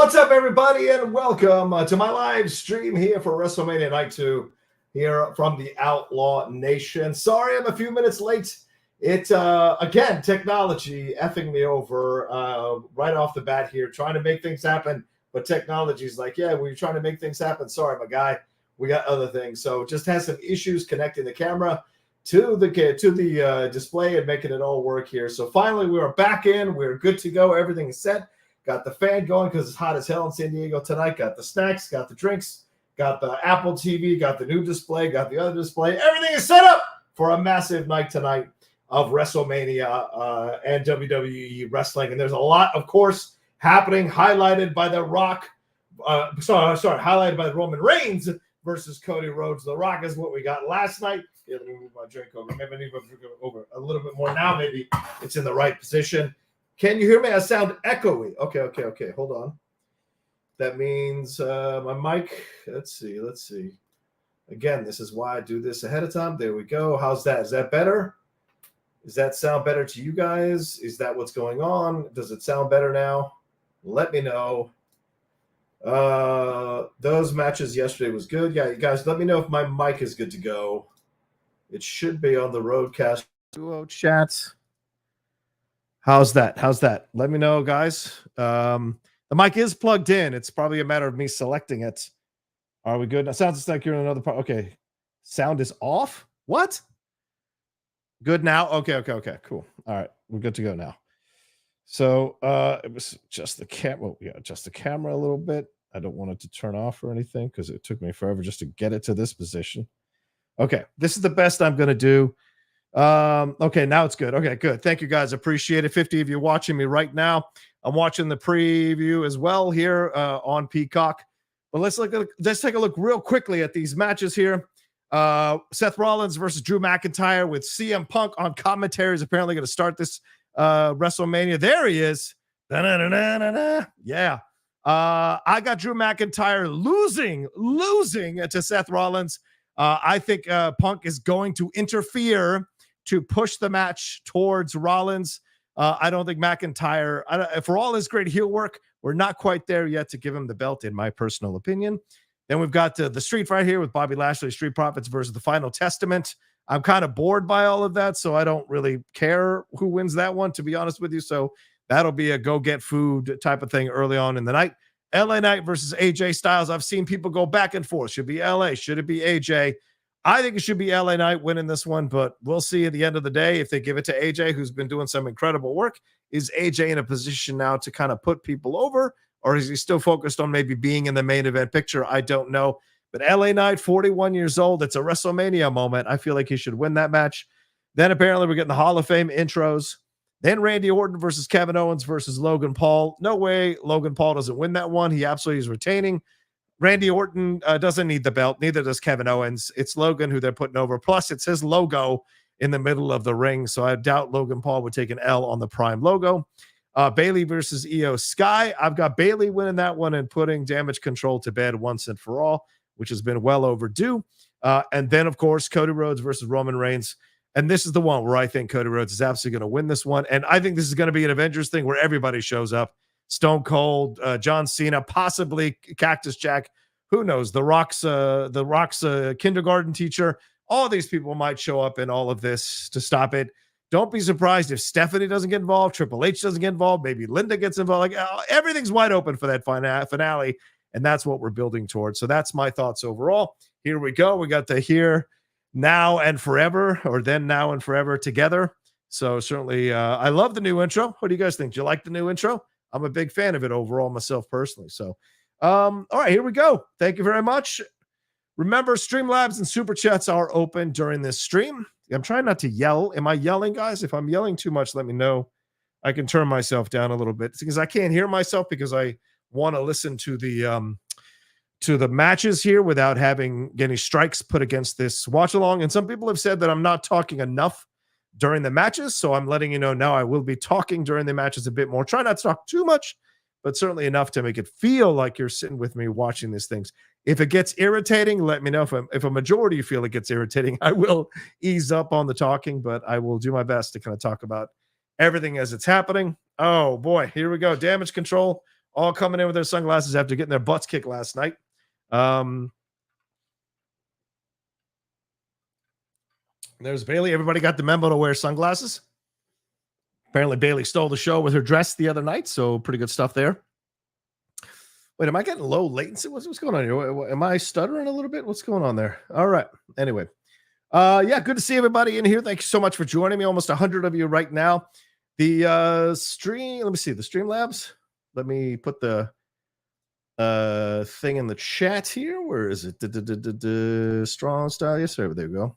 What's up, everybody, and welcome to my live stream here for WrestleMania Night 2 here from the Outlaw Nation. Sorry I'm a few minutes late. It's, again, technology effing me over right off the bat here, trying to make things happen, but technology's like, yeah, we're trying to make things happen. Sorry, my guy. We got other things. So just has some issues connecting the camera to the display and making it all work here. So finally, we are back in. We're good to go. Everything is set. Got the fan going because it's hot as hell in San Diego tonight. Got the snacks, got the drinks, got the Apple TV, got the new display, got the other display. Everything is set up for a massive night tonight of WrestleMania and WWE wrestling. And there's a lot, of course, happening, highlighted by The Rock. Highlighted by Roman Reigns versus Cody Rhodes. The Rock is what we got last night. Yeah, let me move my drink over. Maybe I need to move over a little bit more now. Maybe it's in the right position. Can you hear me? I sound echoey. Okay. Hold on. That means my mic. Let's see. Again, this is why I do this ahead of time. There we go. How's that? Is that better? Does that sound better to you guys? Is that what's going on? Does it sound better now? Let me know. Those matches yesterday was good. Yeah, you guys, let me know if my mic is good to go. It should be on the Roadcast Duo chats. How's that? Let me know, guys. The mic is plugged in. It's probably a matter of me selecting it. Are we good? It sounds like you're in another part. Okay. Sound is off? What? Good now? Okay. Cool. All right. We're good to go now. So it was just the camera. Well, yeah, just the camera a little bit. I don't want it to turn off or anything because it took me forever just to get it to this position. Okay. This is the best I'm going to do. Okay, now it's good. Okay, good. Thank you, guys. Appreciate it. 50 of you watching me right now. I'm watching the preview as well here on Peacock. But let's take a look real quickly at these matches here. Seth Rollins versus Drew McIntyre with CM Punk on commentary is apparently going to start this WrestleMania. There he is. Yeah. I got Drew McIntyre losing to Seth Rollins. I think Punk is going to interfere to push the match towards Rollins. I don't think McIntyre, for all his great heel work, we're not quite there yet to give him the belt, in my personal opinion. Then we've got the street fight here with Bobby Lashley, Street Profits versus the Final Testament. I'm kind of bored by all of that, so I don't really care who wins that one, to be honest with you. So that'll be a go get food type of thing early on in the night. LA Knight versus AJ Styles. I've seen people go back and forth. Should be LA. Should it be AJ? I think it should be LA Knight winning this one, but we'll see at the end of the day if they give it to AJ, who's been doing some incredible work. Is AJ in a position now to kind of put people over, or is he still focused on maybe being in the main event picture? I don't know. But LA Knight, 41 years old. It's a WrestleMania moment. I feel like he should win that match. Then apparently we're getting the Hall of Fame intros. Then Randy Orton versus Kevin Owens versus Logan Paul. No way Logan Paul doesn't win that one. He absolutely is retaining. Randy Orton doesn't need the belt. Neither does Kevin Owens. It's Logan who they're putting over. Plus, it's his logo in the middle of the ring. So I doubt Logan Paul would take an L on the Prime logo. Bayley versus IYO SKY. I've got Bayley winning that one and putting Damage Control to bed once and for all, which has been well overdue. And then, of course, Cody Rhodes versus Roman Reigns. And this is the one where I think Cody Rhodes is absolutely going to win this one. And I think this is going to be an Avengers thing where everybody shows up. Stone Cold, John Cena, possibly Cactus Jack. Who knows? The Rock's kindergarten teacher. All these people might show up in all of this to stop it. Don't be surprised if Stephanie doesn't get involved, Triple H doesn't get involved, maybe Linda gets involved. Like everything's wide open for that finale, and that's what we're building towards. So that's my thoughts overall. Here we go. We got the here, now, and forever, or then, now, and forever together. So certainly, I love the new intro. What do you guys think? Do you like the new intro? I'm a big fan of it overall myself personally. So, all right, here we go. Thank you very much. Remember, Streamlabs and Super Chats are open during this stream. I'm trying not to yell. Am I yelling, guys? If I'm yelling too much, let me know. I can turn myself down a little bit because I can't hear myself because I want to listen to the matches here without having any strikes put against this watch along. And some people have said that I'm not talking enough during the matches. So I'm letting you know now I will be talking during the matches a bit more. Try not to talk too much, but certainly enough to make it feel like you're sitting with me watching these things. If it gets irritating, let me know. If a majority feel it gets irritating, I will ease up on the talking, but I will do my best to kind of talk about everything as it's happening. Oh boy, here we go. Damage Control all coming in with their sunglasses after getting their butts kicked last night. There's Bayley. Everybody got the memo to wear sunglasses. Apparently, Bayley stole the show with her dress the other night, so pretty good stuff there. Wait, am I getting low latency? What's going on here? Am I stuttering a little bit? What's going on there? All right. Anyway, yeah, good to see everybody in here. Thank you so much for joining me. Almost 100 of you right now. The stream, let me see, the Streamlabs. Let me put the thing in the chat here. Where is it? Strong style. Yes, sir. There we go.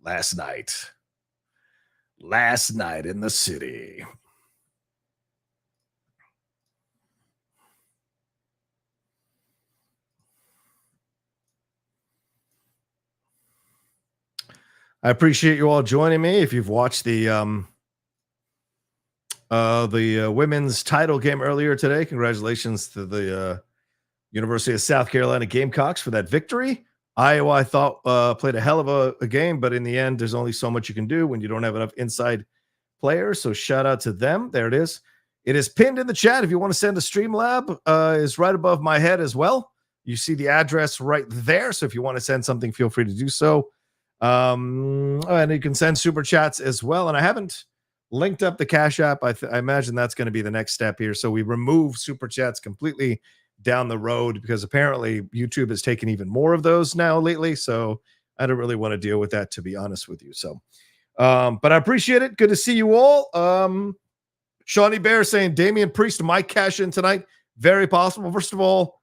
Last night in the city. I appreciate you all joining me. If you've watched the women's title game earlier today, congratulations to the University of South Carolina Gamecocks for that victory. Iowa, I thought, played a hell of a game, but in the end, there's only so much you can do when you don't have enough inside players. So shout out to them. There it is. It is pinned in the chat. If you want to send a Streamlab, is right above my head as well. You see the address right there. So if you want to send something, feel free to do so. And you can send super chats as well. And I haven't linked up the Cash App. I imagine that's going to be the next step here. So we remove super chats completely down the road because apparently YouTube has taken even more of those now lately. So I don't really want to deal with that, to be honest with you. So, but I appreciate it. Good to see you all. Shawnee Bear saying Damian Priest might cash in tonight. Very possible. First of all,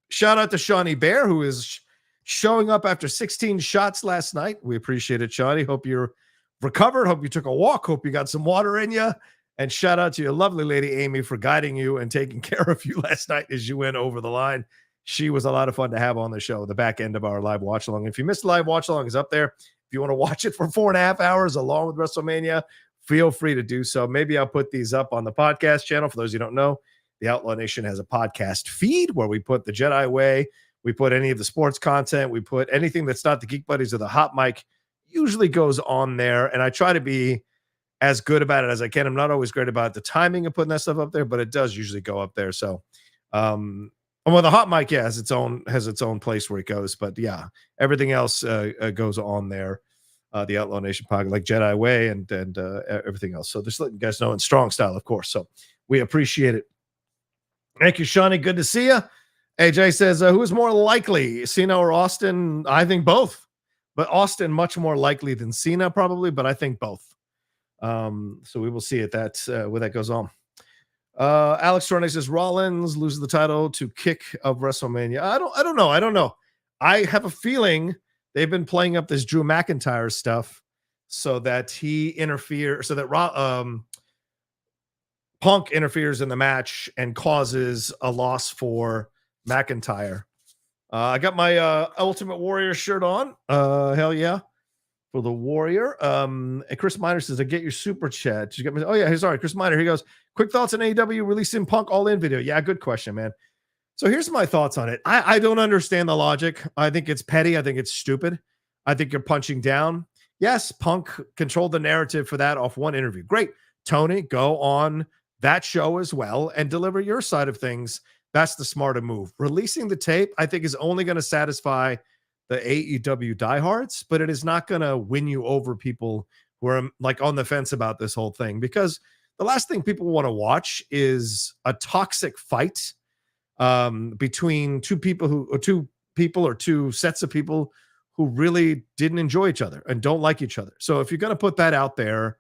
shout out to Shawnee Bear, who is showing up after 16 shots last night. We appreciate it, Shawnee. Hope you're recovered. Hope you took a walk. Hope you got some water in you. And shout out to your lovely lady, Amy, for guiding you and taking care of you last night as you went over the line. She was a lot of fun to have on the show, the back end of our live watch along. If you missed the live watch along, it's up there. If you want to watch it for 4.5 hours along with WrestleMania, feel free to do so. Maybe I'll put these up on the podcast channel. For those who don't know, the Outlaw Nation has a podcast feed where we put the Jedi Way. We put any of the sports content. We put anything that's not the Geek Buddies or the Hot Mic usually goes on there. And I try to be as good about it as I can. I'm not always great about the timing of putting that stuff up there, but it does usually go up there. So, well, the Hot Mic, yeah, has its own place where it goes. But yeah, everything else goes on there. The Outlaw Nation podcast, like Jedi Way and everything else. So just letting you guys know in strong style, of course. So we appreciate it. Thank you, Shawnee. Good to see you. AJ says, who is more likely, Cena or Austin? I think both, but Austin much more likely than Cena probably, but I think both. So we will see it where that goes on. Alex Tornay says Rollins loses the title to kick of WrestleMania. I don't know. I have a feeling they've been playing up this Drew McIntyre stuff so that he interferes, so that Punk interferes in the match and causes a loss for McIntyre. I got my Ultimate Warrior shirt on. Hell yeah. For the Warrior. And Chris Miner says, I get your super chat. You got me. Oh, yeah. Sorry. Chris Miner. He goes, quick thoughts on AEW releasing Punk All In video. Yeah, good question, man. So here's my thoughts on it. I don't understand the logic. I think it's petty. I think it's stupid. I think you're punching down. Yes, Punk controlled the narrative for that off one interview. Great. Tony, go on that show as well and deliver your side of things. That's the smarter move. Releasing the tape, I think, is only going to satisfy the AEW diehards, but it is not going to win you over people who are like on the fence about this whole thing, because the last thing people want to watch is a toxic fight between two sets of people who really didn't enjoy each other and don't like each other. So if you're going to put that out there,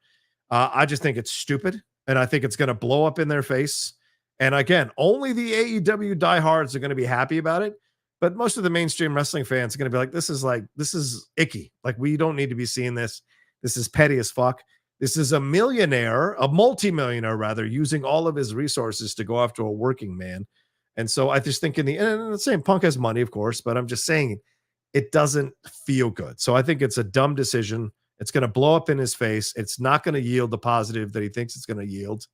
I just think it's stupid, and I think it's going to blow up in their face. And again, only the AEW diehards are going to be happy about it. But most of the mainstream wrestling fans are going to be like, this is icky. Like, we don't need to be seeing this. This is petty as fuck. This is a multimillionaire rather, using all of his resources to go after a working man. And so I just think and the same, Punk has money, of course, but I'm just saying it doesn't feel good. So I think it's a dumb decision. It's going to blow up in his face. It's not going to yield the positive that he thinks it's going to yield.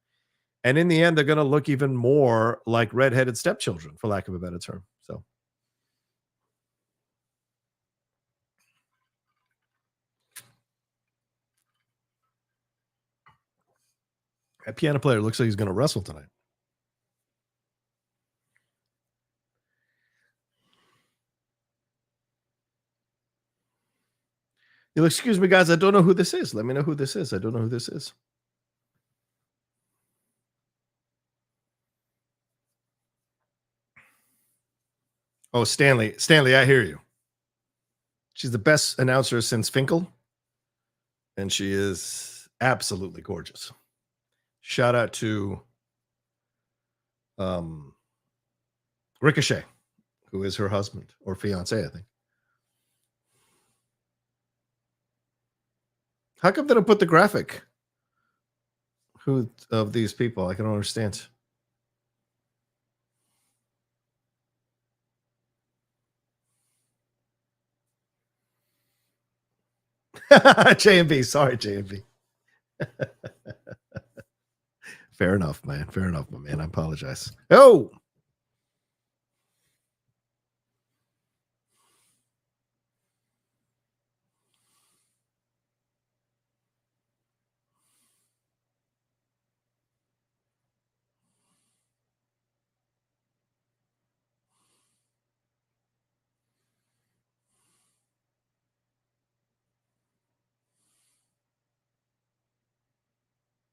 And in the end, they're going to look even more like redheaded stepchildren, for lack of a better term. So. That piano player looks like he's going to wrestle tonight. You'll excuse me, guys. I don't know who this is. Let me know who this is. I don't know who this is. Oh, Stanley. Stanley, I hear you. She's the best announcer since Finkel, and she is absolutely gorgeous. Shout out to Ricochet, who is her husband or fiance, I think. How come they don't put the graphic? Who of these people? I can understand. JMB, sorry, JMB. Fair enough, man. Fair enough, my man. I apologize. Oh,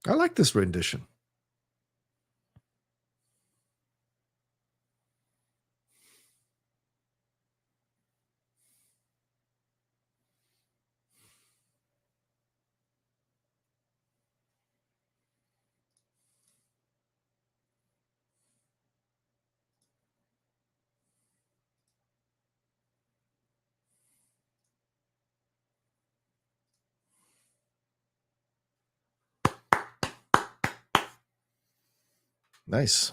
I like this rendition. Nice.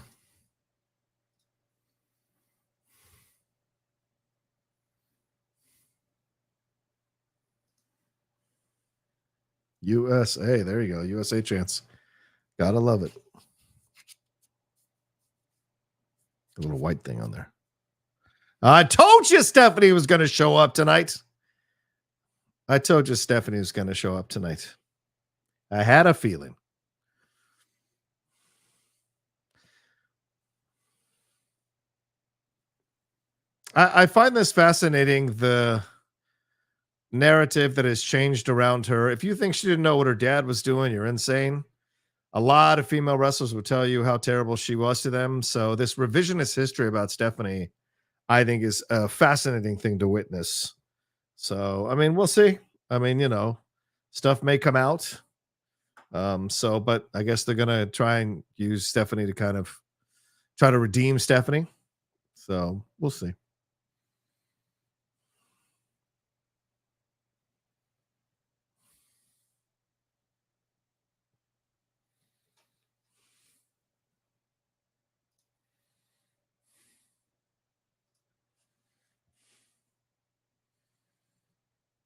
USA. There you go. USA chance. Gotta love it. A little white thing on there. I told you Stephanie was going to show up tonight. I told you Stephanie was going to show up tonight. I had a feeling. I find this fascinating, the narrative that has changed around her. If you think she didn't know what her dad was doing, you're insane. A lot of female wrestlers will tell you how terrible she was to them. So this revisionist history about Stephanie, I think, is a fascinating thing to witness. So, I mean, we'll see. I mean, stuff may come out. But I guess they're going to try and use Stephanie to kind of try to redeem Stephanie. So we'll see.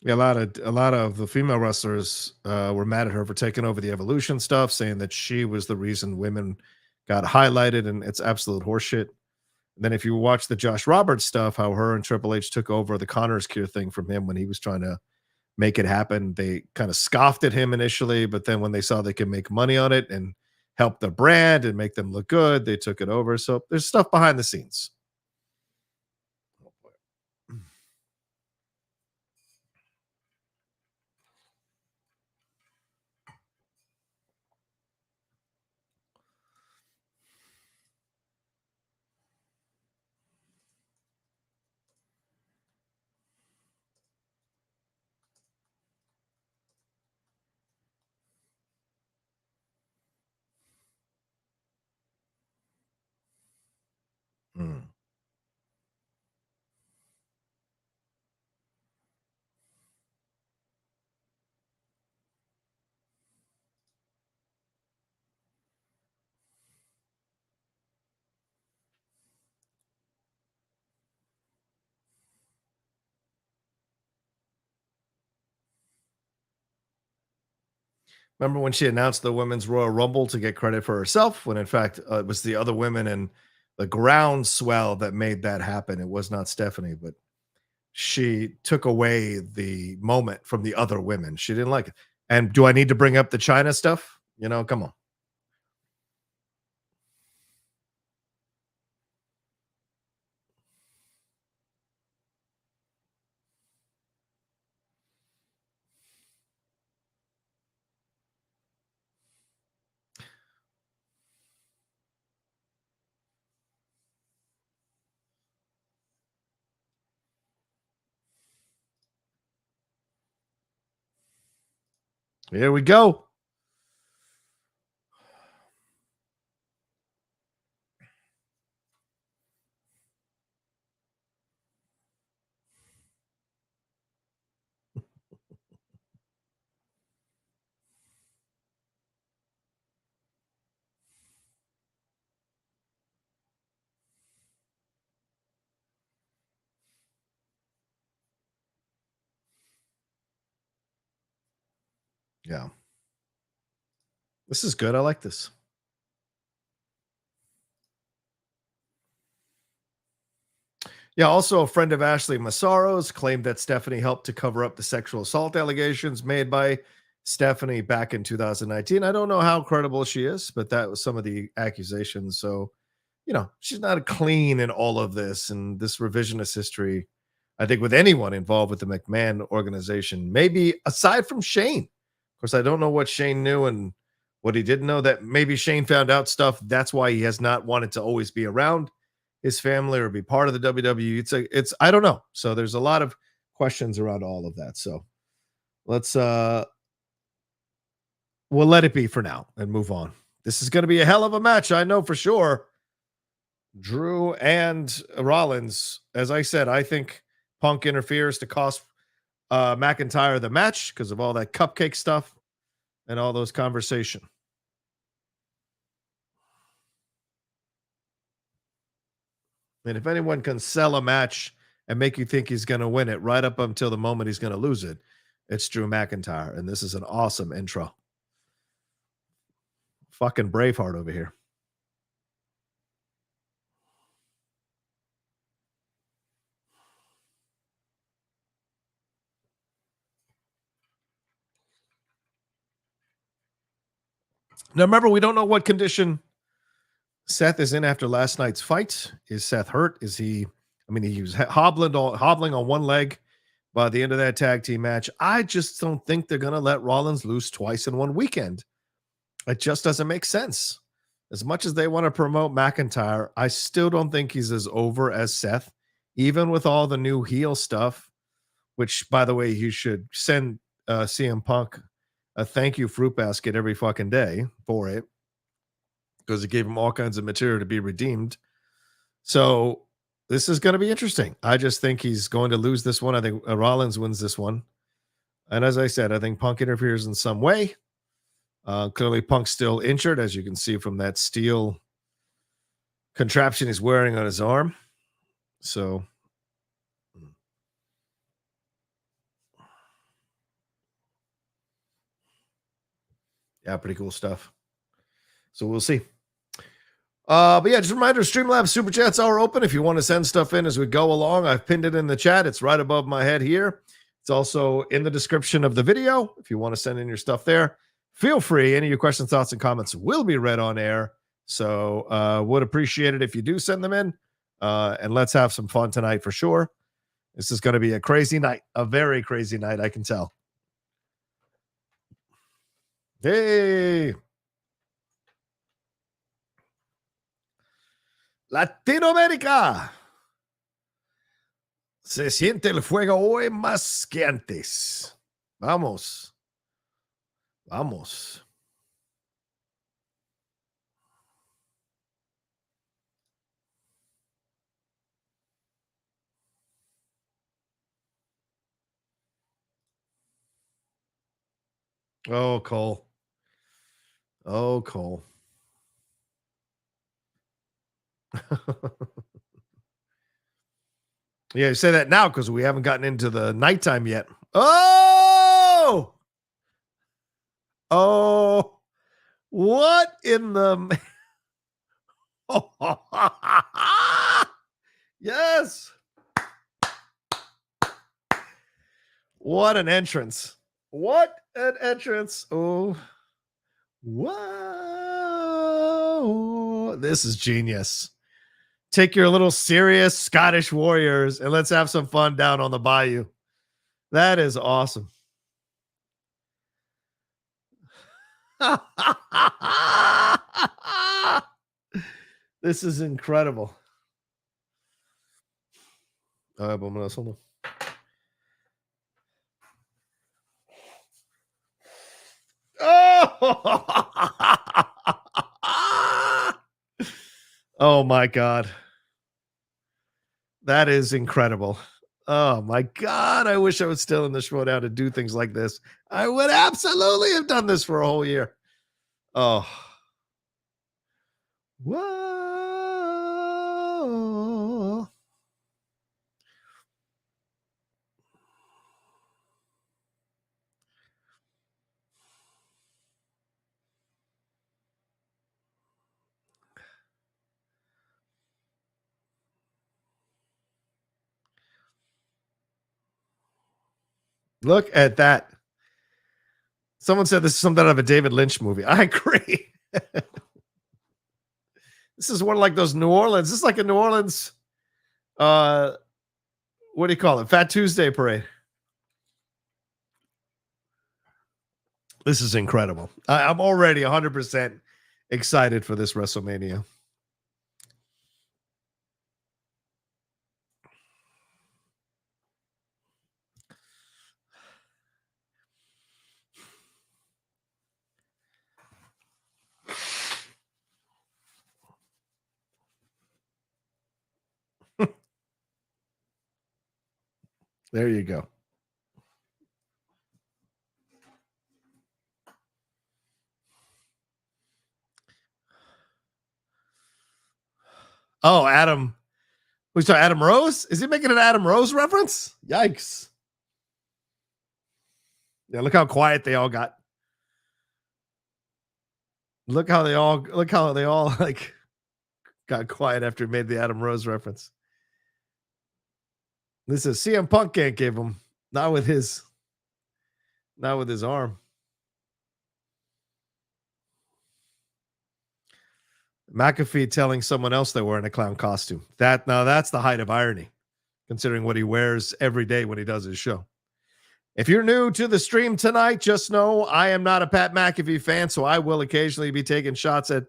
Yeah, a lot of the female wrestlers were mad at her for taking over the Evolution stuff, saying that she was the reason women got highlighted, and it's absolute horseshit. And then if you watch the Josh Roberts stuff, how her and Triple H took over the Connor's Cure thing from him when he was trying to make it happen, they kind of scoffed at him initially, but then when they saw they could make money on it and help the brand and make them look good, they took it over. So there's stuff behind the scenes. Mm. Remember when she announced the Women's Royal Rumble to get credit for herself, when in fact it was the other women and the groundswell that made that happen. It was not Stephanie, but she took away the moment from the other women. She didn't like it. And do I need to bring up the China stuff? Come on. Here we go. Yeah. This is good. I like this. Yeah, also a friend of Ashley Massaro's claimed that Stephanie helped to cover up the sexual assault allegations made by Stephanie back in 2019. I don't know how credible she is, but that was some of the accusations. So, she's not clean in all of this and this revisionist history. I think with anyone involved with the McMahon organization, maybe aside from Shane. Of course, I don't know what Shane knew and what he didn't know. That maybe Shane found out stuff. That's why he has not wanted to always be around his family or be part of the WWE. It's I don't know. So there's a lot of questions around all of that. So let's we'll let it be for now and move on. This is going to be a hell of a match, I know for sure. Drew and Rollins, as I said, I think Punk interferes to cost McIntyre the match because of all that cupcake stuff and all those conversation. And if anyone can sell a match and make you think he's going to win it right up until the moment he's going to lose it, it's Drew McIntyre. And this is an awesome intro. Fucking Braveheart over here. Now, remember, we don't know what condition Seth is in after last night's fight. Is Seth hurt? Is he? I mean, he was hobbling on one leg by the end of that tag team match. I just don't think they're going to let Rollins lose twice in one weekend. It just doesn't make sense. As much as they want to promote McIntyre, I still don't think he's as over as Seth, even with all the new heel stuff, which, by the way, you should send CM Punk a thank you fruit basket every fucking day for it, because it gave him all kinds of material to be redeemed. So this is going to be interesting. I just think he's going to lose this one. I think Rollins wins this one. And as I said, I think Punk interferes in some way. Clearly, Punk's still injured, as you can see from that steel contraption he's wearing on his arm. So, yeah, pretty cool stuff. So we'll see. But yeah, just a reminder, Streamlabs Super Chats are open if you want to send stuff in as we go along. I've pinned it in the chat. It's right above my head here. It's also in the description of the video. If you want to send in your stuff there, feel free. Any of your questions, thoughts, and comments will be read on air. So would appreciate it if you do send them in. And let's have some fun tonight for sure. This is going to be a crazy night, a very crazy night, I can tell. Hey! Latinoamérica. Se siente el fuego hoy más que antes. Vamos. Vamos. Oh, Cole. Oh, Cole. Yeah, you say that now because we haven't gotten into the nighttime yet. Oh! Oh! What in the... Yes! What an entrance. What an entrance. Oh. Whoa. This is genius. Take your little serious Scottish warriors and let's have some fun down on the bayou. That is awesome. This is incredible. Vámonos, hold on. Oh my God. That is incredible. Oh my God. I wish I was still in the Schmodown to do things like this. I would absolutely have done this for a whole year. Oh. Whoa. Look at that. Someone said this is something out of a David Lynch movie. I agree. This is one of like those New Orleans. This is like a New Orleans, what do you call it? Fat Tuesday parade. This is incredible. I'm already 100% excited for this WrestleMania. There you go. Oh, Adam. We saw Adam Rose? Is he making an Adam Rose reference? Yikes. Yeah, look how quiet they all got. Look how they all like got quiet after he made the Adam Rose reference. This is CM Punk can't give him. Not with his arm. McAfee telling someone else they're wearing a clown costume. That's the height of irony, considering what he wears every day when he does his show. If you're new to the stream tonight, just know I am not a Pat McAfee fan, so I will occasionally be taking shots at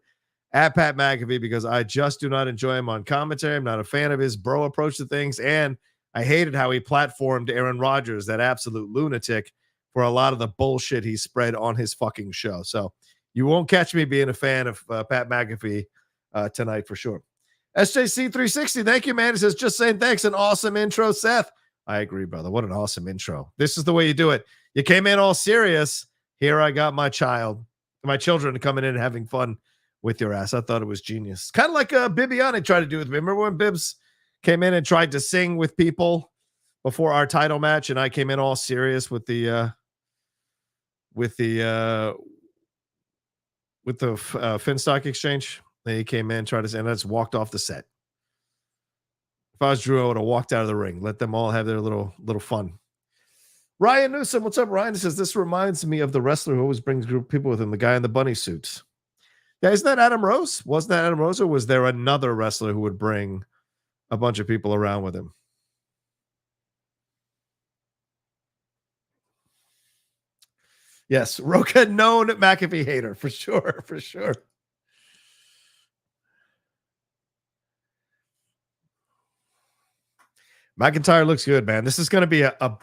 Pat McAfee because I just do not enjoy him on commentary. I'm not a fan of his bro approach to things, and I hated how he platformed Aaron Rodgers, that absolute lunatic, for a lot of the bullshit he spread on his fucking show. So you won't catch me being a fan of Pat McAfee tonight for sure. SJC360, thank you, man. He says, just saying thanks. An awesome intro, Seth. I agree, brother. What an awesome intro. This is the way you do it. You came in all serious. Here I got my children coming in and having fun with your ass. I thought it was genius. Kind of like Bibiani tried to do with me. Remember when Bibbs came in and tried to sing with people before our title match, and I came in all serious with the Finstock exchange. They came in, tried to sing, and I just walked off the set. If I was Drew, I would have walked out of the ring. Let them all have their little fun. Ryan Newsom, what's up, Ryan? He says, this reminds me of the wrestler who always brings a group of people with him, the guy in the bunny suits. Yeah, isn't that Adam Rose? Wasn't that Adam Rose, or was there another wrestler who would bring a bunch of people around with him? Yes, Rocha, known McAfee hater, for sure, for sure. McIntyre looks good, man. This is going to be a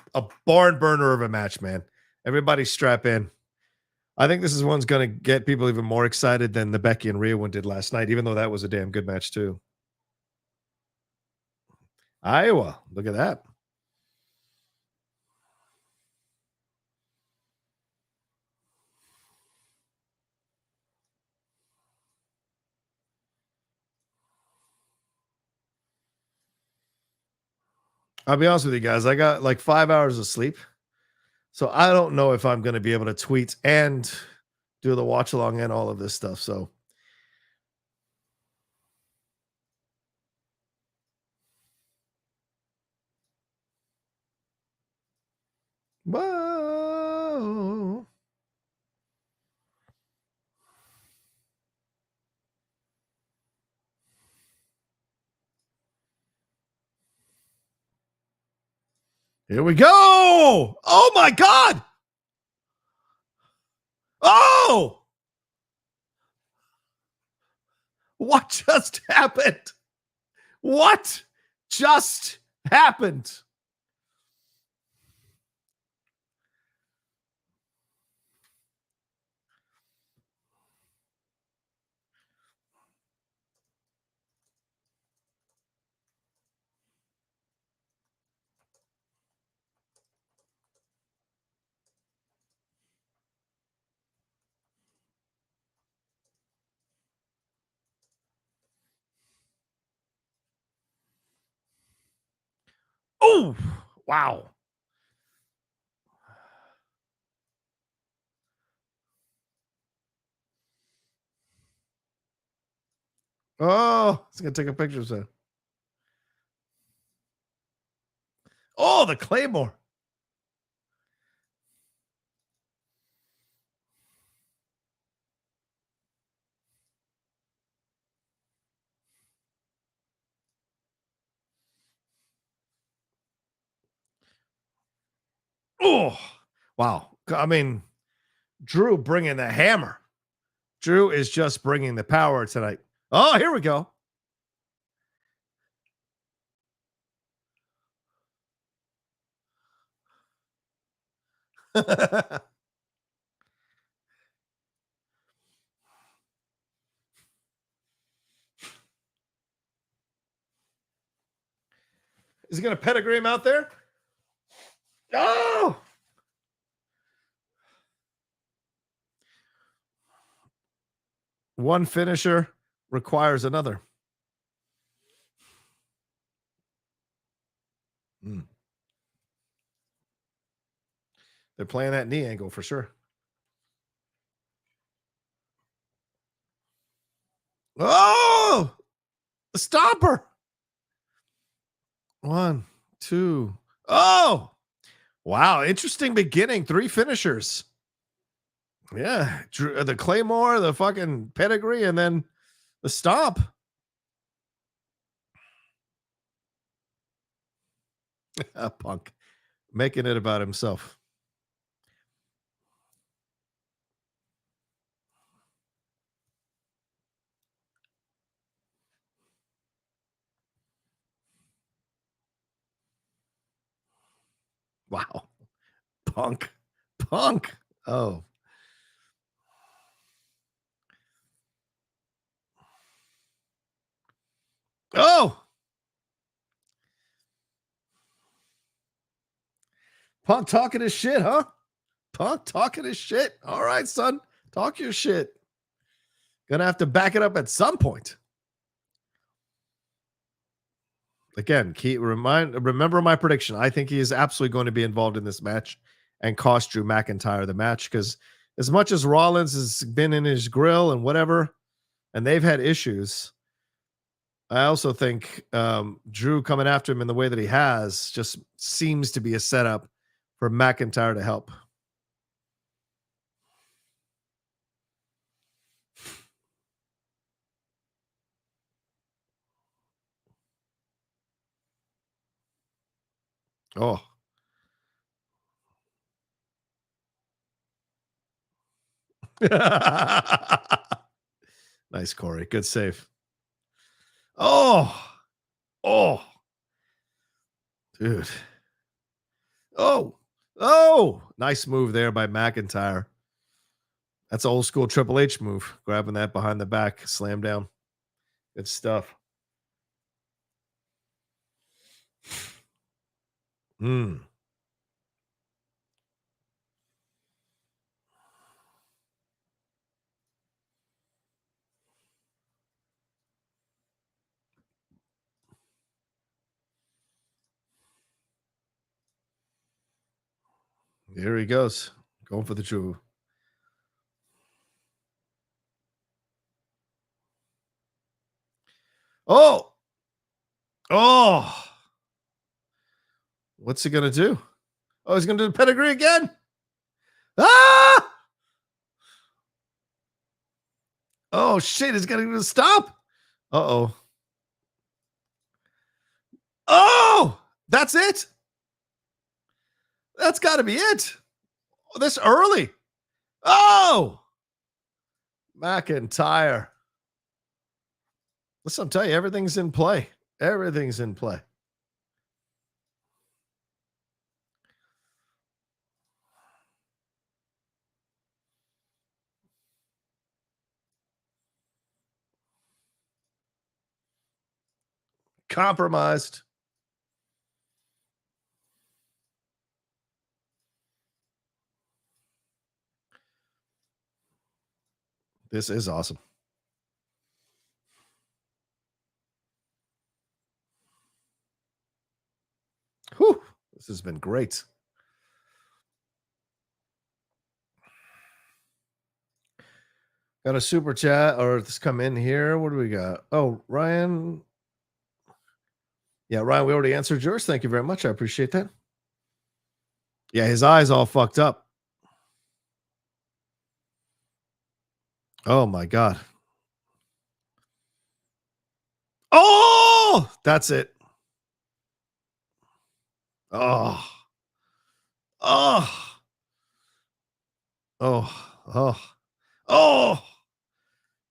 barn burner of a match, man. Everybody strap in. I think this is one's going to get people even more excited than the Becky and Rhea one did last night, even though that was a damn good match too. Iowa, look at that. I'll be honest with you guys. I got like 5 hours of sleep. So I don't know if I'm going to be able to tweet and do the watch along and all of this stuff. So whoa. Here we go. Oh my God. Oh, what just happened? What just happened? Oh, wow. Oh, he's going to take a picture of that. Oh, the Claymore. Oh, wow. I mean, Drew bringing the hammer. Drew is just bringing the power tonight. Oh, here we go. Is he going to pedigree him out there? Oh! One finisher requires another. They're playing that knee angle for sure. Oh! The stomper. 1, 2. Oh! Wow. Interesting beginning. 3 finishers. Yeah. The Claymore, the fucking pedigree, and then the stomp. Punk making it about himself. Wow. Punk. Oh. Oh. Punk talking his shit, huh? Punk talking his shit. All right, son. Talk your shit. Gonna have to back it up at some point. Again, remember my prediction. I think he is absolutely going to be involved in this match and cost Drew McIntyre the match, because as much as Rollins has been in his grill and whatever, and they've had issues, I also think Drew coming after him in the way that he has just seems to be a setup for McIntyre to help. Oh. Nice, Corey. Good save. Oh. Dude. Oh, nice move there by McIntyre. That's an old school Triple H move. Grabbing that behind the back, slam down. Good stuff. Here he goes. Going for the Drew. Oh. What's he going to do? Oh, he's going to do the pedigree again. Ah! Oh, shit. He's going to stop. Uh-oh. Oh, that's it. That's got to be it. Oh, this early. Oh, McIntyre. Listen, I'm telling you, everything's in play. Everything's in play. Compromised. This is awesome. Whew, this has been great. Got a super chat or just come in here. What do we got? Oh, Ryan. Yeah, Ryan, we already answered yours. Thank you very much. I appreciate that. Yeah, his eyes all fucked up. Oh my God. Oh, that's it. Oh. Oh. Oh.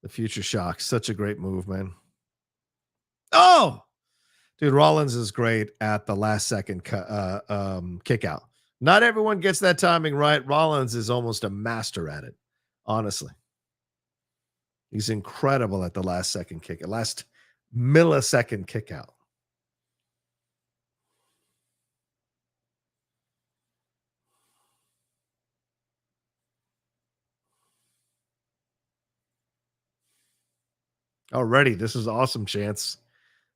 The future shock. Such a great move, man. Oh. Dude, Rollins is great at the last second kick out. Not everyone gets that timing right. Rollins is almost a master at it, honestly. He's incredible at the last second kick, last millisecond kick out. Already, this is awesome chance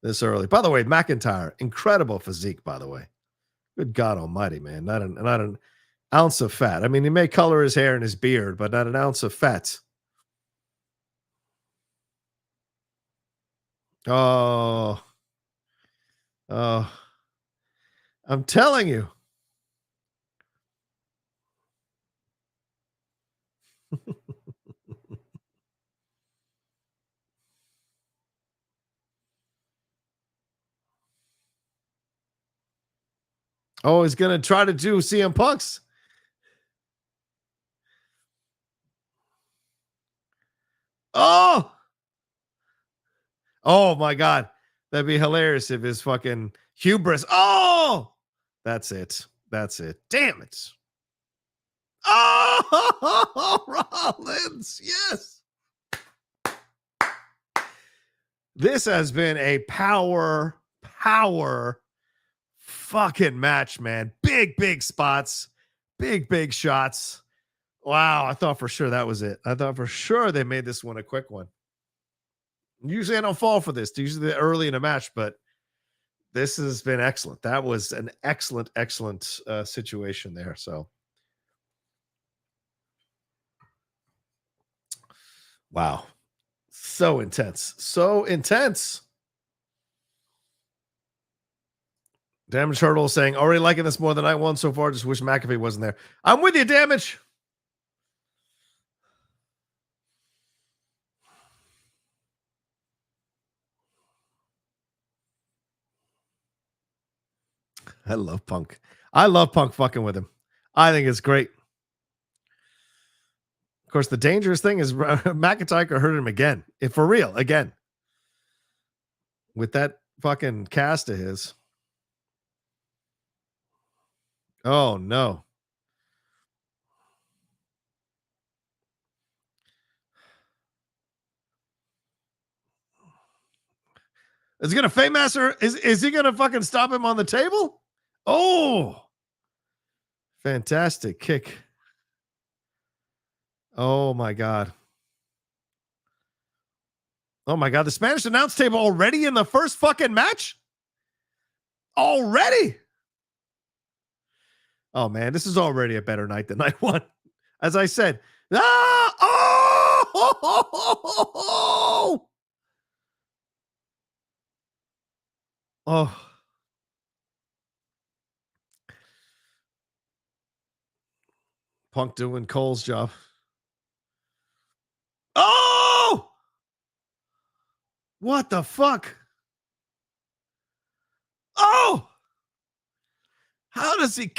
this early. By the way, McIntyre, incredible physique, by the way. Good God almighty, man. Not an ounce of fat. I mean, he may color his hair and his beard, but not an ounce of fat. Oh. Oh. I'm telling you. Oh, he's going to try to do CM Punk's. Oh. Oh, my God. That'd be hilarious if his fucking hubris. Oh, that's it. That's it. Damn it. Oh, Rollins. Yes. This has been a power fucking match, man. Big spots, big shots. Wow, I thought for sure that was it. I thought for sure they made this one a quick one. Usually I don't fall for this. Usually early in a match, but this has been excellent. That was an excellent situation there. So, wow, so intense, so intense. Damage Turtle saying, already liking this more than I won so far. Just wish McAfee wasn't there. I'm with you, Damage. I love Punk. I love Punk fucking with him. I think it's great. Of course, the dangerous thing is McIntyre could hurt him again. If for real, again. With that fucking cast of his. Oh, no. Is he going to Fame Master? Is he going to fucking stop him on the table? Oh. Fantastic kick. Oh, my God. Oh, my God. The Spanish announce table already in the first fucking match? Already? Oh, man. This is already a better night than night one. As I said. Ah! Oh! Oh. Punk doing Cole's job. Oh! What the fuck? Oh! How does he?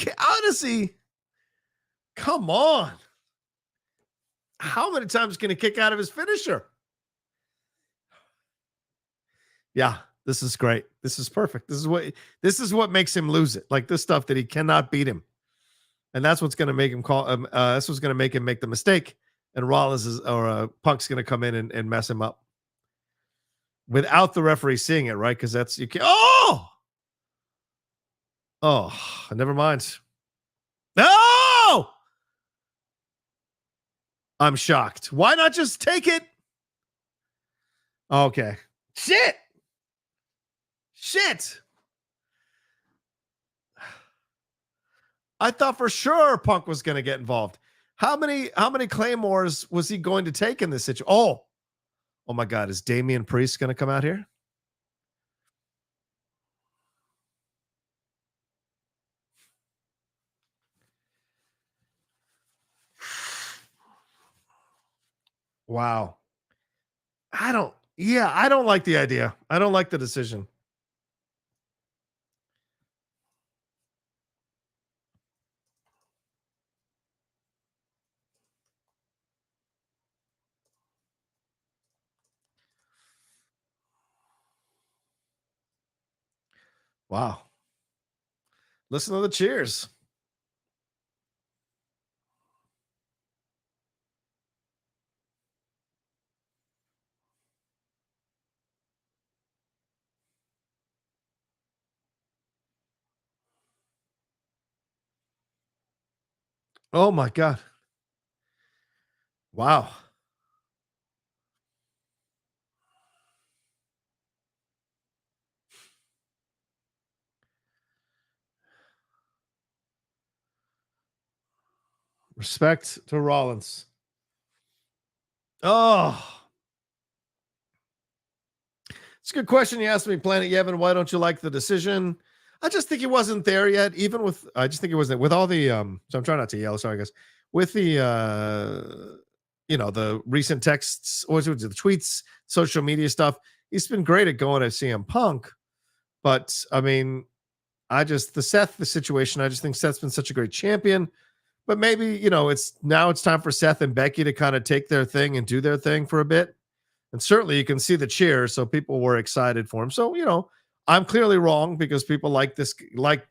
Come on. How many times can he kick out of his finisher? Yeah, this is great. This is perfect. This is what makes him lose it. Like this stuff that he cannot beat him. And that's what's going to make him that's what's going to make him make the mistake. And Rollins Punk's going to come in and mess him up without the referee seeing it, right? Because that's you can't. Oh, never mind. No, I'm shocked. Why not just take it? Okay. Shit. I thought for sure Punk was going to get involved. How many claymores was he going to take in this situation? Oh my God. Is Damian Priest going to come out here? Wow. I don't like the idea. I don't like the decision. Wow. Listen to the cheers. Oh my God. Wow. Respect to Rollins. Oh, it's a good question you asked me, Planet Yevon. Why don't you like the decision? I just think he wasn't there yet. Even with, I just think he wasn't with all the. So I'm trying not to yell. Sorry, guys. With the, the recent texts, or the tweets, social media stuff. He's been great at going to CM Punk, but I mean, the situation. I just think Seth's been such a great champion. But maybe, it's time for Seth and Becky to kind of take their thing and do their thing for a bit. And certainly you can see the cheers. So people were excited for him. So, I'm clearly wrong because people like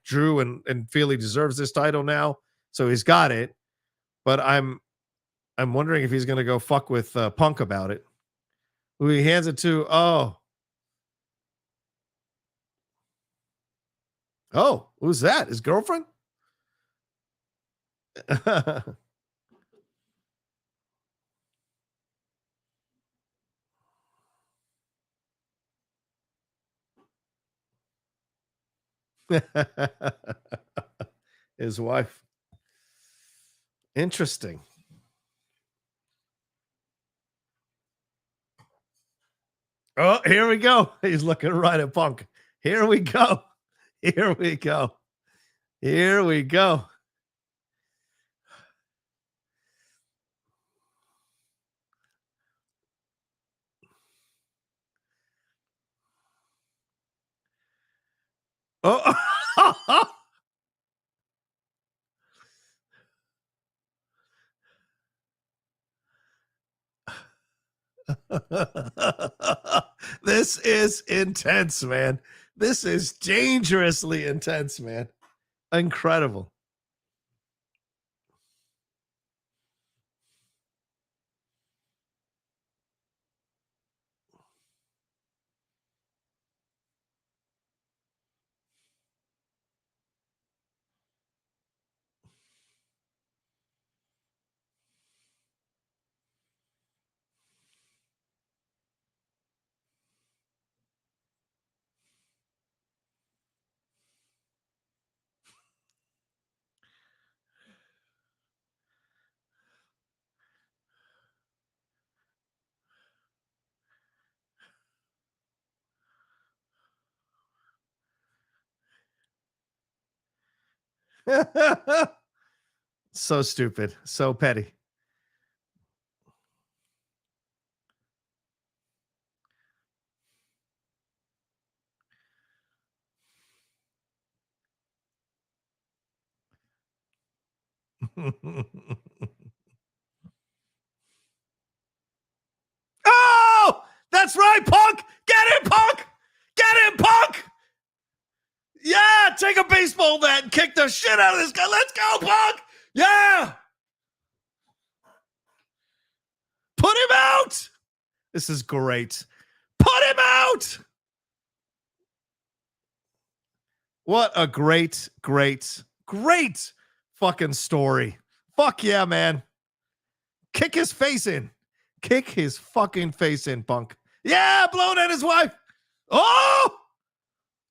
Drew and feel he deserves this title now. So he's got it. But I'm wondering if he's going to go fuck with Punk about it. Who he hands it to. Oh, who's that? His girlfriend? His wife. Interesting. Oh, here we go. He's looking right at Punk. Here we go. Here we go. Here we go. Oh, this is intense, man. This is dangerously intense, man. Incredible. So stupid. So petty. Oh, that's right, Punk. Get him, Punk. Get him, Punk. Yeah, take a baseball bat and kick the shit out of this guy. Let's go, Punk. Yeah. Put him out. This is great. Put him out. What a great fucking story. Fuck yeah, man. Kick his face in. Kick his fucking face in, Punk. Yeah, blowing at his wife. Oh!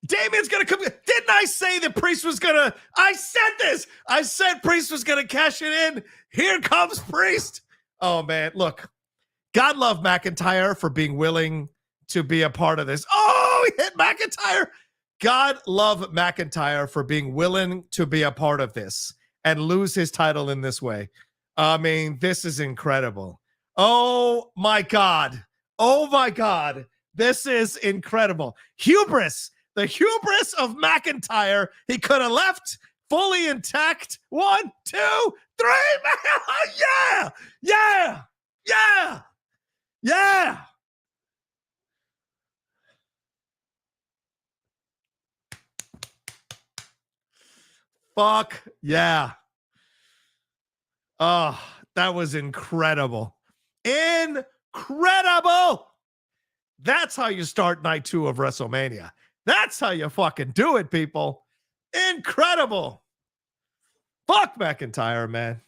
Damien's going to come. Didn't I say that Priest was going to? I said this. I said Priest was going to cash it in. Here comes Priest. Oh, man. Look, God love McIntyre for being willing to be a part of this. Oh, he hit McIntyre. God love McIntyre for being willing to be a part of this and lose his title in this way. I mean, this is incredible. Oh, my God. Oh, my God. This is incredible. Hubris. The hubris of McIntyre. He could have left fully intact. 1, 2, 3. Yeah. Yeah. Yeah. Yeah. Fuck yeah. Oh, that was incredible. Incredible. That's how you start night 2 of WrestleMania. That's how you fucking do it, people. Incredible. Fuck McIntyre, man.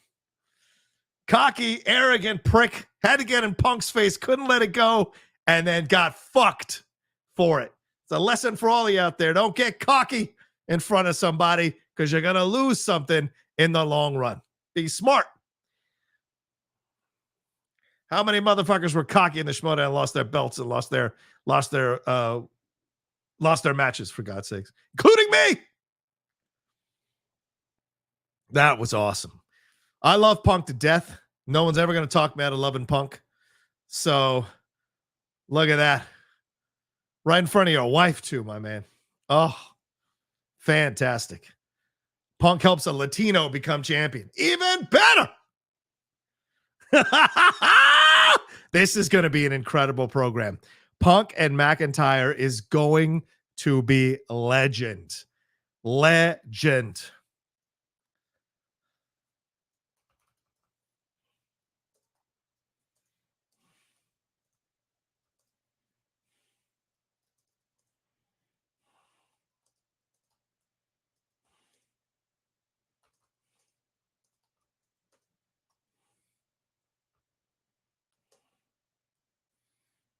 Cocky, arrogant prick. Had to get in Punk's face. Couldn't let it go. And then got fucked for it. It's a lesson for all of you out there. Don't get cocky in front of somebody because you're going to lose something in the long run. Be smart. How many motherfuckers were cocky in the Schmoedown and lost their belts and lost their matches, for God's sakes, including me? That was awesome. I love Punk to death. No one's ever going to talk me out of loving Punk. So look at that. Right in front of your wife, too, my man. Oh, fantastic. Punk helps a Latino become champion. Even better. This is going to be an incredible program. Punk and McIntyre is going to be legend. Legend.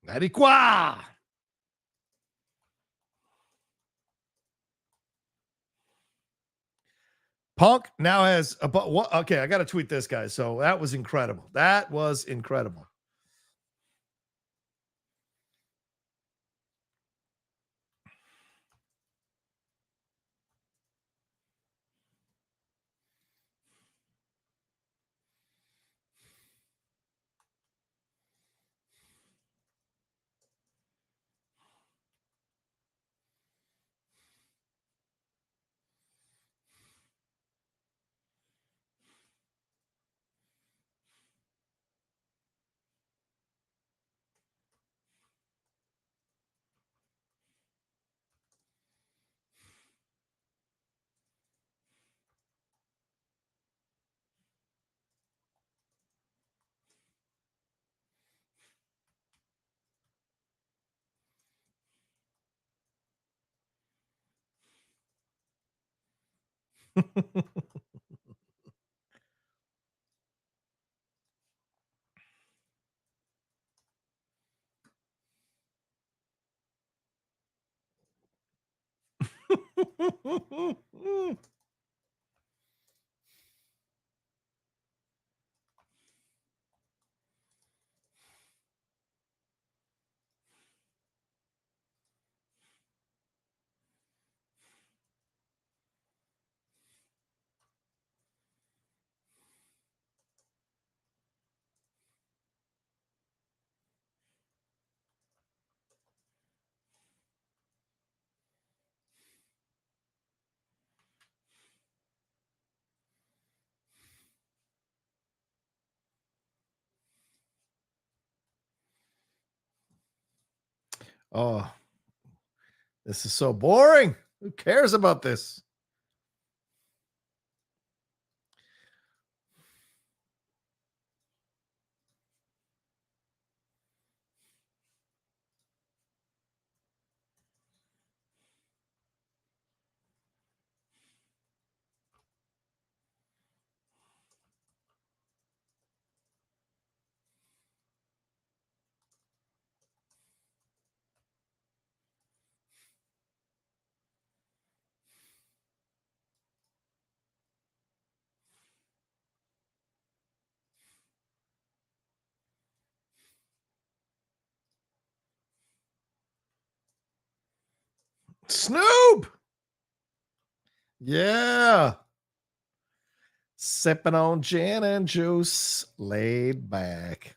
Nari qua. Punk now has okay, I got to tweet this, guys. So that was incredible. That was incredible. Oh, this is so boring. Who cares about this? Snoop. Yeah. Sipping on gin and juice, laid back.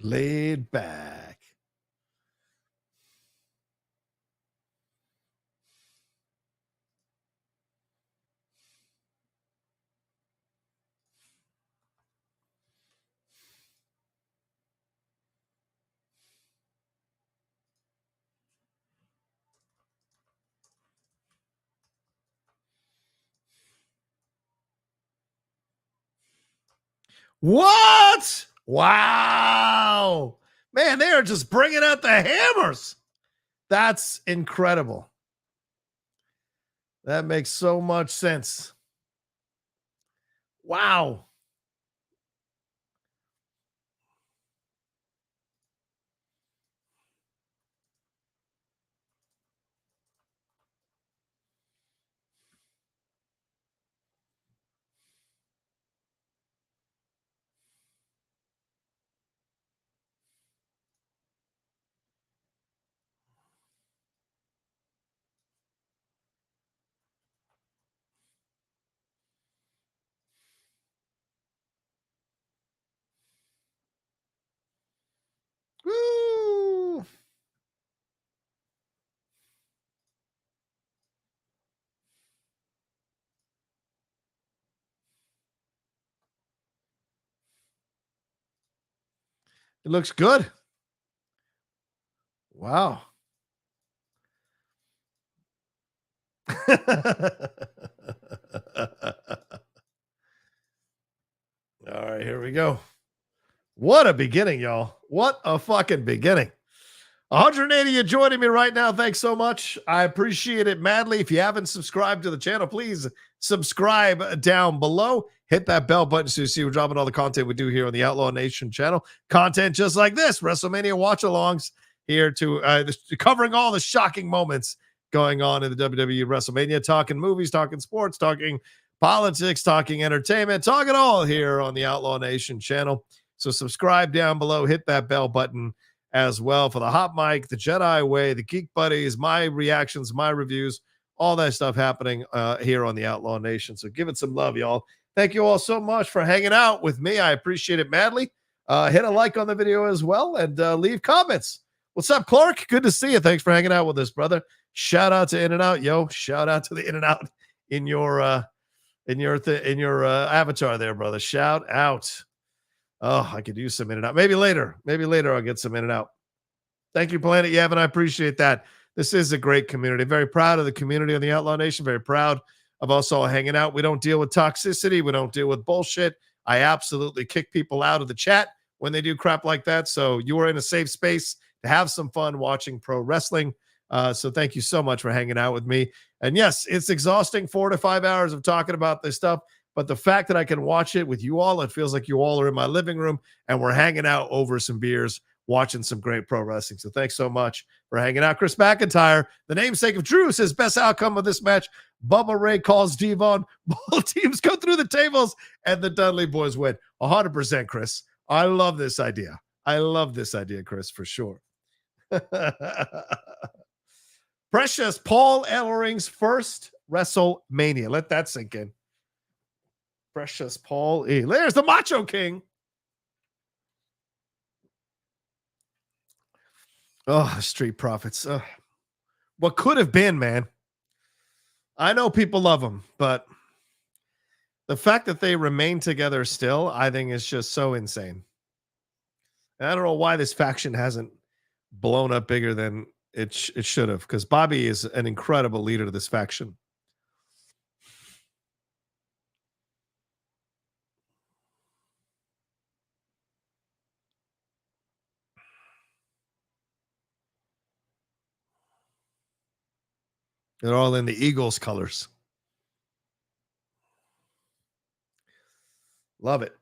Laid back. What? Wow. Man, they are just bringing out the hammers. That's incredible. That makes so much sense. Wow. Woo. It looks good. Wow. All right, here we go. What a beginning, y'all. What a fucking beginning. 180 you joining me right now. Thanks so much. I appreciate it madly. If you haven't subscribed to the channel, please subscribe down below. Hit that bell button so you see we're dropping all the content we do here on the Outlaw Nation channel. Content just like this, WrestleMania watch-alongs here to covering all the shocking moments going on in the WWE WrestleMania, talking movies, talking sports, talking politics, talking entertainment, talking all here on the Outlaw Nation channel. So subscribe down below, hit that bell button as well for the Hot Mic, the Jedi Way, the Geek Buddies, my reactions, my reviews, all that stuff happening here on the Outlaw Nation. So give it some love, y'all. Thank you all so much for hanging out with me. I appreciate it madly. Hit a like on the video as well and leave comments. What's up, Clark? Good to see you. Thanks for hanging out with us, brother. Shout out to In-N-Out, yo. Shout out to the In-N-Out in your avatar there, brother. Shout out. Oh, I could use some In-N-Out. Maybe later. Maybe later I'll get some In-N-Out. Thank you, Planet Yavin. I appreciate that. This is a great community. Very proud of the community on the Outlaw Nation. Very proud of us all hanging out. We don't deal with toxicity. We don't deal with bullshit. I absolutely kick people out of the chat when they do crap like that. So you are in a safe space to have some fun watching pro wrestling. So thank you so much for hanging out with me. And yes, it's exhausting, 4 to 5 hours of talking about this stuff. But the fact that I can watch it with you all, it feels like you all are in my living room and we're hanging out over some beers, watching some great pro wrestling. So thanks so much for hanging out. Chris McIntyre, the namesake of Drew, says best outcome of this match. Bubba Ray calls Devon. Both teams go through the tables and the Dudley boys win. 100%, Chris. I love this idea. I love this idea, Chris, for sure. Precious Paul Ellering's first WrestleMania. Let that sink in. Precious Paul E. There's the Macho King. Oh, Street Profits. What could have been, man. I know people love them, but the fact that they remain together still, I think is just so insane. And I don't know why this faction hasn't blown up bigger than it should have, because Bobby is an incredible leader to this faction. They're all in the Eagles colors. Love it.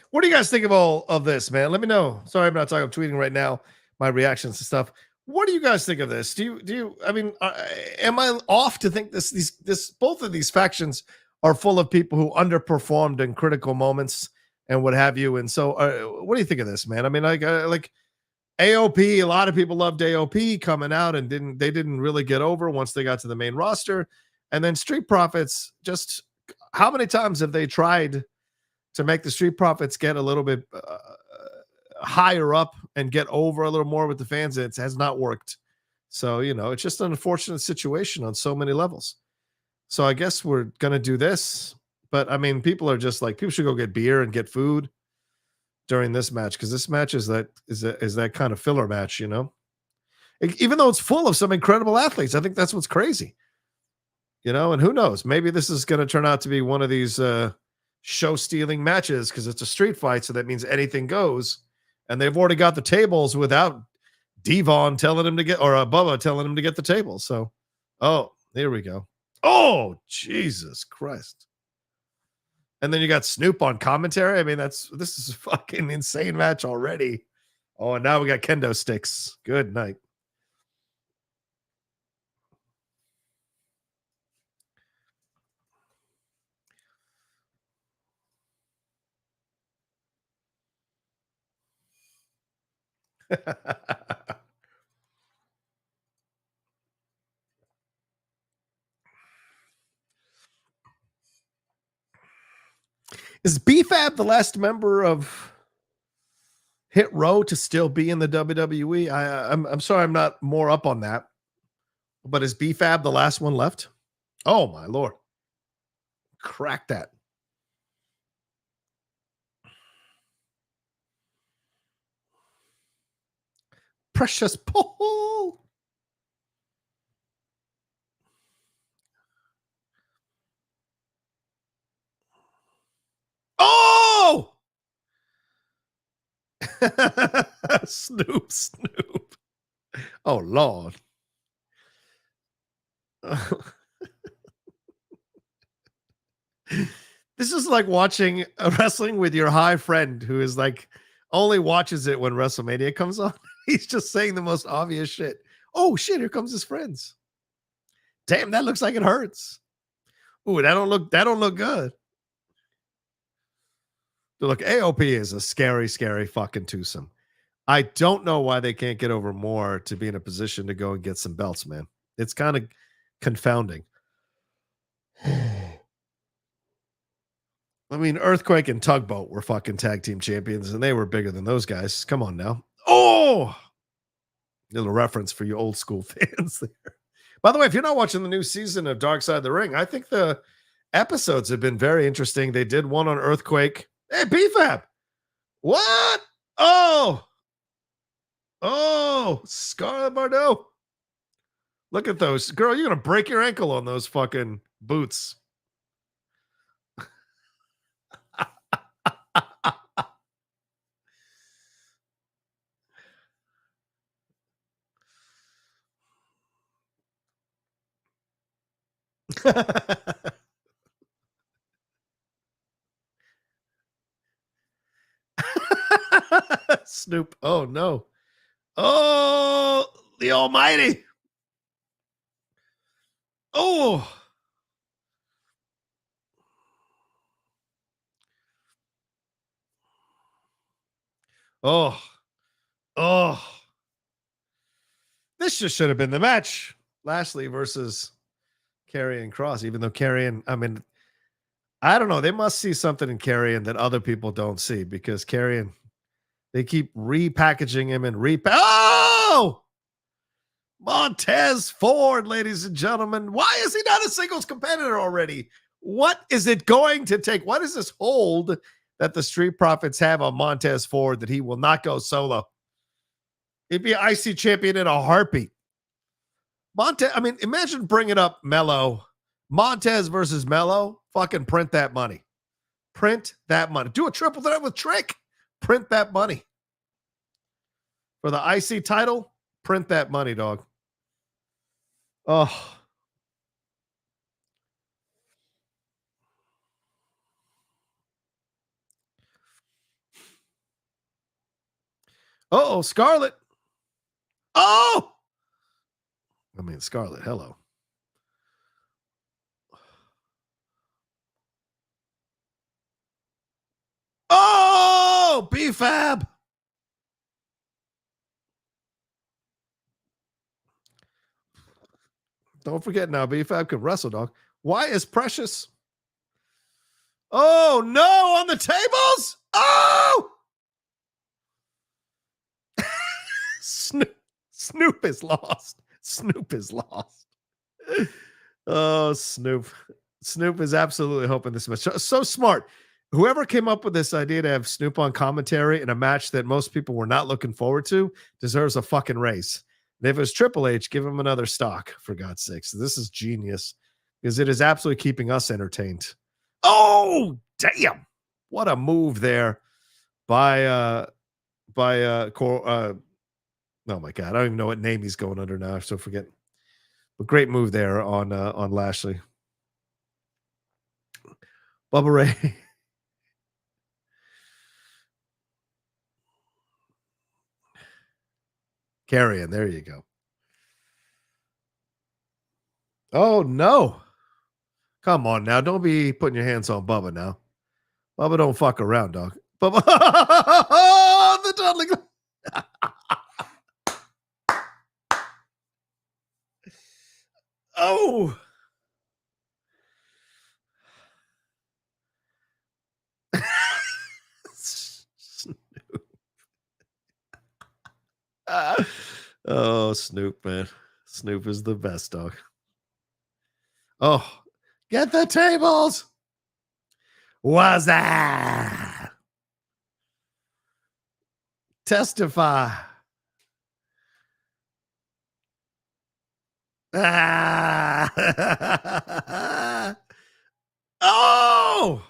What do you guys think of all of this, man? Let me know. Sorry, I'm not talking. I'm tweeting right now my reactions to stuff. What do you guys think of this? Do you? I mean, am I off to think this both of these factions are full of people who underperformed in critical moments and what have you? And so, what do you think of this, man? I mean, like AOP. A lot of people loved AOP coming out and didn't really get over once they got to the main roster, and then Street Profits. Just how many times have they tried to make the Street Profits get a little bit higher up and get over a little more with the fans? It has not worked. So, it's just an unfortunate situation on so many levels. So I guess we're going to do this. But, I mean, people are just like, people should go get beer and get food during this match, because this match is that kind of filler match, Even though it's full of some incredible athletes. I think that's what's crazy. And who knows? Maybe this is going to turn out to be one of these show-stealing matches, because it's a street fight, so that means anything goes. And they've already got the tables without Devon telling him to get, or Bubba telling him to get the table. So, here we go. Oh, Jesus Christ. And then you got Snoop on commentary. I mean, this is a fucking insane match already. Oh, and now we got kendo sticks. Good night. Is BFAB the last member of Hit Row to still be in the WWE? I'm sorry, I'm not more up on that. But is BFAB the last one left? Oh my Lord. Crack that. Precious Paul. Oh! Snoop. Oh, Lord. This is like watching wrestling with your high friend who is like only watches it when WrestleMania comes on. He's just saying the most obvious shit. Oh shit, here comes his friends. Damn, that looks like it hurts. Ooh, that don't look good. Look, AOP is a scary, scary fucking twosome. I don't know why they can't get over more to be in a position to go and get some belts, man. It's kind of confounding. I mean, Earthquake and Tugboat were fucking tag team champions, and they were bigger than those guys. Come on now. Oh, little reference for you old school fans there. By the way, if you're not watching the new season of Dark Side of the Ring, I think the episodes have been very interesting. They did one on Earthquake. Hey, BFAB. What? Oh, Scarlett Bordeaux. Look at those. Girl, you're going to break your ankle on those fucking boots. Snoop. Oh, no. Oh, the almighty. Oh. Oh. Oh. This just should have been the match. Lashley versus Karrion Kross, even though Karrion, I mean, I don't know. They must see something in Karrion that other people don't see because Karrion, they keep repackaging him and oh! Montez Ford, ladies and gentlemen. Why is he not a singles competitor already? What is it going to take? What is this hold that the Street Profits have on Montez Ford that he will not go solo? He'd be IC champion in a heartbeat. Montez, I mean, imagine bringing up Mello. Montez versus Mello. Fucking print that money. Print that money. Do a triple threat with Trick. Print that money. For the IC title, print that money, dog. Oh. Uh-oh, Scarlett. Oh! I mean, Scarlett, hello. Oh, B-Fab. Don't forget now, B-Fab could wrestle, dog. Why is Precious? Oh, no, on the tables? Oh! Snoop is lost. Snoop is lost. Oh, Snoop. Snoop is absolutely hoping this match. So smart. Whoever came up with this idea to have Snoop on commentary in a match that most people were not looking forward to deserves a fucking raise. And if it was Triple H, give him another stock, for God's sakes. This is genius because it is absolutely keeping us entertained. Oh, damn. What a move there by oh my God. I don't even know what name he's going under now. I still forget. But great move there on Lashley. Bubba Ray. Karrion, there you go. Oh, no. Come on now. Don't be putting your hands on Bubba now. Bubba don't fuck around, dog. Bubba. The Dudley. Oh. Oh, Snoop, man. Snoop is the best, dog. Oh, get the tables. Was that? Testify. Ah. Oh.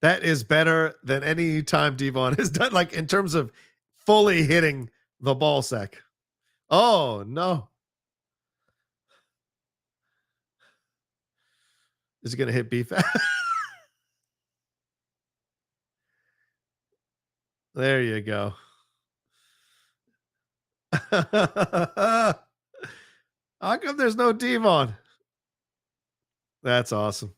That is better than any time Devon has done, like in terms of fully hitting the ball sack. Oh, no. Is he going to hit beef? There you go. How come there's no Devon? That's awesome.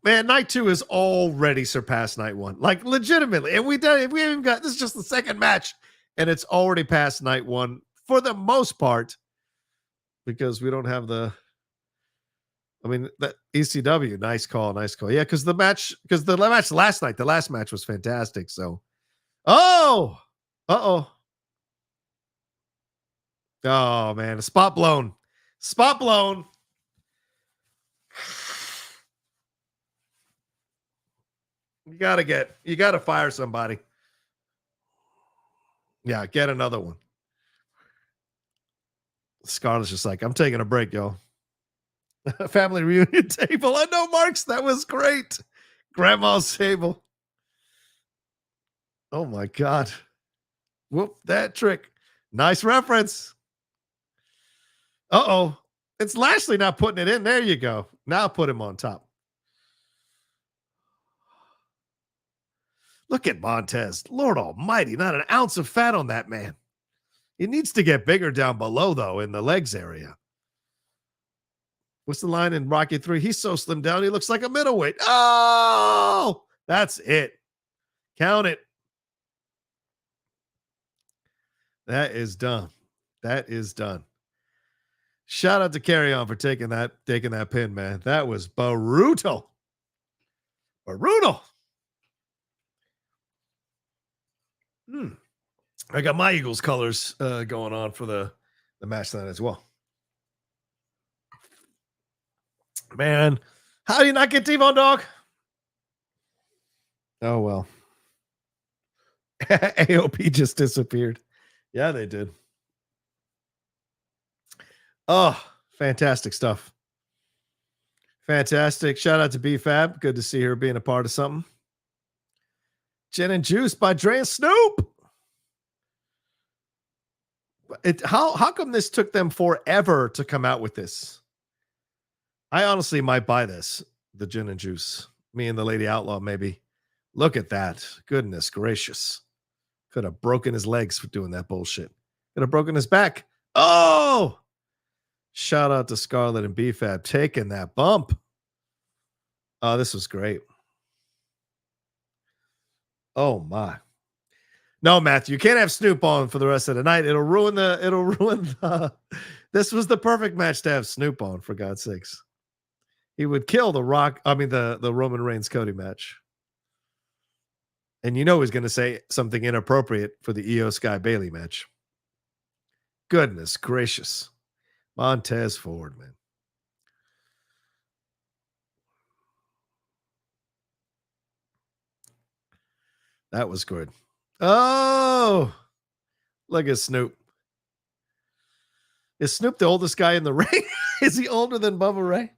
Man, night 2 is already surpassed night 1. Like legitimately. And we haven't got this is just the second match, and it's already past night 1 for the most part. Because we don't have the that ECW, nice call. Yeah, because the match last night, the last match was fantastic. So oh man, spot blown. You gotta fire somebody. Yeah, get another one. Scarlett's just like, I'm taking a break, y'all. Family reunion table. I know, Marks. That was great. Grandma's table. Oh my God. Whoop that trick. Nice reference. Uh-oh. It's Lashley not putting it in. There you go. Now put him on top. Look at Montez. Lord almighty, not an ounce of fat on that man. He needs to get bigger down below, though, in the legs area. What's the line in Rocky 3? He's so slimmed down, he looks like a middleweight. Oh, that's it. Count it. That is done. That is done. Shout out to Carry On for taking that pin, man. That was brutal. Brutal. I got my Eagles colors going on for the match tonight as well. Man, how do you not get Devon, dog? Oh, well. AOP just disappeared. Yeah, they did. Oh, fantastic stuff. Fantastic. Shout out to BFAB. Good to see her being a part of something. Gin and Juice by Dre and Snoop. How come this took them forever to come out with this? I honestly might buy this, the Gin and Juice. Me and the Lady Outlaw, maybe. Look at that. Goodness gracious. Could have broken his legs for doing that bullshit. Could have broken his back. Oh! Shout out to Scarlett and BFAB taking that bump. Oh, this was great. Oh my. No, Matthew, you can't have Snoop on for the rest of the night. It'll ruin the this was the perfect match to have Snoop on, for God's sakes. He would kill the Roman Reigns Cody match. And you know he's going to say something inappropriate for the IYO SKY Bayley match. Goodness gracious. Montez Ford, man. That was good. Oh, look at Snoop. Is Snoop the oldest guy in the ring? Is he older than Bubba Ray?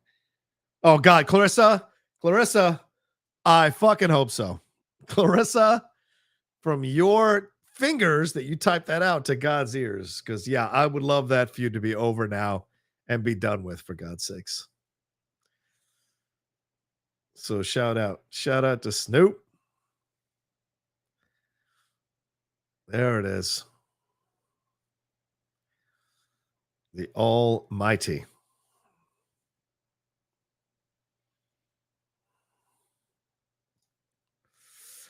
Oh, God. Clarissa, I fucking hope so. Clarissa, from your fingers that you typed that out to God's ears. Because, yeah, I would love that feud to be over now and be done with, for God's sakes. So shout out to Snoop. There it is. The Almighty.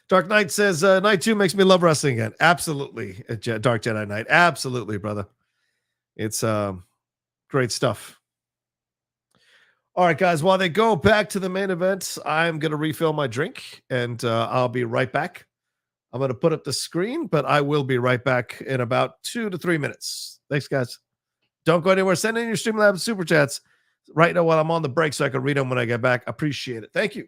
Dark Knight says, Night 2 makes me love wrestling again. Absolutely, Dark Jedi Knight. Absolutely, brother. It's great stuff. All right, guys, while they go back to the main event, I'm going to refill my drink, and I'll be right back. I'm going to put up the screen, but I will be right back in about 2 to 3 minutes. Thanks, guys. Don't go anywhere. Send in your Streamlabs Super Chats right now while I'm on the break so I can read them when I get back. Appreciate it. Thank you.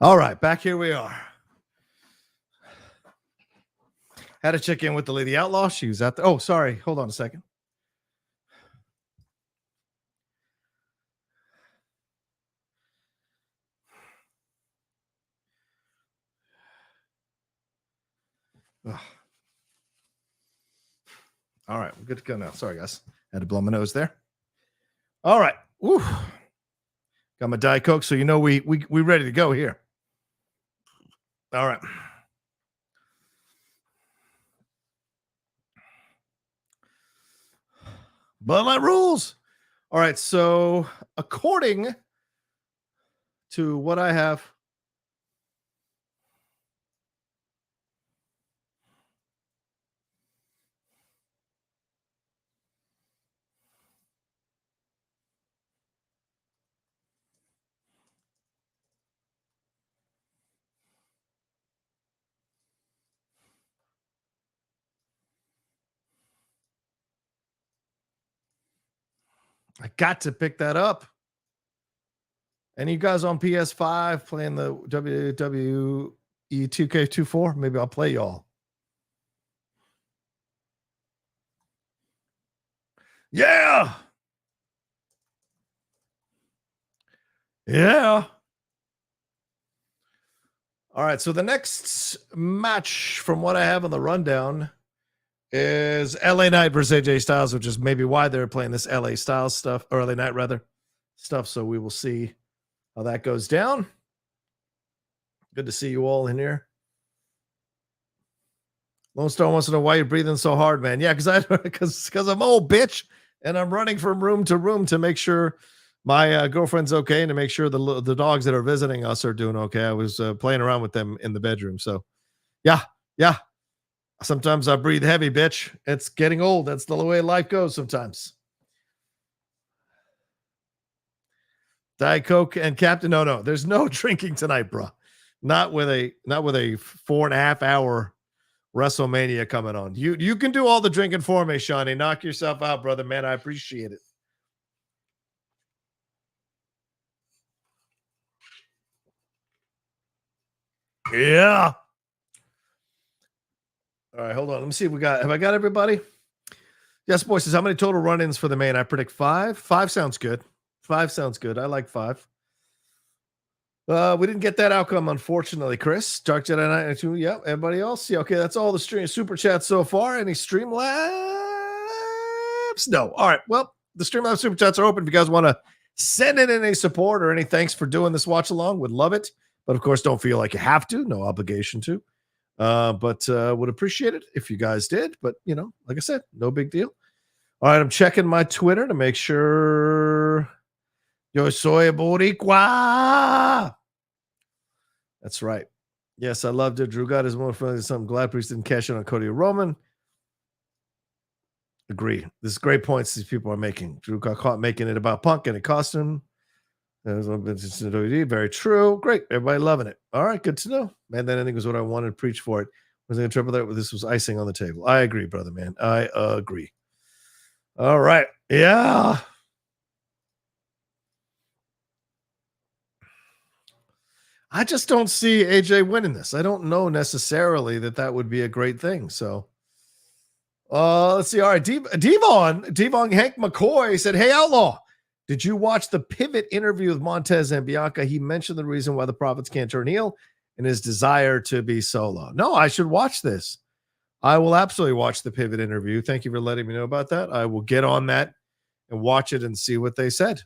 All right, back here we are. Had to check in with the Lady Outlaw. She was out there. Oh, sorry. Hold on a second. Ugh. All right, we're good to go now. Sorry, guys. Had to blow my nose there. All right. Woo. Got my Diet Coke, so you know we ready to go here. All right. Bloodline rules. All right, so according to what I have, I got to pick that up. And you guys on PS5 playing the WWE 2K24? Maybe I'll play y'all. Yeah. Yeah. All right. So the next match from what I have on the rundown is LA Knight versus AJ Styles, which is maybe why they're playing this LA Styles stuff, or LA Knight rather stuff. So we will see how that goes down. Good to see you all in here. Lone Star wants to know why you're breathing so hard, man. Yeah, because I'm old, bitch, and I'm running from room to room to make sure my girlfriend's okay and to make sure the dogs that are visiting us are doing okay. I was playing around with them in the bedroom. So, yeah. Sometimes I breathe heavy, bitch. It's getting old. That's the way life goes sometimes. Diet Coke and Captain. No. There's no drinking tonight, bro. Not with a 4.5 hour WrestleMania coming on. You can do all the drinking for me, Shawnee. Knock yourself out, brother, man. I appreciate it. Yeah. All right, hold on. Let me see if have I got everybody? Yes, boy says, how many total run-ins for the main? I predict 5. 5 sounds good. 5 sounds good. I like 5. We didn't get that outcome, unfortunately, Chris. Dark Jedi 92. Yep. Everybody else? Yeah, okay, that's all the stream super chats so far. Any Streamlabs? No. All right. Well, the Streamlabs super chats are open. If you guys want to send in any support or any thanks for doing this watch along, would love it. But of course, don't feel like you have to. No obligation to. But would appreciate it if you guys did. But, like I said, no big deal. All right, I'm checking my Twitter to make sure. Yo soy Boricua. That's right. Yes, I loved it. Drew got his more friendly than something. Glad Priest didn't cash in on Cody Roman. Agree. This is great points these people are making. Drew got caught making it about Punk and it cost him. Very true. Great. Everybody loving it. All right, good to know. Man, that ending was what I wanted to preach for it. Was going to triple that, this was icing on the table. I agree, brother, man. I agree. All right. Yeah. I just don't see AJ winning this. I don't know necessarily that would be a great thing. So let's see. All right. Devon Hank McCoy said, hey, Outlaw, did you watch the Pivot interview with Montez and Bianca? He mentioned the reason why the Profits can't turn heel and his desire to be solo. No, I should watch this. I will absolutely watch the Pivot interview. Thank you for letting me know about that. I will get on that and watch it and see what they said.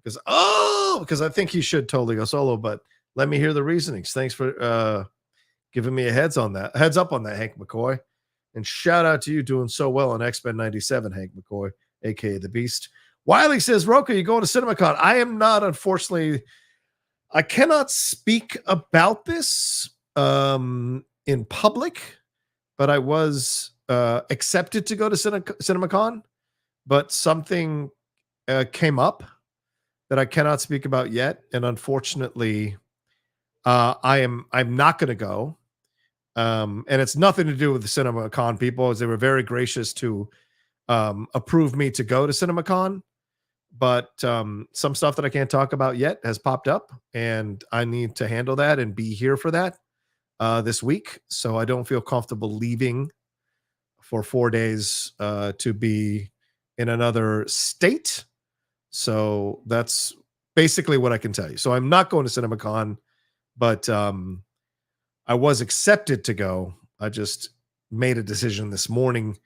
Because I think he should totally go solo, but let me hear the reasonings. Thanks for giving me a heads up on that, Hank McCoy. And shout out to you doing so well on X-Men 97, Hank McCoy, aka the Beast. Wiley says, Rocha, you going to CinemaCon? I am not, unfortunately. I cannot speak about this in public, but I was accepted to go to CinemaCon, but something came up that I cannot speak about yet, and unfortunately, I'm not going to go. And it's nothing to do with the CinemaCon people, as they were very gracious to approve me to go to CinemaCon. but some stuff that I can't talk about yet has popped up, and I need to handle that and be here for that this week. So I don't feel comfortable leaving for 4 days to be in another state. So that's basically what I can tell you. So I'm not going to CinemaCon, but I was accepted to go. I just made a decision this morning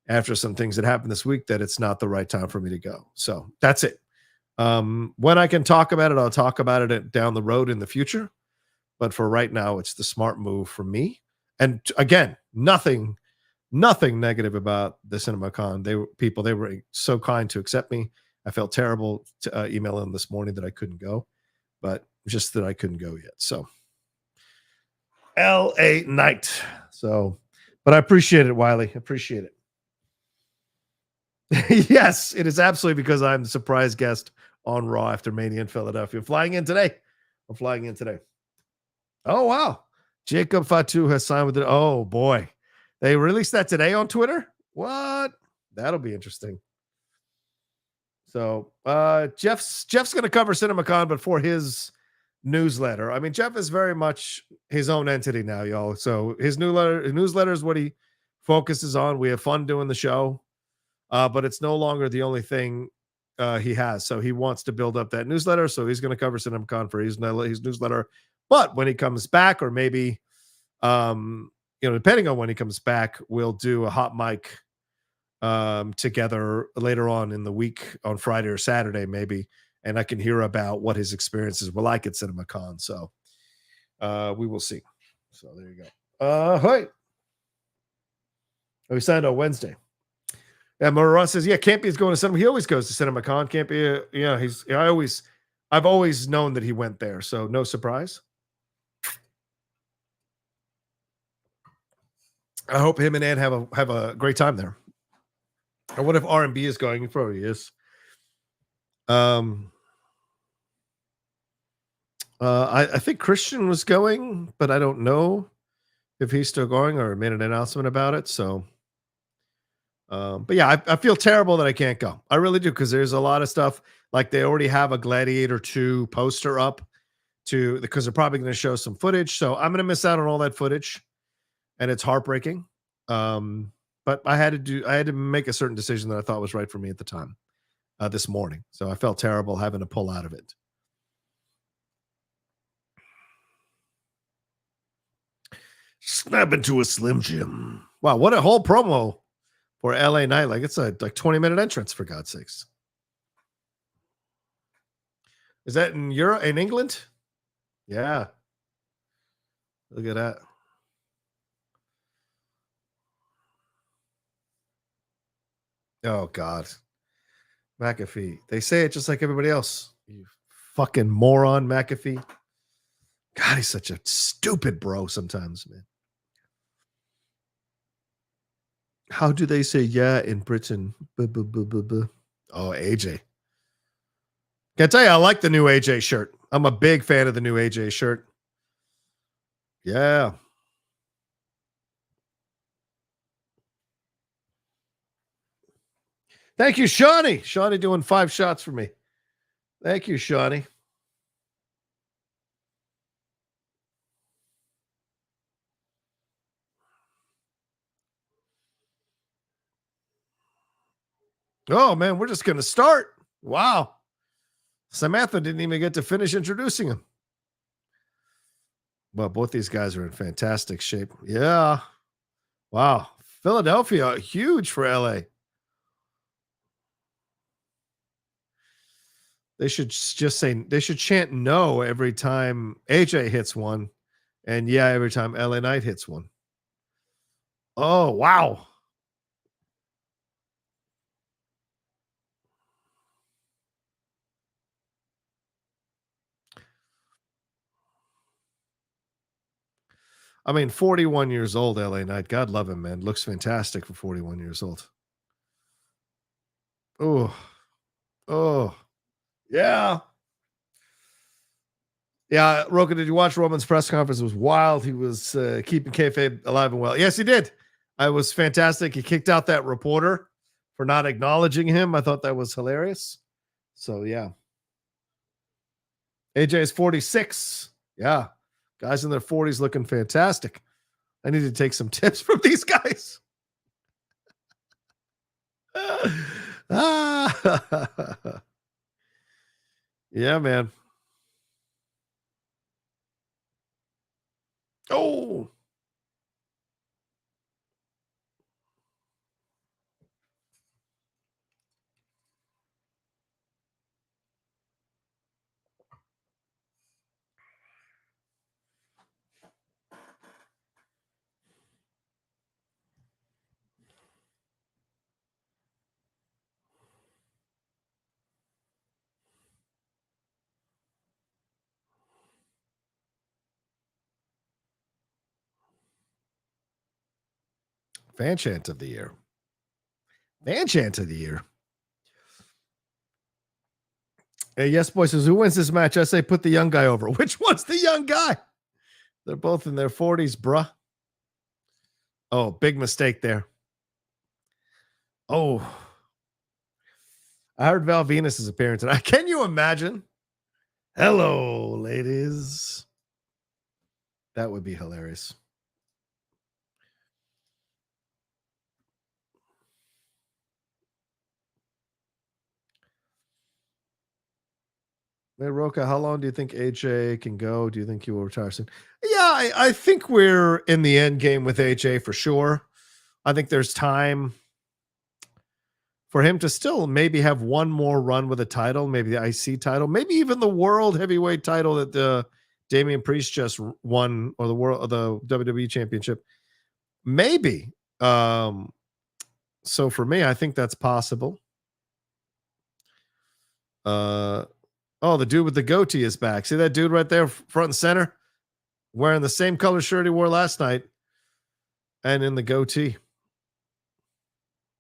after some things that happened this week that it's not the right time for me to go. So that's it. When I can talk about it, I'll talk about it down the road in the future. But for right now, it's the smart move for me. And again, nothing negative about the CinemaCon. They were so kind to accept me. I felt terrible to email them this morning that I couldn't go, but just that I couldn't go yet. So LA night. So, but I appreciate it, Wiley. Appreciate it. Yes, it is absolutely because I'm the surprise guest on Raw after Mania in Philadelphia. I'm flying in today. Oh, wow. Jacob Fatu has signed with it. Oh, boy. They released that today on Twitter? What? That'll be interesting. So Jeff's going to cover CinemaCon, but for his newsletter. I mean, Jeff is very much his own entity now, y'all. So his newsletter is what he focuses on. We have fun doing the show, but it's no longer the only thing he has. So he wants to build up that newsletter. So he's going to cover CinemaCon for his newsletter. But when he comes back, or maybe, depending on when he comes back, we'll do a hot mic together later on in the week on Friday or Saturday, maybe. And I can hear about what his experiences were like at CinemaCon. So we will see. So there you go. Hi. We signed on Wednesday. Yeah, Moran says, yeah, Campy is going to cinema. He always goes to CinemaCon. Campy, I've always known that he went there. So no surprise. I hope him and Ed have a great time there. And what if R&B is going? He probably is. I think Christian was going, but I don't know if he's still going or made an announcement about it. So, but yeah, I feel terrible that I can't go. I really do, because there's a lot of stuff. Like they already have a Gladiator 2 poster up because they're probably going to show some footage. So I'm going to miss out on all that footage, and it's heartbreaking. But I had to make a certain decision that I thought was right for me at the time this morning. So I felt terrible having to pull out of it. Snap into a Slim Jim. Wow, what a whole promo for LA Night. Like it's a 20-minute entrance, for God's sakes. Is that in Europe, in England? Yeah. Look at that. Oh, God. McAfee. They say it just like everybody else. You fucking moron, McAfee. God, he's such a stupid bro sometimes, man. How do they say yeah in Britain? Oh, AJ. Can I tell you, I like the new AJ shirt. I'm a big fan of the new AJ shirt. Yeah. Thank you, Shawnee. Shawnee doing 5 shots for me. Thank you, Shawnee. Oh, man, we're just going to start. Wow. Samantha didn't even get to finish introducing him. Well, both these guys are in fantastic shape. Yeah. Wow. Philadelphia, huge for LA. They should just say, they should chant no every time AJ hits one. And yeah, every time LA Knight hits one. Oh, wow. I mean, 41 years old, LA Knight. God love him, man. Looks fantastic for 41 years old. Oh, yeah. Yeah, Rocha, did you watch Roman's press conference? It was wild. He was keeping kayfabe alive and well. Yes, he did. It was fantastic. He kicked out that reporter for not acknowledging him. I thought that was hilarious. So, yeah. AJ is 46. Yeah. Guys in their 40s looking fantastic. I need to take some tips from these guys. Yeah, man. Oh. Fan chant of the year. Fan chant of the year. Hey, yes, boy says, who wins this match? I say put the young guy over. Which one's the young guy? They're both in their 40s, bruh. Oh, big mistake there. Oh. I heard Val Venus' appearance tonight. Can you imagine? Hello, ladies. That would be hilarious. Hey, Rocha, how long do you think AJ can go? Do you think he will retire soon? Yeah, I think we're in the end game with AJ for sure. I think there's time for him to still maybe have one more run with a title, maybe the IC title, maybe even the world heavyweight title that Damian Priest just won, or the WWE championship. Maybe. So for me, I think that's possible. Oh, the dude with the goatee is back. See that dude right there, front and center, wearing the same color shirt he wore last night, and in the goatee,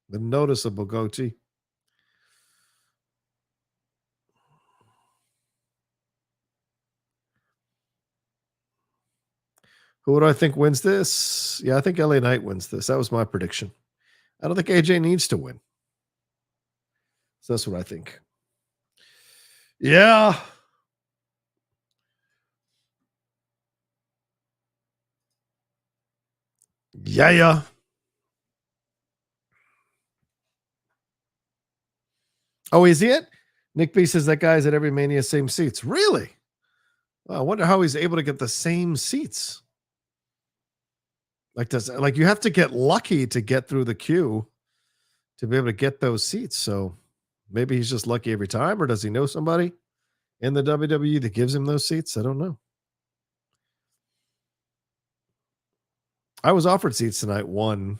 the noticeable goatee. Who do I think wins this? Yeah, I think LA Knight wins this. That was my prediction. I don't think AJ needs to win. So that's what I think. Yeah. Yeah. Oh, is he it? Nick B says that guy's at every Mania, same seats. Really? Well, I wonder how he's able to get the same seats. Like you have to get lucky to get through the queue to be able to get those seats. So maybe he's just lucky every time, or does he know somebody in the WWE that gives him those seats? I don't know. I was offered seats tonight, one,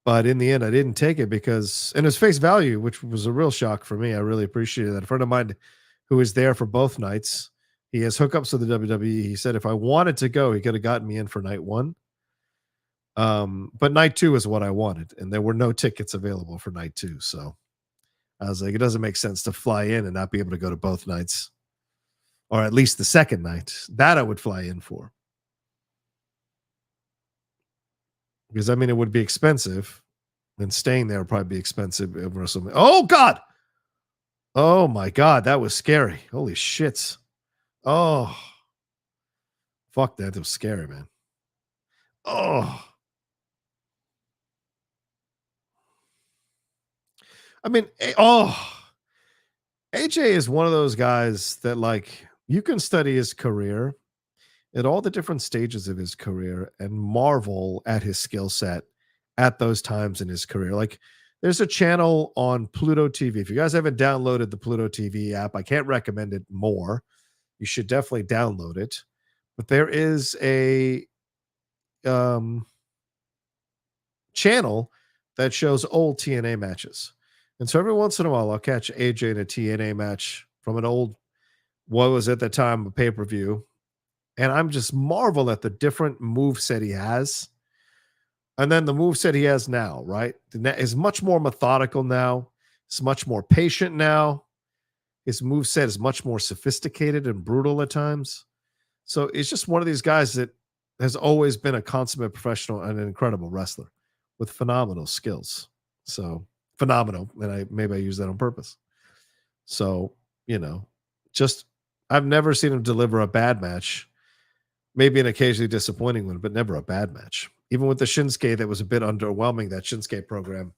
but in the end, I didn't take it because, and it was face value, which was a real shock for me. I really appreciated that. A friend of mine who was there for both nights, he has hookups with the WWE. He said if I wanted to go, he could have gotten me in for night one. But night two is what I wanted, and there were no tickets available for night two. So I was like, it doesn't make sense to fly in and not be able to go to both nights, or at least the second night. That I would fly in for. Because, I mean, it would be expensive, and staying there would probably be expensive. Oh, God. Oh, my God. That was scary. Holy shits. Oh, fuck that. That was scary, man. Oh. I mean, AJ is one of those guys that, like, you can study his career at all the different stages of his career and marvel at his skill set at those times in his career. Like, there's a channel on Pluto TV. If you guys haven't downloaded the Pluto TV app, I can't recommend it more. You should definitely download it. But there is a channel that shows old TNA matches. And so every once in a while, I'll catch AJ in a TNA match from an old, what was at the time, a pay-per-view. And I'm just marvel at the different moveset he has. And then the moveset he has now, right? Is much more methodical now. It's much more patient now. His moveset is much more sophisticated and brutal at times. So it's just one of these guys that has always been a consummate professional and an incredible wrestler with phenomenal skills. So phenomenal. And maybe I use that on purpose. So, just I've never seen him deliver a bad match. Maybe an occasionally disappointing one, but never a bad match. Even with the Shinsuke, that was a bit underwhelming, that Shinsuke program.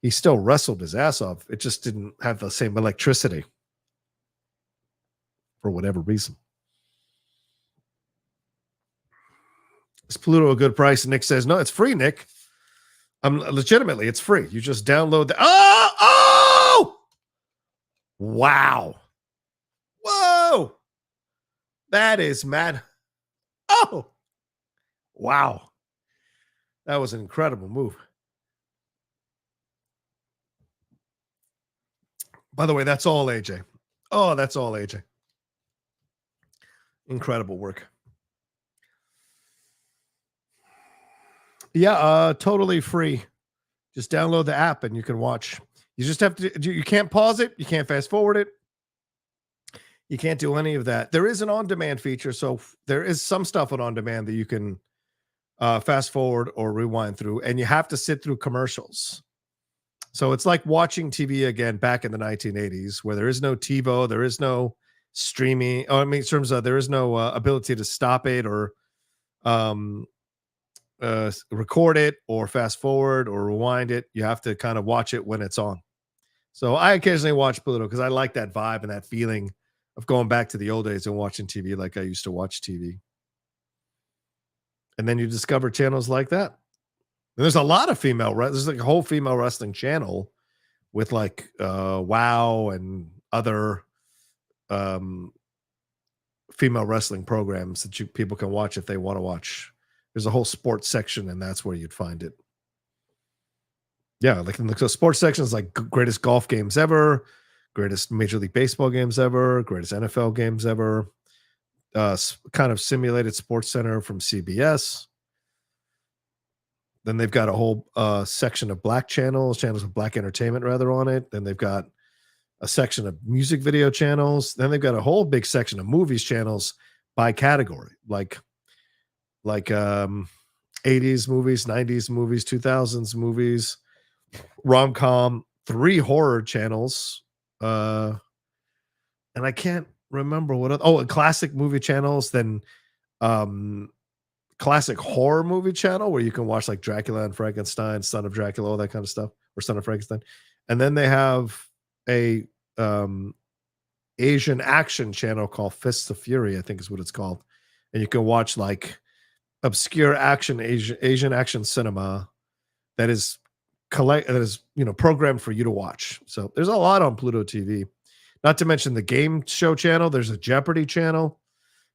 He still wrestled his ass off. It just didn't have the same electricity for whatever reason. Is Pluto a good price? And Nick says, no, it's free, Nick. Legitimately, it's free. You just download the. Oh! Wow. Whoa. That is mad. Oh. Wow. That was an incredible move. By the way, that's all AJ. Oh, that's all AJ. Incredible work. Yeah, totally free. Just download the app and you can watch. You just have to, you can't pause it. You can't fast forward it. You can't do any of that. There is an on-demand feature. So there is some stuff on demand that you can fast forward or rewind through, and you have to sit through commercials. So it's like watching TV again back in the 1980s, where there is no TiVo, there is no streaming. Oh, I mean, in terms of there is no ability to stop it or record it or fast forward or rewind it. You have to kind of watch it when it's on. So I occasionally watch Pluto because I like that vibe and that feeling of going back to the old days and watching TV like I used to watch TV. And then you discover channels like that. And there's a lot of there's like a whole female wrestling channel with like WoW and other female wrestling programs that people can watch if they want to watch. There's a whole sports section, and that's where you'd find it. Yeah, like in the sports section is like greatest golf games ever, greatest Major League Baseball games ever, greatest NFL games ever, kind of simulated Sports Center from CBS. Then they've got a whole section of black channels of black entertainment rather on it. Then they've got a section of music video channels. Then they've got a whole big section of movies channels by category, like 80s movies, 90s movies, 2000s movies, rom-com, 3 horror channels. And I can't remember what and classic movie channels, then classic horror movie channel where you can watch like Dracula and Frankenstein, Son of Dracula, all that kind of stuff, or Son of Frankenstein. And then they have a Asian action channel called Fists of Fury, I think is what it's called. And you can watch like obscure Asian action cinema that is programmed for you to watch. So there's a lot on Pluto TV. Not to mention the game show channel. There's a Jeopardy channel.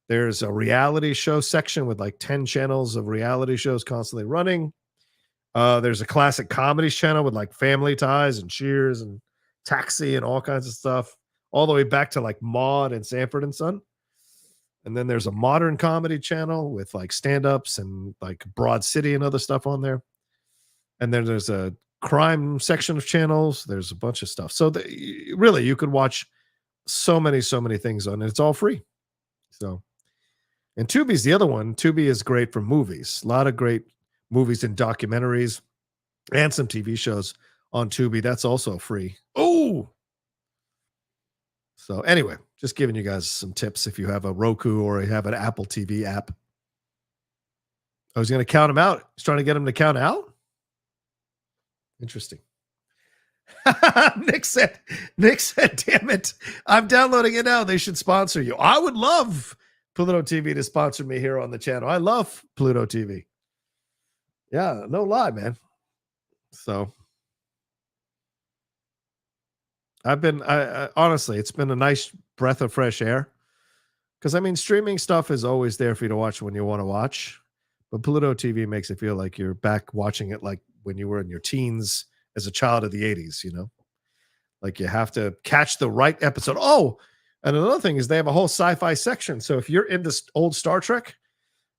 There's a reality show section with like 10 channels of reality shows constantly running. There's a classic comedies channel with like Family Ties and Cheers and Taxi and all kinds of stuff, all the way back to like Maude and Sanford and Son. And then there's a modern comedy channel with like stand-ups and like Broad City and other stuff on there. And then there's a crime section of channels. There's a bunch of stuff. So really, you could watch so many things on it. It's all free. So, and Tubi's the other one. Tubi is great for movies. A lot of great movies and documentaries and some TV shows on Tubi. That's also free. Oh! So anyway, just giving you guys some tips if you have a Roku or you have an Apple TV app. I was going to count him out. He's trying to get him to count out? Interesting. Nick said, damn it, I'm downloading it now. They should sponsor you. I would love Pluto TV to sponsor me here on the channel. I love Pluto TV. Yeah, no lie, man. So I honestly, it's been a nice breath of fresh air. Because I mean, streaming stuff is always there for you to watch when you want to watch. But Pluto TV makes it feel like you're back watching it like when you were in your teens as a child of the 80s, Like you have to catch the right episode. Oh, and another thing is they have a whole sci-fi section. So if you're into old Star Trek,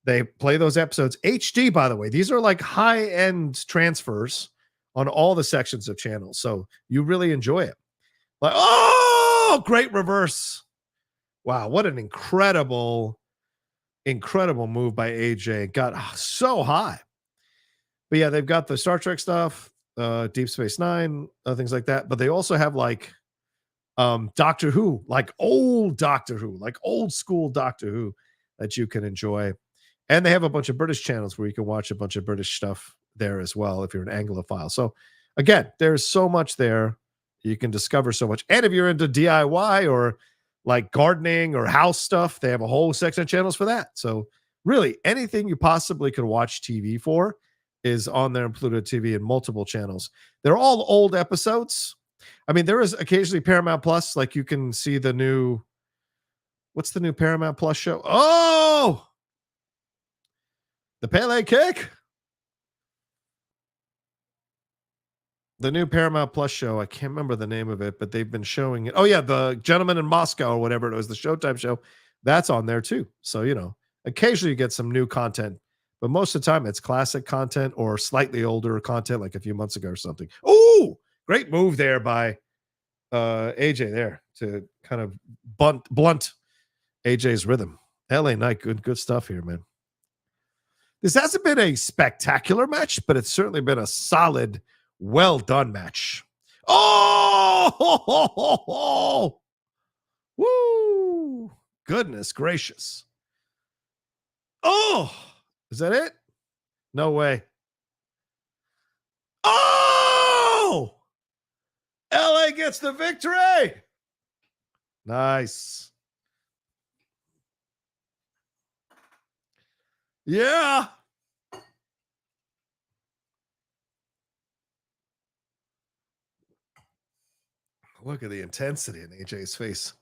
they play those episodes HD, by the way. These are like high-end transfers on all the sections of channels. So you really enjoy it. Like, oh, great reverse. Wow, what an incredible move by AJ. Got so high. But yeah, they've got the Star Trek stuff, Deep Space Nine, things like that. But they also have like Doctor Who, like old Doctor Who, like old school Doctor Who that you can enjoy. And they have a bunch of British channels where you can watch a bunch of British stuff there as well if you're an Anglophile. So again, there's so much there. You can discover so much. And if you're into DIY or like gardening or house stuff, they have a whole section of channels for that. So really anything you possibly could watch TV for is on there in Pluto TV and multiple channels. They're all old episodes. I mean, there is occasionally Paramount Plus, like you can see the new, what's the new Paramount Plus show? Oh, the Pele Kick. The new Paramount Plus show. I can't remember the name of it, but they've been showing it. Oh yeah, the Gentleman in Moscow or whatever it was, the Showtime show. That's on there too. So, you know, occasionally you get some new content, but most of the time it's classic content or slightly older content, like a few months ago or something. Oh, great move there by AJ there to kind of blunt AJ's rhythm. LA Knight, good stuff here, man. This hasn't been a spectacular match, but it's certainly been a solid, well done match. Oh, woo! Goodness gracious! Oh, is that it? No way. Oh, LA gets the victory. Nice. Yeah. Look at the intensity in AJ's face.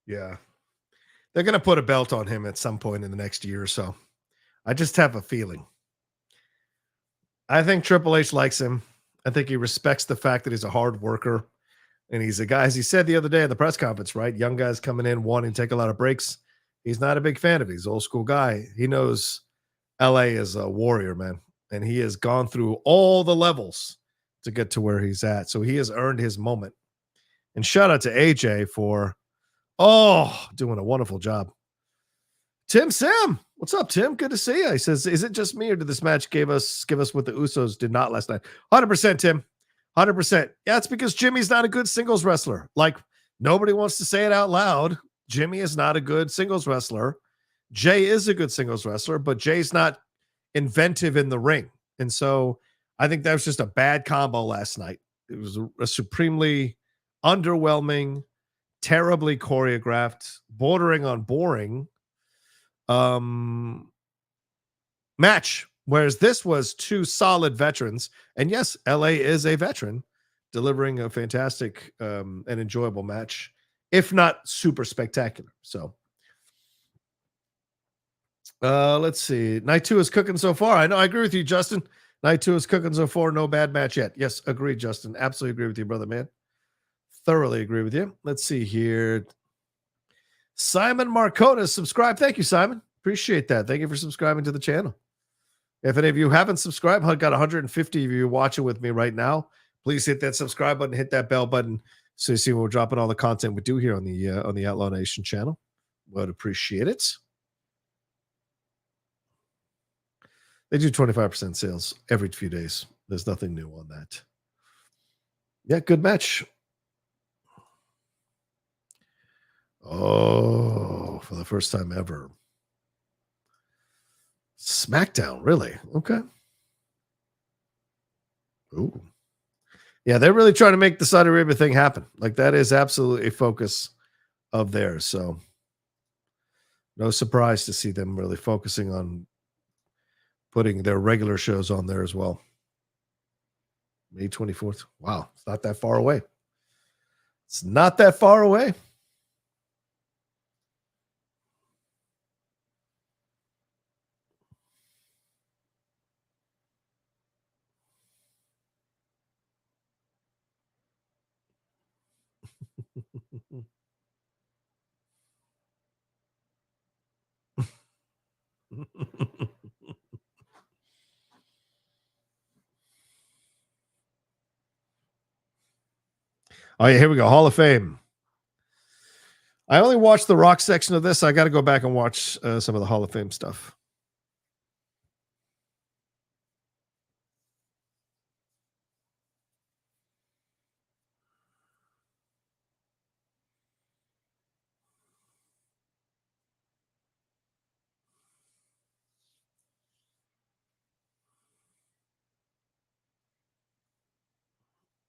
Yeah. They're going to put a belt on him at some point in the next year or so. I just have a feeling. I think Triple H likes him. I think he respects the fact that he's a hard worker. And he's a guy, as he said the other day at the press conference, right? Young guys coming in, wanting to take a lot of breaks. He's not a big fan of it. He's an old school guy. He knows LA is a warrior, man. And he has gone through all the levels to get to where he's at. So he has earned his moment. And shout out to AJ for, doing a wonderful job. Tim Sam, what's up, Tim? Good to see you. He says, is it just me or did this match give us what the Usos did not last night? 100%, Tim. 100%. Yeah, it's because Jimmy's not a good singles wrestler. Like, nobody wants to say it out loud. Jimmy is not a good singles wrestler. Jay is a good singles wrestler, but Jay's not inventive in the ring. And so I think that was just a bad combo last night. It was a supremely underwhelming, terribly choreographed, bordering on boring match. Whereas this was two solid veterans. And yes, LA is a veteran delivering a fantastic and enjoyable match, if not super spectacular. So let's see. Night 2 is cooking so far. I know, I agree with you, Justin. Night 2 is cooking so far. No bad match yet. Yes, agreed, Justin. Absolutely agree with you, brother, man. Thoroughly agree with you. Let's see here. Simon Marconis subscribed. Thank you, Simon. Appreciate that. Thank you for subscribing to the channel. If any of you haven't subscribed, I've got 150 of you watching with me right now. Please hit that subscribe button, hit that bell button, so you see when we're dropping all the content we do here on the Outlaw Nation channel. Would appreciate it. They do 25% sales every few days. There's nothing new on that. Yeah, good match. Oh, for the first time ever. SmackDown, really? Okay. Ooh. Yeah, they're really trying to make the Saudi Arabia thing happen. Like, that is absolutely a focus of theirs. So no surprise to see them really focusing on putting their regular shows on there as well. May 24th. Wow, it's not that far away. It's not that far away. Oh, yeah, here we go. Hall of Fame. I only watched the Rock section of this. I got to go back and watch some of the Hall of Fame stuff.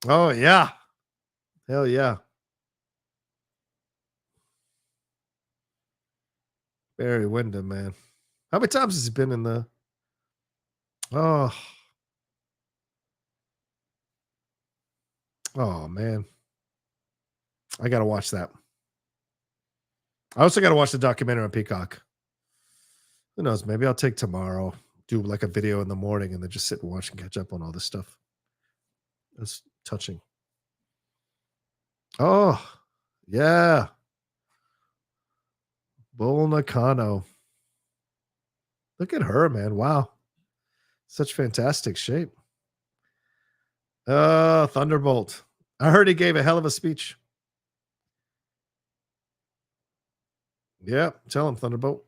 Oh, yeah. Hell yeah. Barry Windham, man. How many times has he been in the... Oh. Oh, man. I got to watch that. I also got to watch the documentary on Peacock. Who knows? Maybe I'll take tomorrow, do like a video in the morning, and then just sit and watch and catch up on all this stuff. That's touching. Oh, yeah. Bull Nakano. Look at her, man. Wow. Such fantastic shape. Thunderbolt. I heard he gave a hell of a speech. Yeah, tell him, Thunderbolt.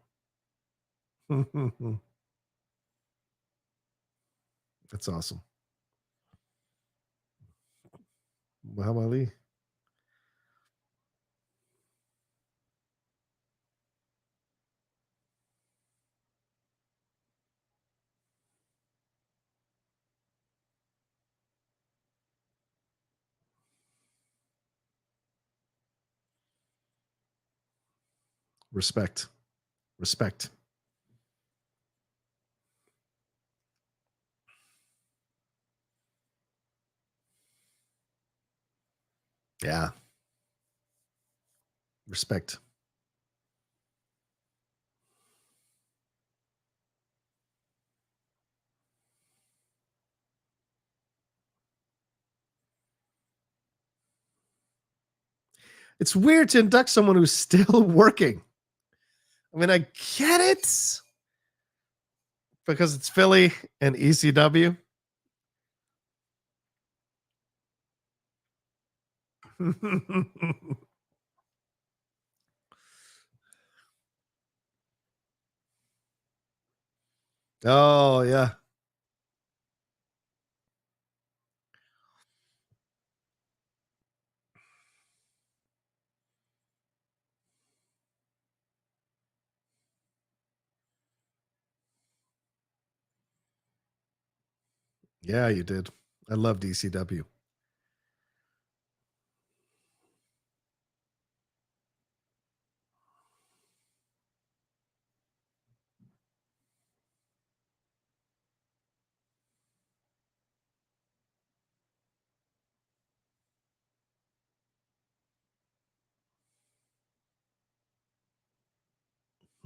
That's awesome. Muhammad Ali. Respect. Respect. Yeah. Respect. It's weird to induct someone who's still working. I mean, I get it because it's Philly and ECW. Oh, yeah. Yeah, you did. I love DCW.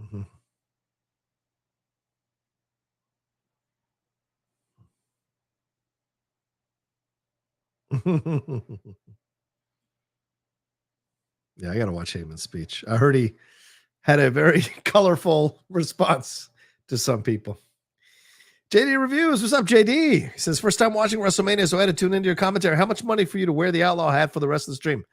Mm-hmm. Yeah, I got to watch Heyman's speech. I heard he had a very colorful response to some people. JD Reviews. What's up, JD? He says, first time watching WrestleMania, so I had to tune into your commentary. How much money for you to wear the Outlaw hat for the rest of the stream?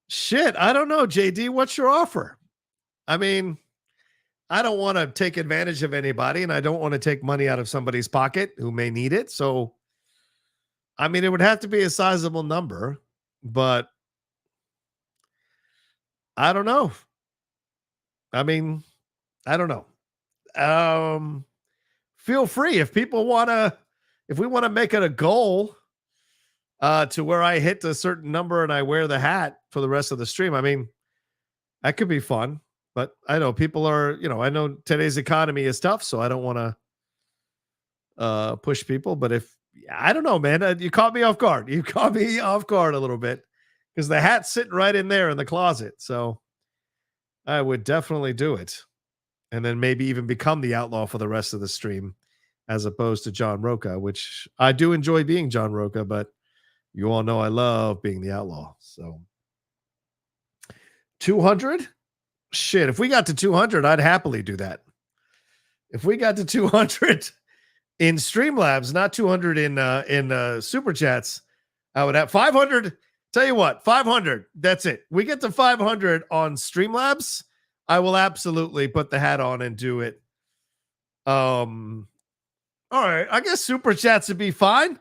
Shit. I don't know, JD. What's your offer? I mean, I don't want to take advantage of anybody, and I don't want to take money out of somebody's pocket who may need it. So, I mean, it would have to be a sizable number, but I don't know. I mean, I don't know. Feel free if people want to, if we want to make it a goal to where I hit a certain number and I wear the hat for the rest of the stream. I mean, that could be fun, but I know people are, I know today's economy is tough, so I don't want to push people, but if, I don't know, man, you caught me off guard. You caught me off guard a little bit because the hat's sitting right in there in the closet. So I would definitely do it. And then maybe even become the Outlaw for the rest of the stream as opposed to John Rocha, which I do enjoy being John Rocha, but you all know I love being the Outlaw. So 200? Shit, if we got to 200, I'd happily do that. If we got to 200 in Streamlabs, not 200 in Super Chats, I would have 500. Tell you what, 500. That's it. We get to 500 on Streamlabs, I will absolutely put the hat on and do it. All right. I guess Super Chats would be fine.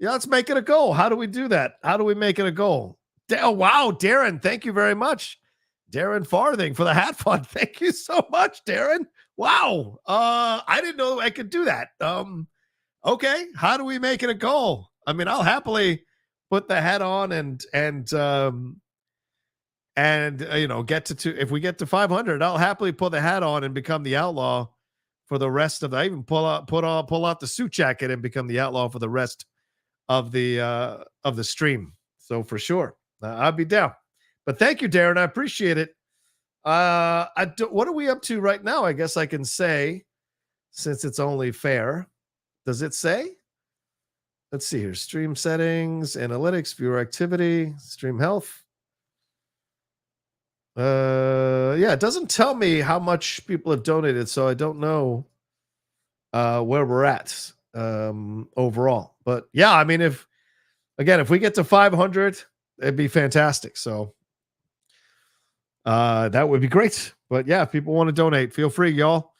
Yeah, let's make it a goal. How do we do that? How do we make it a goal? Oh, wow, Darren, thank you very much. Darren Farthing for the hat fund. Thank you so much, Darren. Wow. I didn't know I could do that. Okay. How do we make it a goal? I mean, I'll happily put the hat on and get to two. If we get to 500, I'll happily put the hat on and become the outlaw for the rest of the. I even pull out the suit jacket and become the outlaw for the rest of the stream. So for sure, I'd be down. But thank you, Darren. I appreciate it. What are we up to right now? I guess I can say, since it's only fair. Does it say? Let's see here. Stream settings, analytics, viewer activity, stream health. Yeah, it doesn't tell me how much people have donated, so I don't know where we're at overall. But yeah, I mean, if we get to 500, it'd be fantastic. So that would be great. But yeah, if people want to donate, feel free, y'all.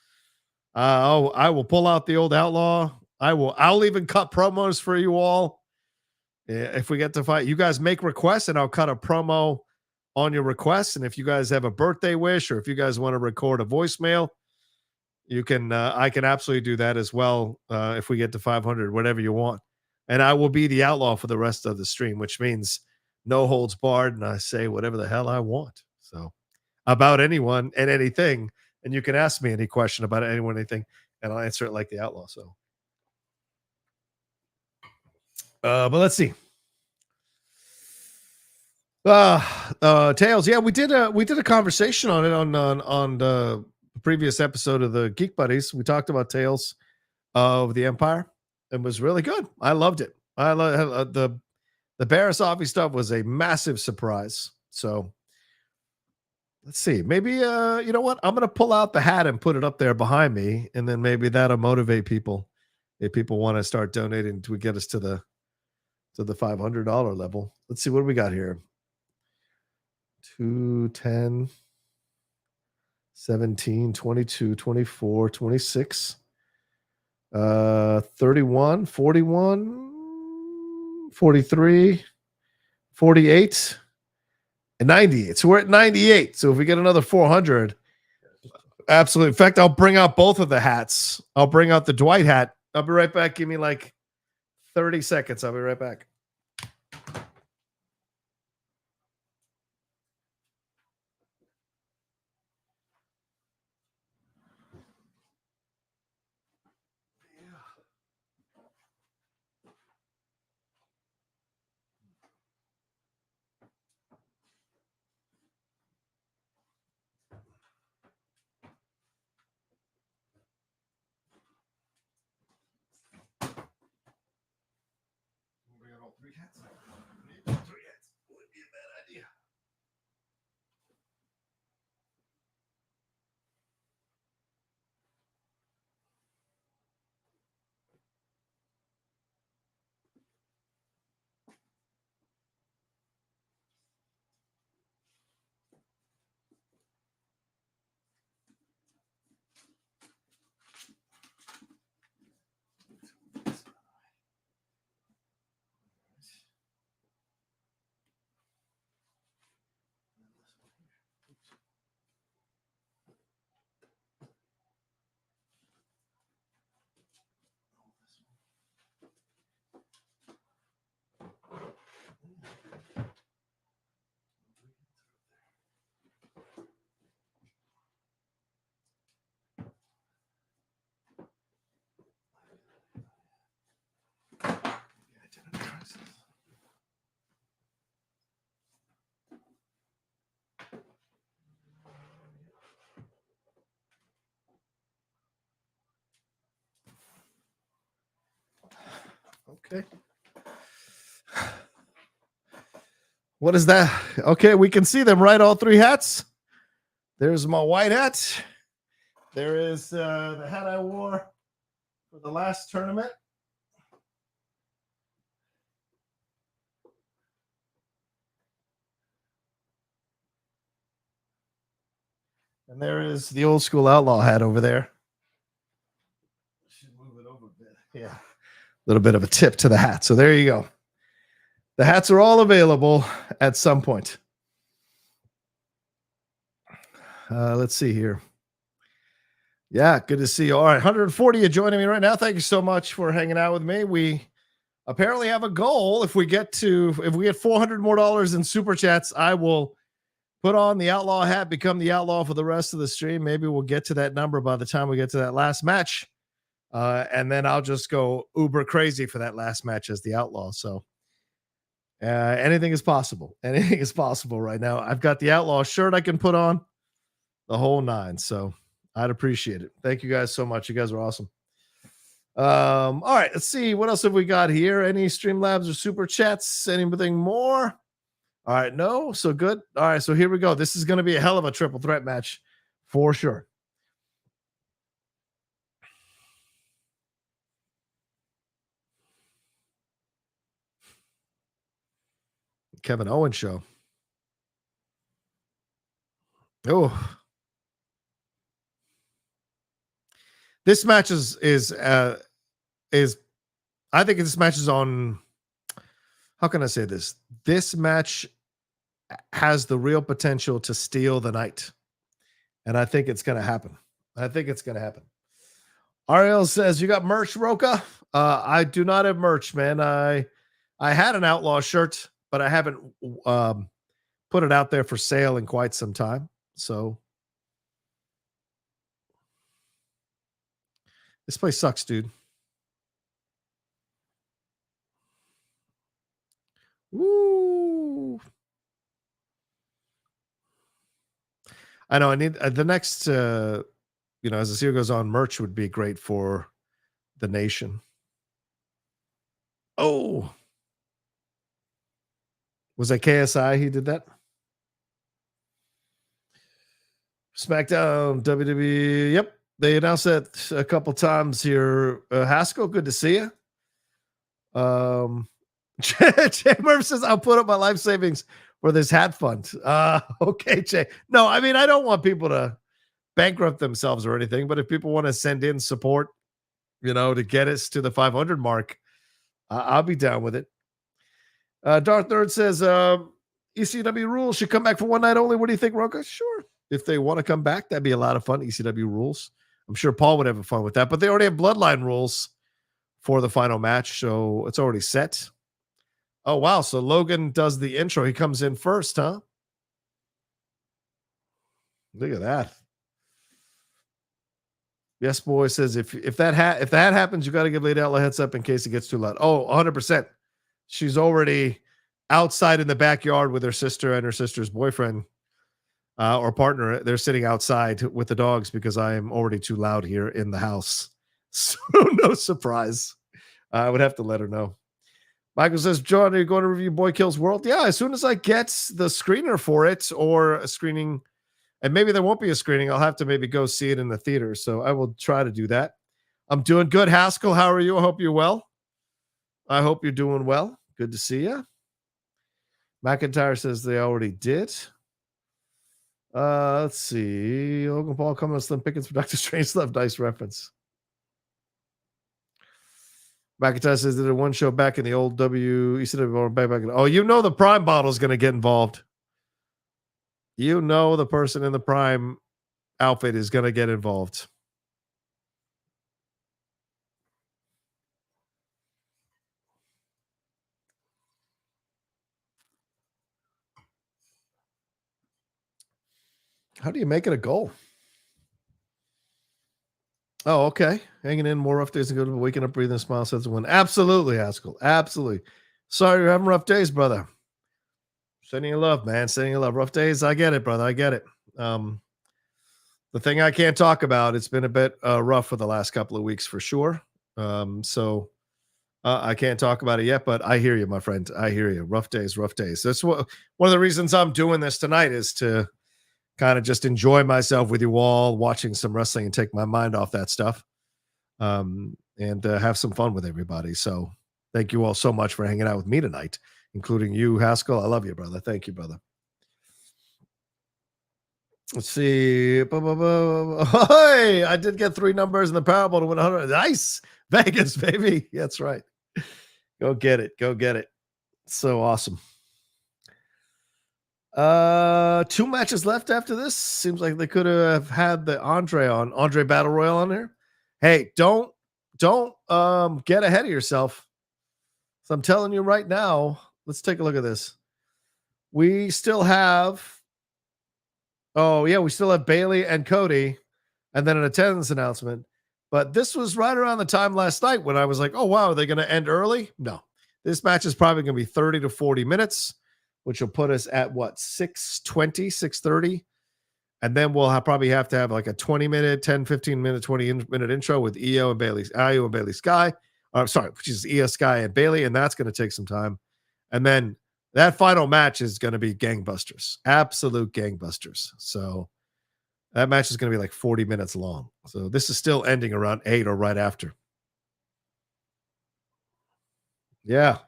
I will pull out the old outlaw. I'll even cut promos for you all. If we get to fight, you guys make requests and I'll cut a promo on your requests. And if you guys have a birthday wish, or if you guys want to record a voicemail, you can, I can absolutely do that as well. If we get to 500, whatever you want. And I will be the outlaw for the rest of the stream, which means no holds barred. And I say whatever the hell I want. So about anyone and anything. And you can ask me any question about anyone, anything, and I'll answer it like the outlaw. So, but let's see. Tails. Yeah, we did a conversation on it on the previous episode of the Geek Buddies. We talked about Tales of the Empire. It was really good. I loved it. I love the Barasavi stuff was a massive surprise. So let's see. Maybe you know what? I'm gonna pull out the hat and put it up there behind me, and then maybe that'll motivate people. If people want to start donating to get us to the $500 level. Let's see what do we got here. 2, 10, 17, 22, 24, 26, 31, 41, 43, 48, and 98. So we're at 98. So if we get another 400, absolutely. In fact, I'll bring out both of the hats. I'll bring out the Dwight hat. I'll be right back. Give me like 30 seconds. I'll be right back. Okay. What is that? Okay, we can see them, right? All three hats. There's my white hat. There is the hat I wore for the last tournament. And there is the old school outlaw hat over there. Should move it over a bit. Yeah. A little bit of a tip to the hat. So there you go. The hats are all available at some point. Let's see here. Yeah, good to see you. All right, 140 you joining me right now. Thank you so much for hanging out with me. We apparently have a goal. If we get $400 more in super chats, I will put on the Outlaw hat, become the Outlaw for the rest of the stream. Maybe we'll get to that number by the time we get to that last match. And then I'll just go uber crazy for that last match as the Outlaw. So anything is possible. Anything is possible right now. I've got the Outlaw shirt I can put on, the whole nine. So I'd appreciate it. Thank you guys so much. You guys are awesome. All right, let's see. What else have we got here? Any Streamlabs or super chats? Anything more? All right, no. So good. All right, so here we go. This is going to be a hell of a triple threat match for sure. Kevin Owens show. Oh, this match is I think this match is on. How can I say this? This match has the real potential to steal the night, and I think it's going to happen. Ariel says, "You got merch, Rocha?" I do not have merch, man. I had an Outlaw shirt, but I haven't put it out there for sale in quite some time. So this place sucks, dude. Woo! I know. I need the next. As the year goes on, merch would be great for the nation. Oh, was that KSI? He did that. SmackDown, WWE. Yep, they announced that a couple times here. Haskell, good to see you. Jay Murphy says, "I'll put up my life savings for this hat fund." Okay, Jay. No, I mean, I don't want people to bankrupt themselves or anything, but if people want to send in support, to get us to the 500 mark, I'll be down with it. Darth Nerd says, ECW rules should come back for one night only. What do you think, Rocha? Sure. If they want to come back, that'd be a lot of fun. ECW rules. I'm sure Paul would have fun with that, but they already have Bloodline rules for the final match, so it's already set. Oh, wow. So Logan does the intro. He comes in first, huh? Look at that. Yes, boy says, if that happens, you got to give Lady Outlaw heads up in case it gets too loud. Oh, 100%. She's already outside in the backyard with her sister and her sister's boyfriend or partner. They're sitting outside with the dogs because I am already too loud here in the house. So no surprise. I would have to let her know. Michael says, John, are you going to review Boy Kills World? Yeah, as soon as I get the screener for it or a screening, and maybe there won't be a screening. I'll have to maybe go see it in the theater. So I will try to do that. I'm doing good. Haskell, how are you? I hope you're well. I hope you're doing well. Good to see you. McIntyre says they already did. Let's see. Logan Paul coming with Slim Pickens for Dr. Strangelove. Nice reference. McIntyre says they did one show back in the old ECW back. Oh, the Prime bottle is going to get involved. The person in the Prime outfit is going to get involved. How do you make it a goal? Oh, okay. Hanging in more rough days and good. Waking up, breathing, smile, sense of win. Absolutely, Haskell. Absolutely. Sorry you're having rough days, brother. Sending you love, man. Sending you love. Rough days. I get it, brother. I get it. The thing I can't talk about, it's been a bit rough for the last couple of weeks for sure. So I can't talk about it yet, but I hear you, my friend. I hear you. Rough days, rough days. That's one of the reasons I'm doing this tonight is to kind of just enjoy myself with you all, watching some wrestling and take my mind off that stuff, and have some fun with everybody. So thank you all so much for hanging out with me tonight, including you, Haskell. I love you, brother. Thank you, brother. Let's see. Hey, I did get 3 numbers in the Powerball to win 100. Nice. Vegas, baby. That's right. Go get it. Go get it. So awesome. 2 matches left after this. Seems like they could have had the Andre Battle Royal on there. Hey, don't get ahead of yourself. So I'm telling you right now, let's take a look at this. We still have we still have Bayley and Cody, and then an attendance announcement. But this was right around the time last night when I was like, oh wow, are they going to end early? No. This match is probably going to be 30 to 40 minutes, which will put us at what, 6:20, 6:30. And then we'll probably have to have like a 20-minute, 10, 15-minute, 20-minute intro with IYO and Bayley Sky. Which is IYO Sky and Bayley, and that's going to take some time. And then that final match is going to be gangbusters, absolute gangbusters. So that match is going to be like 40 minutes long. So this is still ending around 8 or right after. Yeah.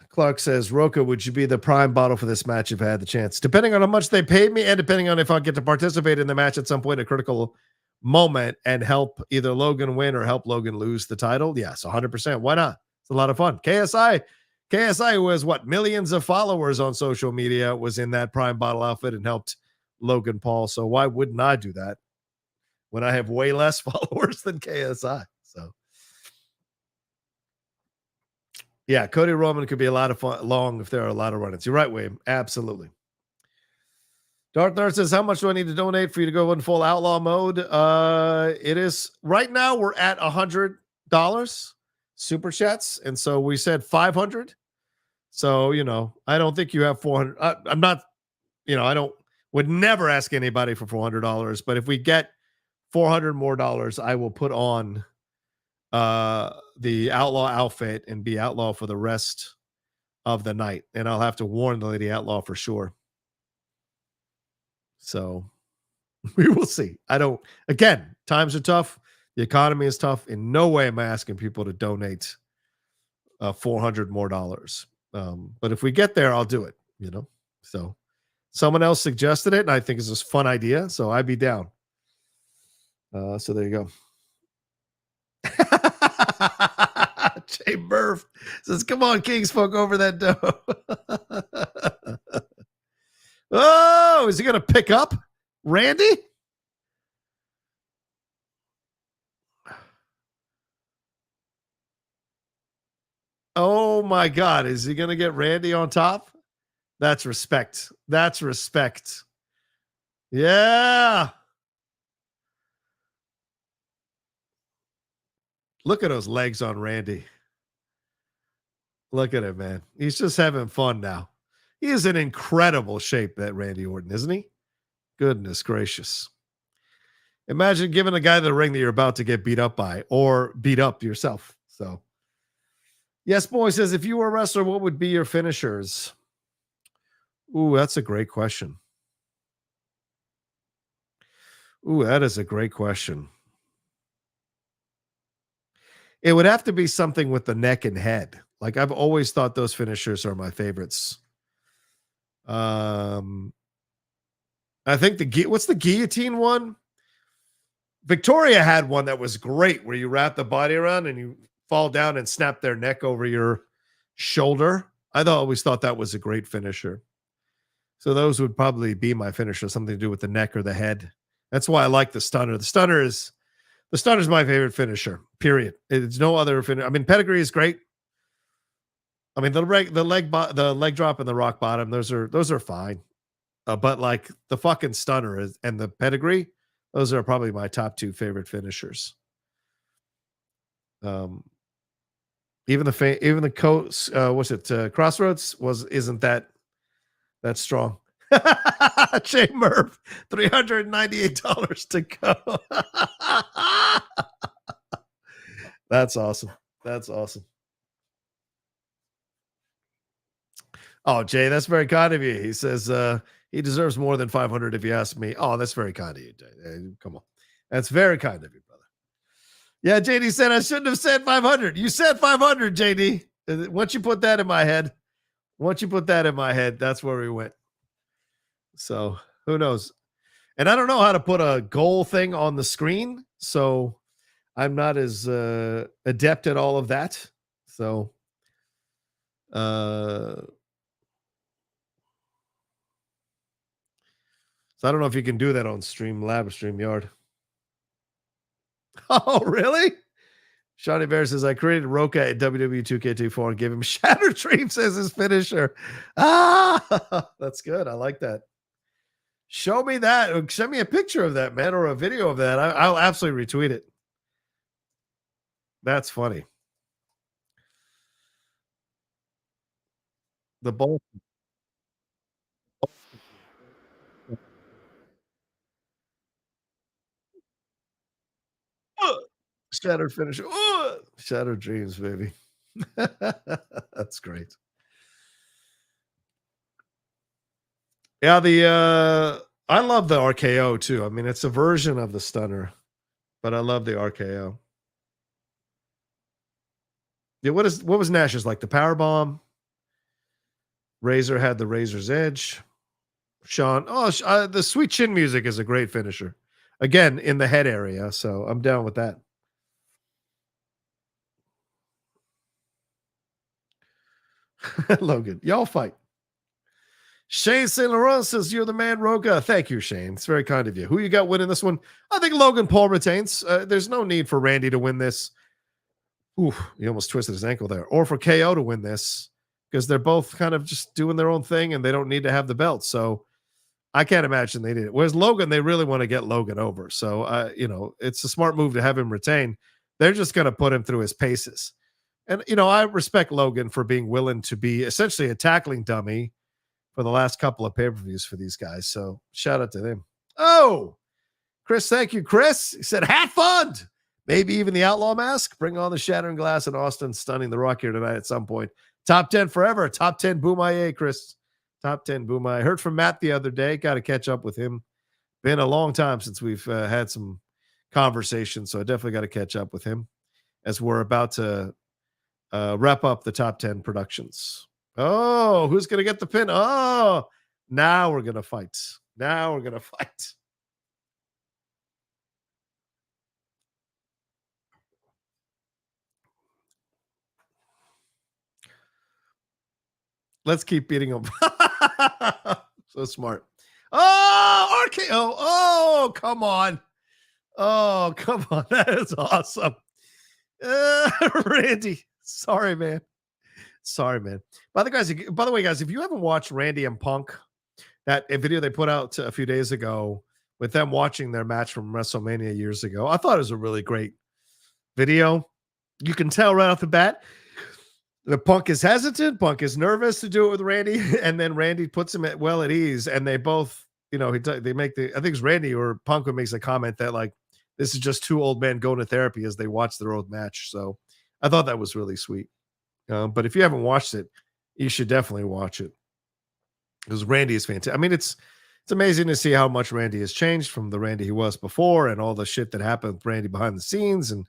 Clark says, Rocha, would you be the prime bottle for this match if I had the chance? Depending on how much they paid me and depending on if I get to participate in the match at some point, a critical moment, and help either Logan win or help Logan lose the title. Yes, 100%. Why not? It's a lot of fun. KSI, who has millions of followers on social media, was in that prime bottle outfit and helped Logan Paul. So why wouldn't I do that when I have way less followers than KSI? So yeah, Cody Roman could be a lot of fun long if there are a lot of run-ins. You're right, William. Absolutely. Darth Nerd says, how much do I need to donate for you to go in full outlaw mode? It is right now we're at $100 super chats. And so we said 500. So, I don't think you have 400. I'm not, would never ask anybody for $400, but if we get 400 more dollars, I will put on the outlaw outfit and be outlaw for the rest of the night. And I'll have to warn the lady outlaw for sure. So we will see. Again, times are tough. The economy is tough. In no way am I asking people to donate $400 more dollars. But if we get there, I'll do it, So someone else suggested it, and I think it's a fun idea. So I'd be down. So there you go. Jay Murph says, come on, Kings, folk over that dough. Oh, is he going to pick up Randy? Oh my God. Is he going to get Randy on top? That's respect. That's respect. Yeah. Look at those legs on Randy. Look at him, man. He's just having fun now. He is in incredible shape, that Randy Orton, isn't he? Goodness gracious. Imagine giving a guy the ring that you're about to get beat up by or beat up yourself. So, yes, boy says, if you were a wrestler, what would be your finishers? Ooh, that's a great question. Ooh, that is a great question. It would have to be something with the neck and head. Like, I've always thought those finishers are my favorites. I think what's the guillotine one? Victoria had one that was great where you wrap the body around and you fall down and snap their neck over your shoulder. I always thought that was a great finisher. So those would probably be my finisher, something to do with the neck or the head. That's why I like the stunner. The stunner is my favorite finisher, period. It's no other finisher. I mean, pedigree is great. I mean, the leg drop and the rock bottom, those are fine. But like the fucking stunner and the pedigree, those are probably my top 2 favorite finishers. Even the Crossroads isn't that strong. Jay Murph, $398 to go. That's awesome. That's awesome. Oh, Jay, that's very kind of you. He says he deserves more than 500 if you ask me. Oh, that's very kind of you, Jay. Come on. That's very kind of you, brother. Yeah, JD said I shouldn't have said 500. You said 500, JD. Once you put that in my head, that's where we went. So who knows? And I don't know how to put a goal thing on the screen. So I'm not as adept at all of that. So So I don't know if you can do that on Streamlab or StreamYard. Oh, really? Shawnee Bear says, I created Rocha at WWE 2K24 and gave him Shattered Dreams as his finisher. Ah, that's good. I like that. Show me that. Send me a picture of that, man, or a video of that. I'll absolutely retweet it. That's funny. The ball. Shattered finisher. Shattered Dreams, baby. That's great. Yeah, I love the RKO too. I mean, it's a version of the stunner, but I love the RKO. Yeah, what was Nash's like? The power bomb. Razor had the Razor's Edge. Sean, the sweet chin music is a great finisher. Again, in the head area, so I'm down with that. Logan, y'all fight. Shane St. Laurent says, you're the man, Rocha. Thank you, Shane. It's very kind of you. Who you got winning this one? I think Logan Paul retains. There's no need for Randy to win this. Ooh, he almost twisted his ankle there. Or for KO to win this, because they're both kind of just doing their own thing and they don't need to have the belt. So I can't imagine they did it. Whereas Logan, they really want to get Logan over. So, it's a smart move to have him retain. They're just going to put him through his paces. And, I respect Logan for being willing to be essentially a tackling dummy for the last couple of pay-per-views for these guys. So shout out to them. Oh, Chris, thank you, Chris. He said, Hat Fund. Maybe even the Outlaw mask. Bring on the Shattering Glass in Austin. Stunning the Rock here tonight at some point. Top 10 forever. Top 10 Boom Chris. Top 10 Boom I heard from Matt the other day. Got to catch up with him. Been a long time since we've had some conversations, so I definitely got to catch up with him as we're about to wrap up the top 10 productions. Oh, who's going to get the pin? Oh, now we're going to fight. Now we're going to fight. Let's keep beating them. So smart. Oh, RKO. Oh, come on. Oh, come on. That is awesome. Randy. Sorry, man. By the way, guys, if you haven't watched Randy and Punk, that video they put out a few days ago with them watching their match from WrestleMania years ago, I thought it was a really great video. You can tell right off the bat the Punk is hesitant. Punk is nervous to do it with Randy, and then Randy puts him at ease, and they both, they make I think it's Randy or Punk who makes a comment that like this is just two old men going to therapy as they watch their old match. So I thought that was really sweet. But if you haven't watched it, you should definitely watch it because Randy is fantastic. I mean, it's amazing to see how much Randy has changed from the Randy he was before, and all the shit that happened with Randy behind the scenes, and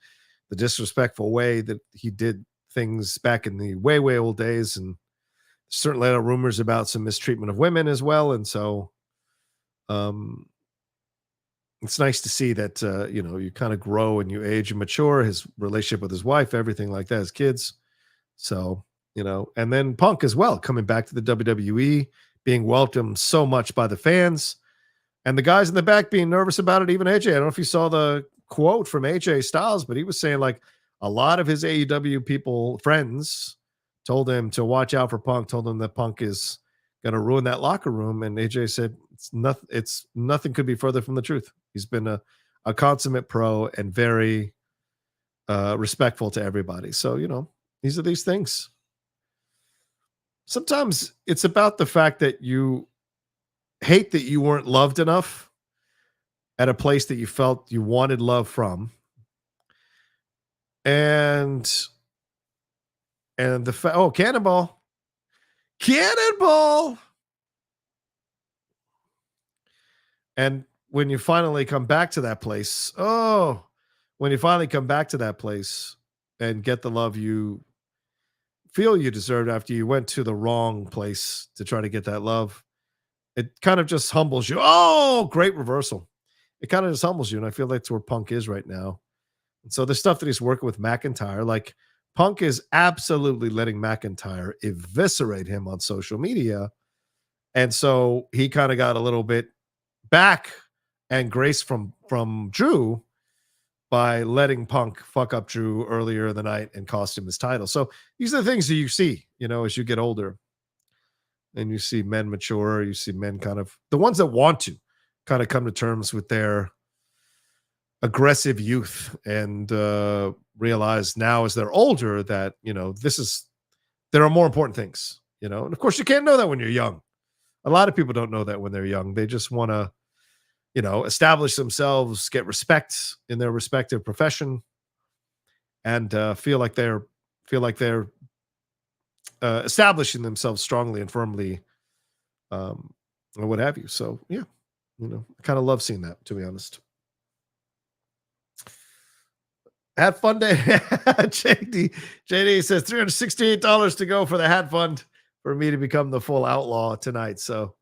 the disrespectful way that he did things back in the way old days, and certainly there are rumors about some mistreatment of women as well. And so, it's nice to see that you kind of grow and you age and mature. His relationship with his wife, everything like that, his kids. So, and then Punk as well, coming back to the WWE, being welcomed so much by the fans, and the guys in the back being nervous about it. Even AJ, I don't know if you saw the quote from AJ Styles, but he was saying like a lot of his AEW friends told him to watch out for Punk, told him that Punk is going to ruin that locker room. And AJ said, it's nothing could be further from the truth. He's been a consummate pro and very respectful to everybody. So, these are these things. Sometimes it's about the fact that you hate that you weren't loved enough at a place that you felt you wanted love from. And Cannonball. And when you finally come back to that place, and get the love you feel you deserved after you went to the wrong place to try to get that love, it kind of just humbles you. Oh, great reversal. It kind of just humbles you. And I feel that's where Punk is right now. And so the stuff that he's working with McIntyre, like Punk is absolutely letting McIntyre eviscerate him on social media. And so he kind of got a little bit back and grace from Drew by letting Punk fuck up Drew earlier in the night and cost him his title. So these are the things that you see, as you get older and you see men mature, you see men kind of the ones that want to kind of come to terms with their aggressive youth and realize now as they're older that, there are more important things, and of course you can't know that when you're young. A lot of people don't know that when they're young. They just want to, establish themselves, get respect in their respective profession, and feel like they're establishing themselves strongly and firmly, or what have you. So yeah, I kind of love seeing that, to be honest. Hat fund day. JD says $368 to go for the hat fund for me to become the full outlaw tonight. So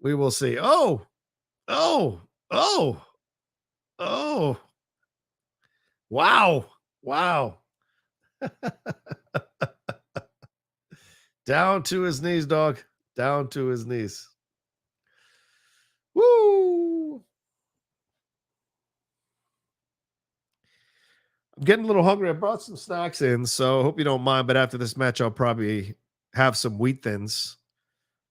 we will see. Oh. Wow. Down to his knees, dog. Down to his knees. Woo. I'm getting a little hungry. I brought some snacks in, so I hope you don't mind. But after this match, I'll probably have some wheat thins.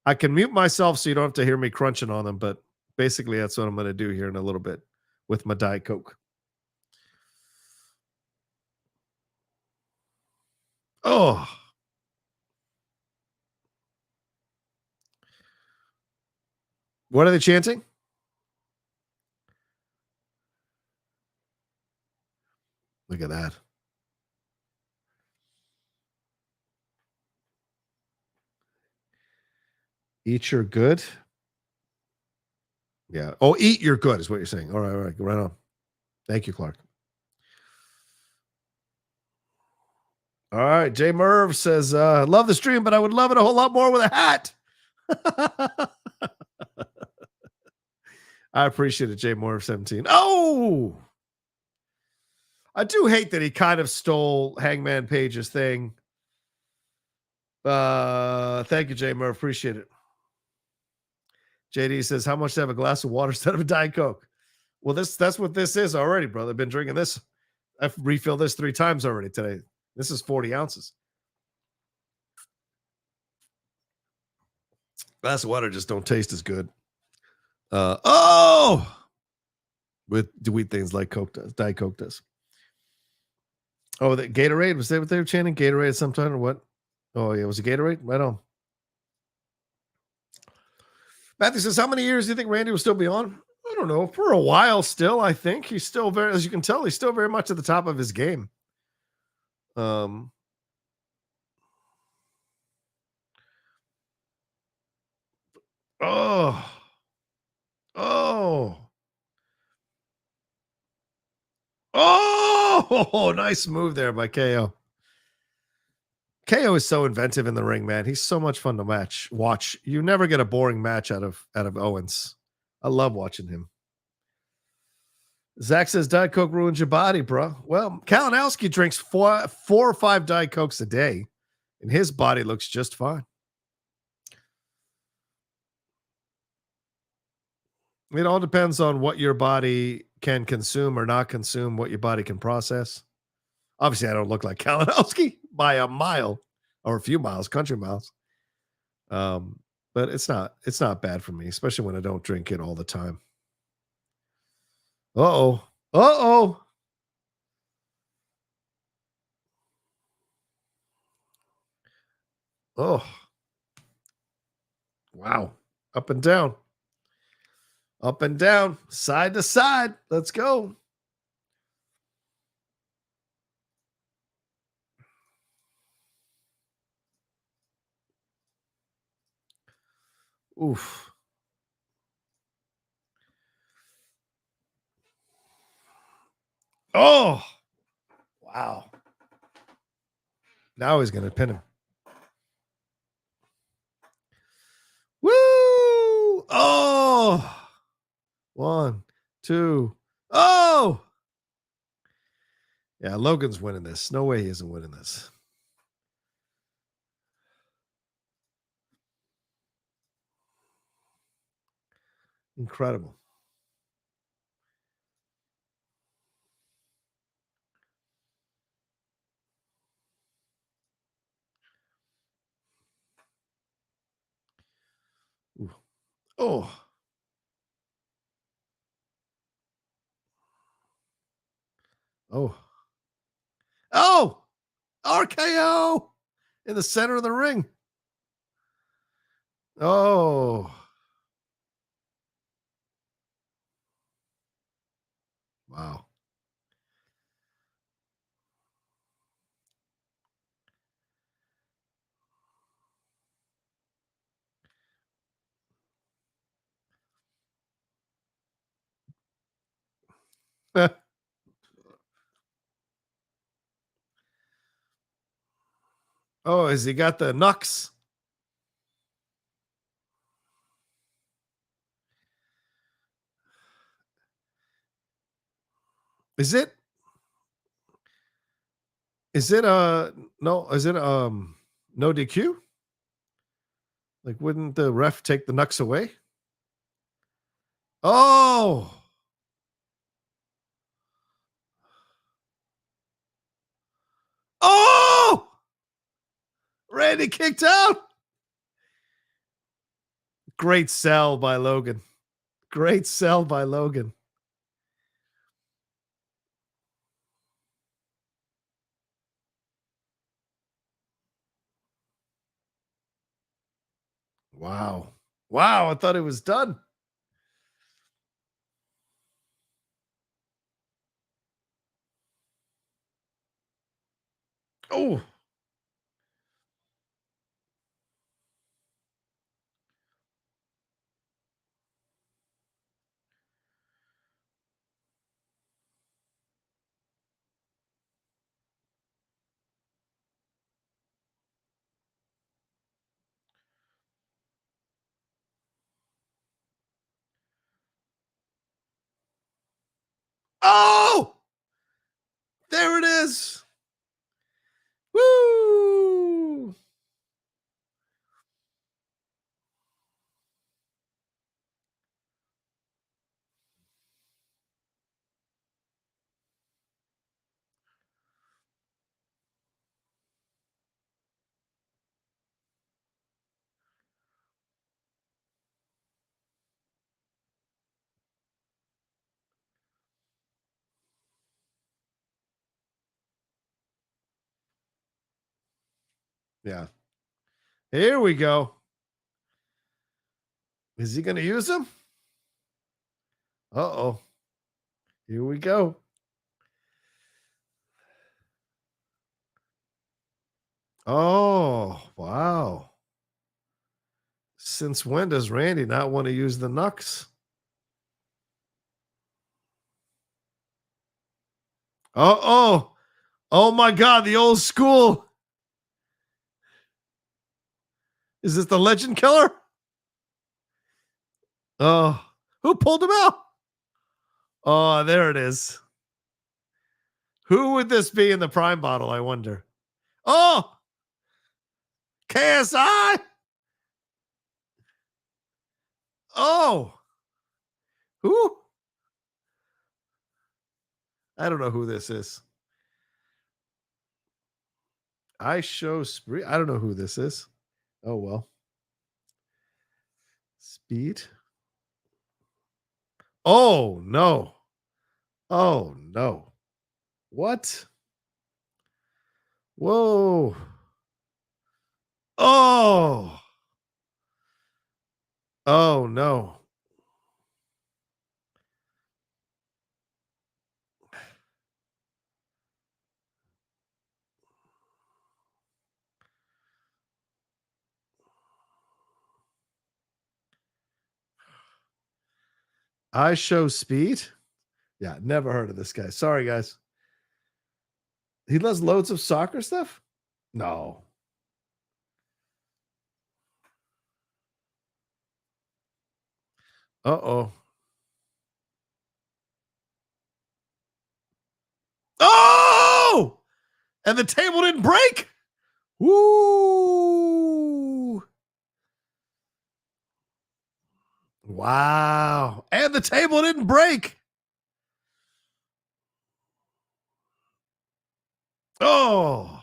I can mute myself so you don't have to hear me crunching on them, but basically that's what I'm going to do here in a little bit with my Diet Coke. Oh. What are they chanting? Look at that. Eat your good. Yeah. Oh, eat your good is what you're saying. All right. Right on. Thank you, Clark. All right. Jay Merv says, love the stream, but I would love it a whole lot more with a hat. I appreciate it, Jay Merv 17. Oh! I do hate that he kind of stole Hangman Page's thing. Thank you, Jay Merv. Appreciate it. JD says, how much to have a glass of water instead of a Diet Coke? Well, that's what this is already, brother. I've been drinking this. I've refilled this 3 times already today. This is 40 ounces. Glass of water just don't taste as good. With wheat things like Coke does, Diet Coke does. Oh, the Gatorade, was that what they were chanting? Gatorade sometime or what? Oh, yeah, was it Gatorade? Right on. Matthew says, how many years do you think Randy will still be on? I don't know. For a while still, I think. He's still very, as you can tell, he's still very much at the top of his game. Oh. Nice move there by KO. KO is so inventive in the ring, man. He's so much fun to watch. You never get a boring match out of Owens. I love watching him. Zach says Diet Coke ruins your body, bro. Well, Kalinowski drinks 4 or 5 Diet Cokes a day, and his body looks just fine. It all depends on what your body can consume or not consume, what your body can process. Obviously, I don't look like Kalinowski by a mile or a few miles, country miles. But it's not bad for me, especially when I don't drink it all the time. Oh. Wow. Up and down, side to side. Let's go. Oof. Oh, wow. Now he's going to pin him. Woo! Oh! 1, 2. Oh! Yeah, Logan's winning this. No way he isn't winning this. Incredible. Ooh. Oh. Oh. Oh! RKO in the center of the ring. Oh. Wow. Oh, has he got the knucks? Is it no, is it no DQ? Like, wouldn't the ref take the knucks away? Oh. Oh! Randy kicked out. Great sell by Logan. Great sell by Logan. Wow. Wow, I thought it was done. Oh. Oh! There it is. Woo! Yeah. Here we go. Is he going to use them? Uh-oh. Here we go. Oh, wow. Since when does Randy not want to use the knucks? Oh, oh my God, the old school. Is this the legend killer? Oh, who pulled him out? Oh, there it is. Who would this be in the prime bottle, I wonder? Oh, KSI. Oh, who? I don't know who this is. I show Spree. I don't know who this is. Oh, well. Speed. Oh, no. Oh, no. What? Whoa. Oh. Oh, no. I show speed. Yeah, never heard of this guy. Sorry, guys. He does loads of soccer stuff? No. Uh-oh. Oh! And the table didn't break? Woo! Wow. And the table didn't break. Oh.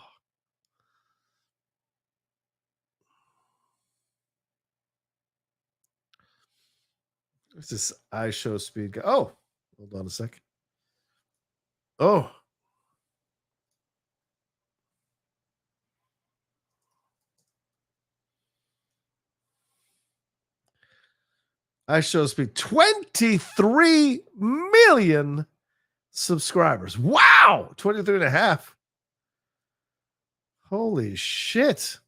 What's this IYO Speed guy? Oh, hold on a second. Oh. IYO Speed, 23 million subscribers. Wow. 23 and a half. Holy shit.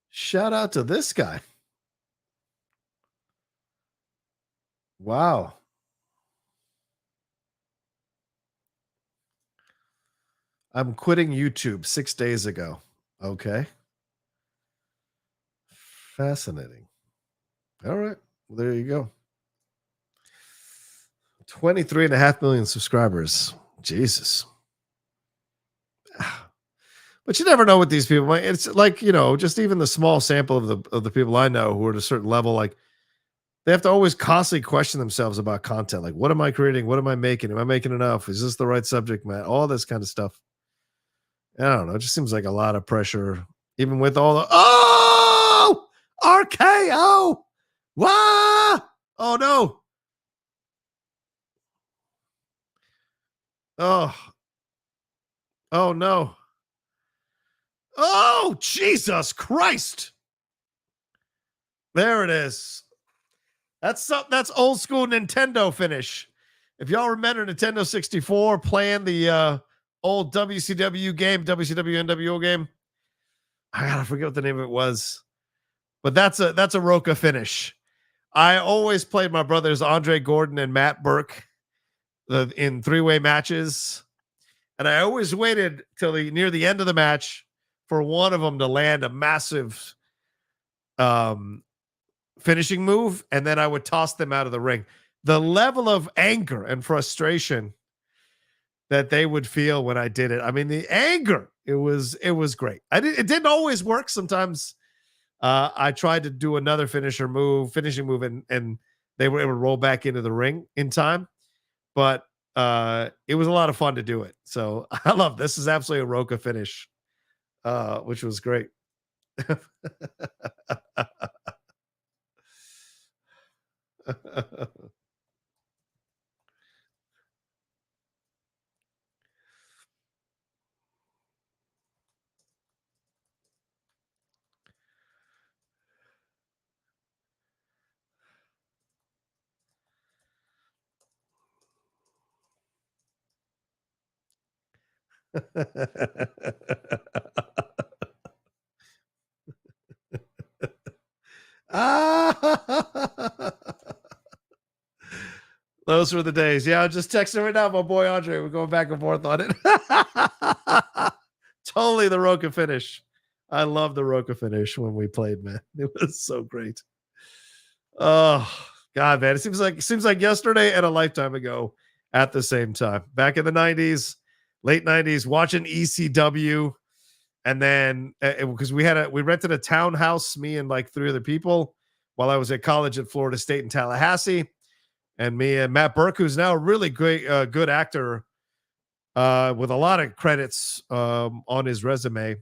Shout out to this guy. Wow. I'm quitting YouTube 6 days ago. Okay. Fascinating. All right. Well, there you go. 23.5 million subscribers. Jesus. But you never know with these people. It's like, just even the small sample of the people I know who are at a certain level, like they have to always constantly question themselves about content. Like, what am I creating? What am I making? Am I making enough? Is this the right subject matter? All this kind of stuff. I don't know. It just seems like a lot of pressure, even with all the RKO. Wow. Oh no. Oh no. Oh, Jesus Christ. There it is. That's old school Nintendo finish. If y'all remember Nintendo 64 playing the old WCW game, WCW NWO game, I gotta forget what the name of it was, but that's a Rocha finish. I always played my brothers Andre Gordon and Matt Burke in 3-way matches, and I always waited till near the end of the match for one of them to land a massive finishing move, and then I would toss them out of the ring. The level of anger and frustration that they would feel when I did it. I mean, the anger, it was great. It didn't always work. Sometimes I tried to do another finishing move, and they were able to roll back into the ring in time. But it was a lot of fun to do it. So I love this. Is absolutely a Rocha finish, which was great. Those were the days. Yeah, I'm just texting right now, my boy Andre. We're going back and forth on it. Totally the Rocha finish. I love the Rocha finish when we played, man. It was so great. Oh God, man. It seems like yesterday and a lifetime ago at the same time. Back in the 90s, late 90s, watching ECW. And then because we rented a townhouse, me and like 3 other people, while I was at college at Florida State in Tallahassee. And me and Matt Burke, who's now a really great, good actor with a lot of credits on his resume.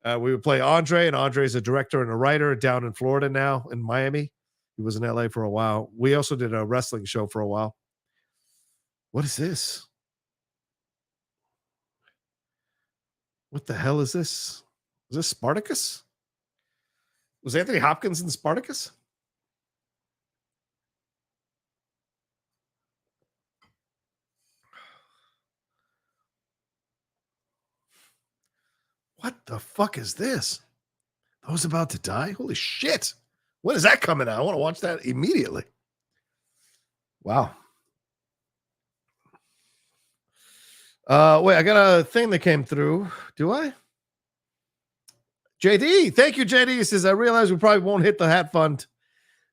We would play Andre, and Andre's a director and a writer down in Florida now, in Miami. He was in LA for a while. We also did a wrestling show for a while. What is this? What the hell is this? Is this Spartacus? Was Anthony Hopkins in Spartacus? What the fuck is this? Those about to die? Holy shit. When is that coming out? I want to watch that immediately. Wow. Wait, I got a thing that came through. Do I? JD, thank you, JD. He says, I realize we probably won't hit the hat fund,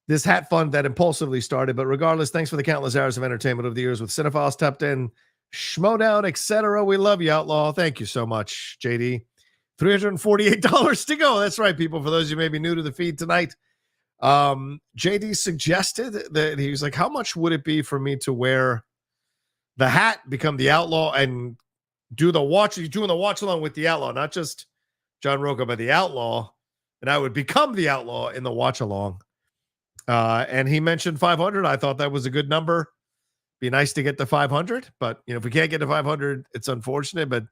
this hat fund that impulsively started, but regardless, thanks for the countless hours of entertainment over the years with Cinephiles, Top 10, Schmodown, etc. We love you, Outlaw. Thank you so much, JD. $348 to go. That's right, people. For those of you maybe new to the feed tonight, JD suggested that he was like, how much would it be for me to wear the hat, become the Outlaw, and do the watch? You're doing the watch along with the Outlaw, not just John Rocha, but the Outlaw, and I would become the Outlaw in the watch along. And he mentioned 500. I thought that was a good number. Be nice to get to 500, but if we can't get to 500, it's unfortunate. But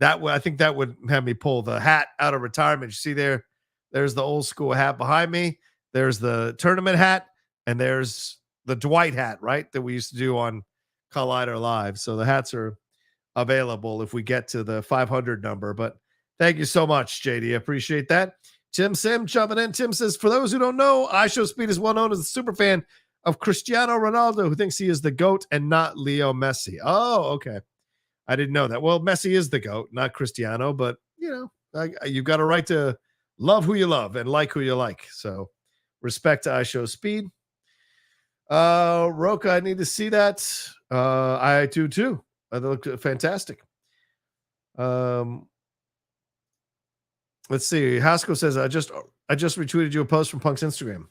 I think that would have me pull the hat out of retirement. You see there's the old school hat behind me. There's the tournament hat, and there's the Dwight hat, right, that we used to do on Collider Live. So the hats are available if we get to the 500 number. But thank you so much, JD. I appreciate that. Tim Sim jumping in. Tim says, for those who don't know, ISHO Speed is well known as a super fan of Cristiano Ronaldo, who thinks he is the GOAT and not Leo Messi. Oh, okay. I didn't know that. Well, Messi is the GOAT, not Cristiano, but you've got a right to love who you love and like who you like. So respect to ISHO Speed. Rocha, I need to see that. I do too. They look fantastic. Let's see. Haskell says, I just retweeted you a post from Punk's Instagram.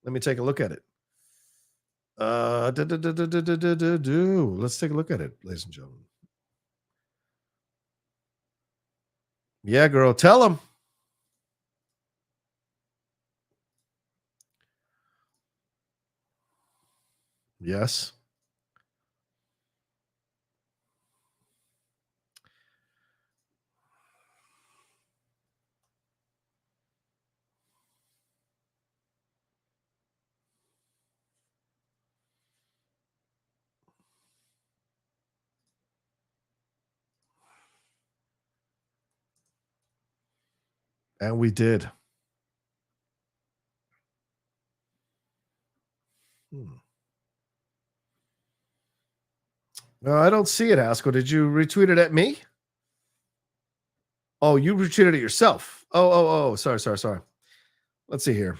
Let me take a look at it. Let's take a look at it, ladies and gentlemen. Yeah, girl, tell him. Yes. And we did. No, I don't see it, Haskell. Did you retweet it at me? Oh, you retweeted it yourself. Oh. Sorry. Let's see here.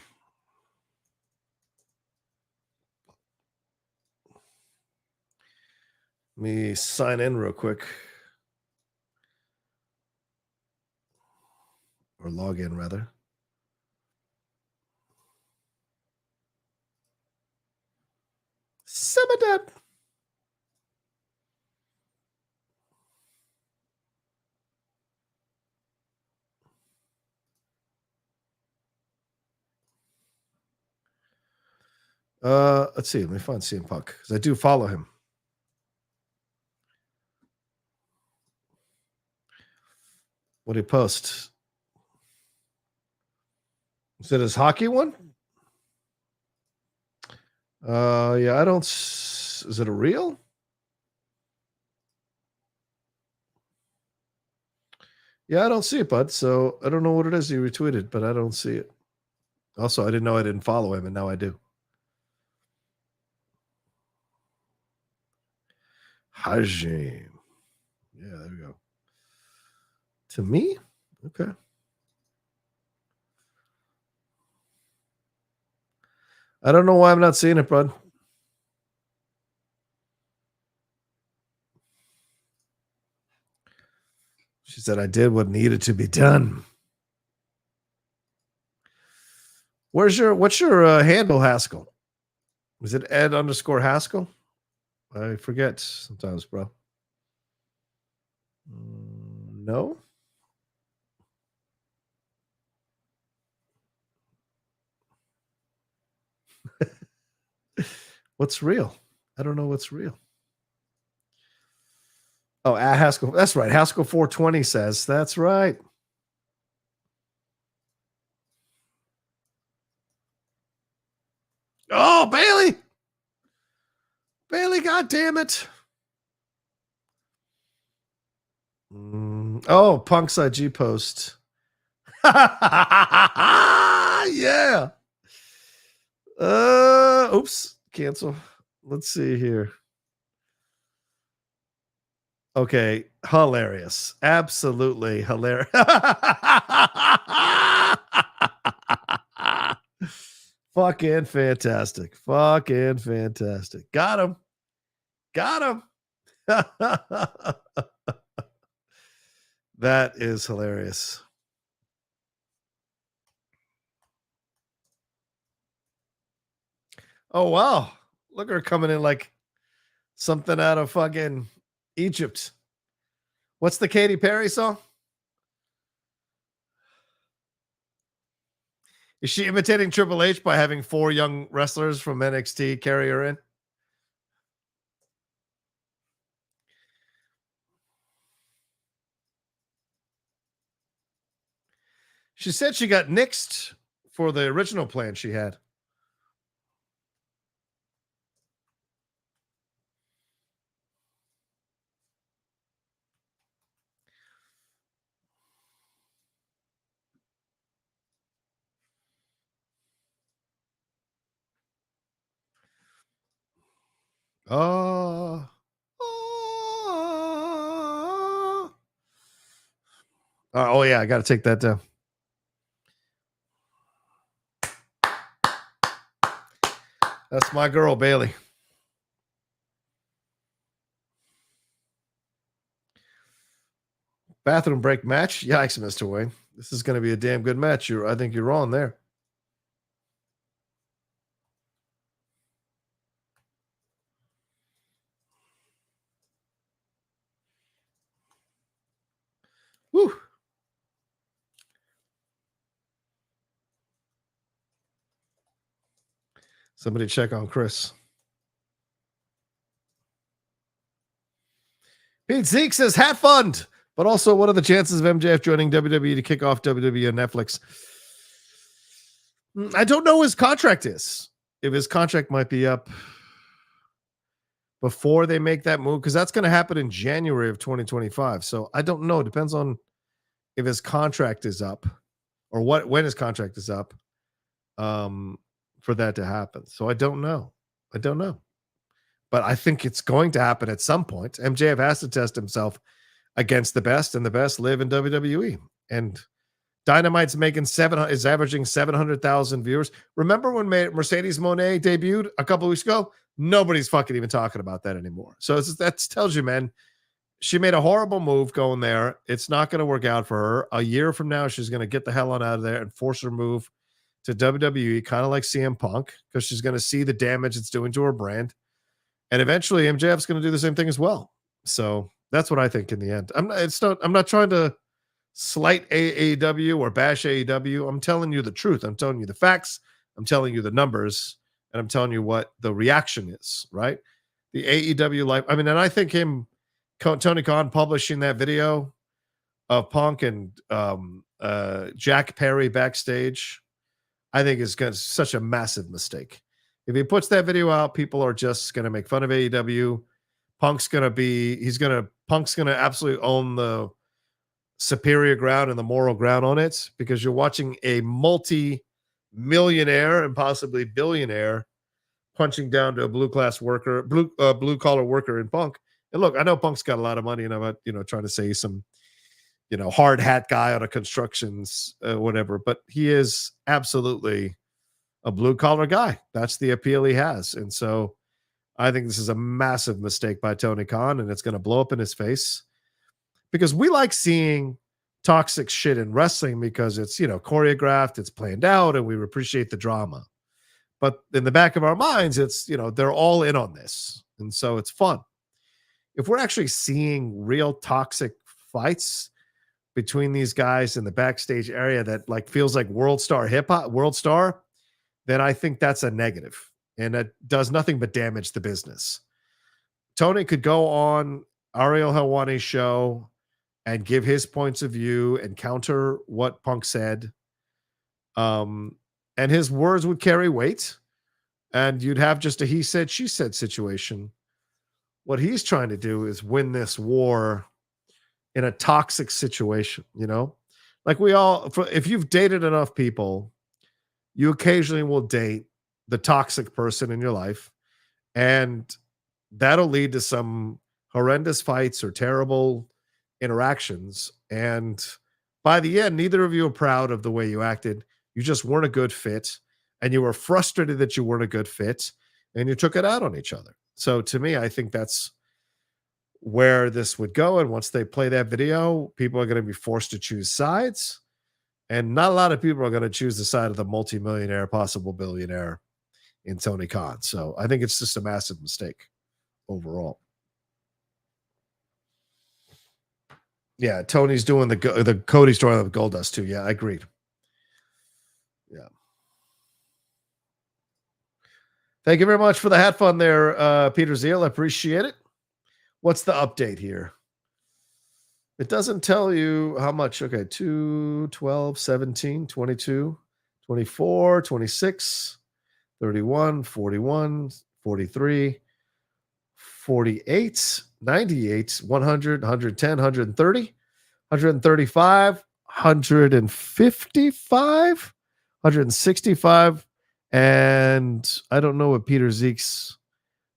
Let me sign in real quick. Or log in, rather. Summertime. Let's see. Let me find CM Punk because I do follow him. What did he post? Is it his hockey one? Yeah, I don't. Is it a reel? Yeah, I don't see it, bud. So I don't know what it is he retweeted, but I don't see it. Also, I didn't know I didn't follow him, and now I do. Hajim. Yeah, there we go. To me? Okay. I don't know why I'm not seeing it, bud. She said I did what needed to be done. What's your handle, Haskell? Was it Ed_Haskell? I forget sometimes, bro. No. What's real? I don't know what's real. Oh, at Haskell. That's right. Haskell 420 says that's right. Oh, Bayley. Bayley, God damn it. Oh, Punk's IG post. Yeah. Oops. Cancel. Let's see here. Okay. Hilarious. Absolutely hilarious. Fucking fantastic. Fucking fantastic. Got him. Got him. That is hilarious. Oh, wow. Look at her coming in like something out of fucking Egypt. What's the Katy Perry song? Is she imitating Triple H by having 4 young wrestlers from NXT carry her in? She said she got nixed for the original plan she had. Oh. Oh, yeah, I got to take that down. That's my girl, Bayley. Bathroom break match. Yikes, Mr. Wayne. This is going to be a damn good match. I think you're wrong there. Woo. Somebody check on Chris. Pete Zeke says, have fun. But also, what are the chances of MJF joining WWE to kick off WWE and Netflix? I don't know what his contract is. If his contract might be up before they make that move, because that's going to happen in January of 2025. So I don't know. It depends on if his contract is up or when his contract is up for that to happen. So I don't know. But I think it's going to happen at some point. MJF has to test himself against the best, and the best live in WWE. And Dynamite's is averaging 700,000 viewers. Remember when Mercedes Moné debuted a couple of weeks ago? Nobody's fucking even talking about that anymore. So that tells you, man, she made a horrible move going there. It's not going to work out for her. A year from now, she's going to get the hell on out of there and force her move to WWE, kind of like CM Punk, because she's going to see the damage it's doing to her brand. And eventually MJF's going to do the same thing as well. So that's what I think in the end. I'm not trying to slight AEW or bash AEW. I'm telling you the truth. I'm telling you the facts. I'm telling you the numbers, and I'm telling you what the reaction is, right? The AEW life. I mean, and I think Tony Khan publishing that video of Punk and Jack Perry backstage, I think is such a massive mistake. If he puts that video out, people are just going to make fun of AEW. Punk's going to absolutely own the superior ground and the moral ground on it, because you're watching a multi-millionaire and possibly billionaire punching down to a blue collar worker in Punk. And look, I know Punk's got a lot of money, and I'm not, trying to say some, hard hat guy on a constructions, whatever, but he is absolutely a blue collar guy. That's the appeal he has. And so I think this is a massive mistake by Tony Khan, and it's going to blow up in his face, because we like seeing toxic shit in wrestling because it's, choreographed, it's planned out, and we appreciate the drama. But in the back of our minds, it's, they're all in on this. And so it's fun. If we're actually seeing real toxic fights between these guys in the backstage area that feels like world star, then I think that's a negative, and it does nothing but damage the business. Tony could go on Ariel Helwani's show and give his points of view and counter what Punk said. And his words would carry weight, and you'd have just a he said, she said situation. What he's trying to do is win this war in a toxic situation, if you've dated enough people, you occasionally will date the toxic person in your life, and that'll lead to some horrendous fights or terrible interactions. And by the end, neither of you are proud of the way you acted. You just weren't a good fit, and you were frustrated that you weren't a good fit, and you took it out on each other. So to me, I think that's where this would go. And once they play that video, people are going to be forced to choose sides. And not a lot of people are going to choose the side of the multimillionaire, possible billionaire in Tony Khan. So I think it's just a massive mistake overall. Yeah, Tony's doing the Cody story of Goldust too. Yeah, I agreed. Yeah. Thank you very much for the hat fun there, Peter Zeal. I appreciate it. What's the update here? It doesn't tell you how much. Okay, 2, 12, 17, 22, 24, 26, 31, 41, 43, 48, 98, 100, 110, 130, 135, 155, 165, and I don't know what Peter Zeke's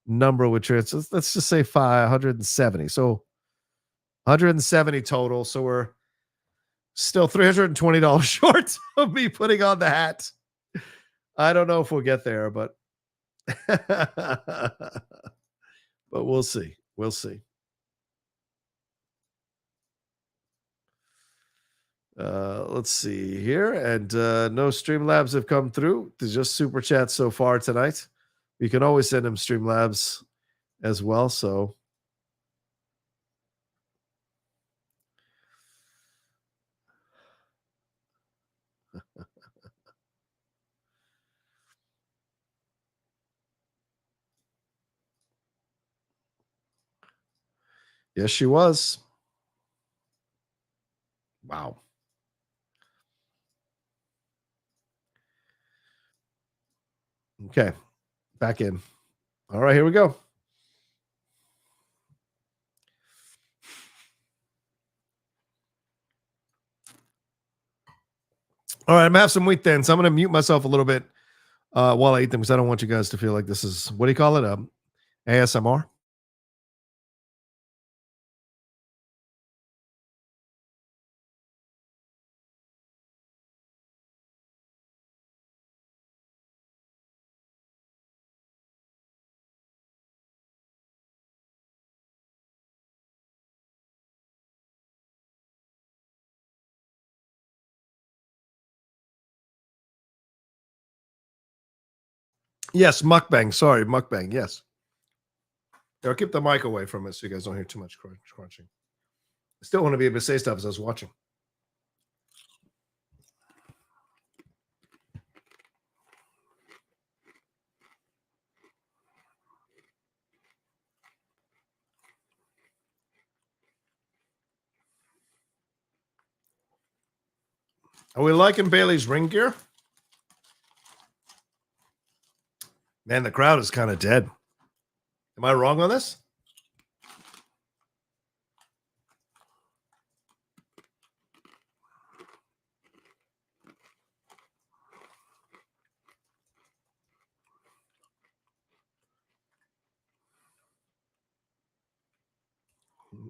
number would transfer. Let's just say 570. So 170 total. So we're still $320 short of me putting on the hat. I don't know if we'll get there, but we'll see. We'll see. Let's see here. And no Streamlabs have come through. There's just super chats so far tonight. You can always send them Streamlabs as well. So yes, she was. Wow. Okay. Back in. All right, here we go. All right, I'm gonna have some wheat thins. I'm gonna mute myself a little bit while I eat them because I don't want you guys to feel like this is, what do you call it? ASMR. Yes, mukbang. Sorry, mukbang. Yes. I'll keep the mic away from it so you guys don't hear too much crunching. I still want to be able to say stuff as I was watching. Are we liking Bayley's ring gear? Man, the crowd is kind of dead. Am I wrong on this?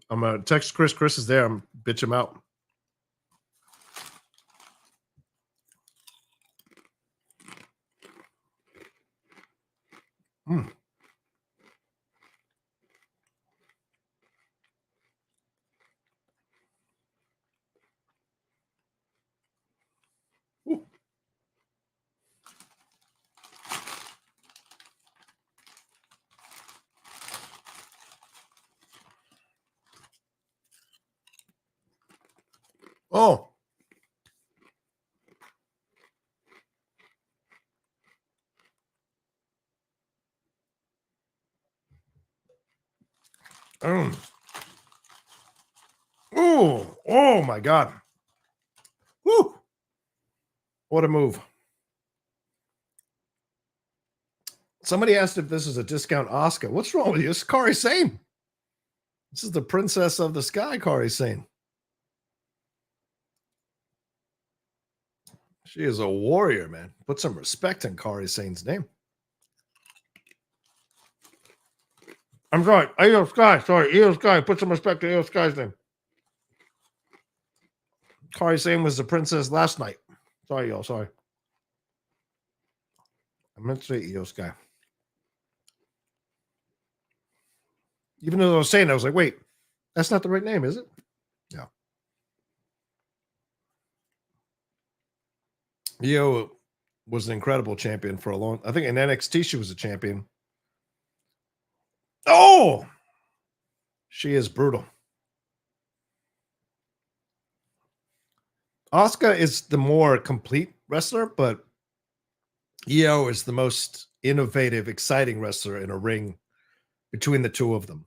I'm going to text Chris. Chris is there. I'm bitch him out. Mm. Oh. Oh my God. Woo. What a move. Somebody asked if this is a discount Oscar. What's wrong with you? It's Kairi Sane. This is the Princess of the Sky, Kairi Sane. She is a warrior, man. Put some respect in Kairi Sane's name. I'm sorry. IYO SKY. Sorry. IYO SKY. Put some respect in IYO SKY's name. Kairi Sane was the princess last night. Sorry, y'all. Sorry. I meant to say IYO SKY. Even though I was saying, I was like, wait, that's not the right name, is it? Yeah. IYO was an incredible champion for a long. I think in NXT she was a champion. Oh, she is brutal. Asuka is the more complete wrestler, but IYO is the most innovative, exciting wrestler in a ring between the two of them.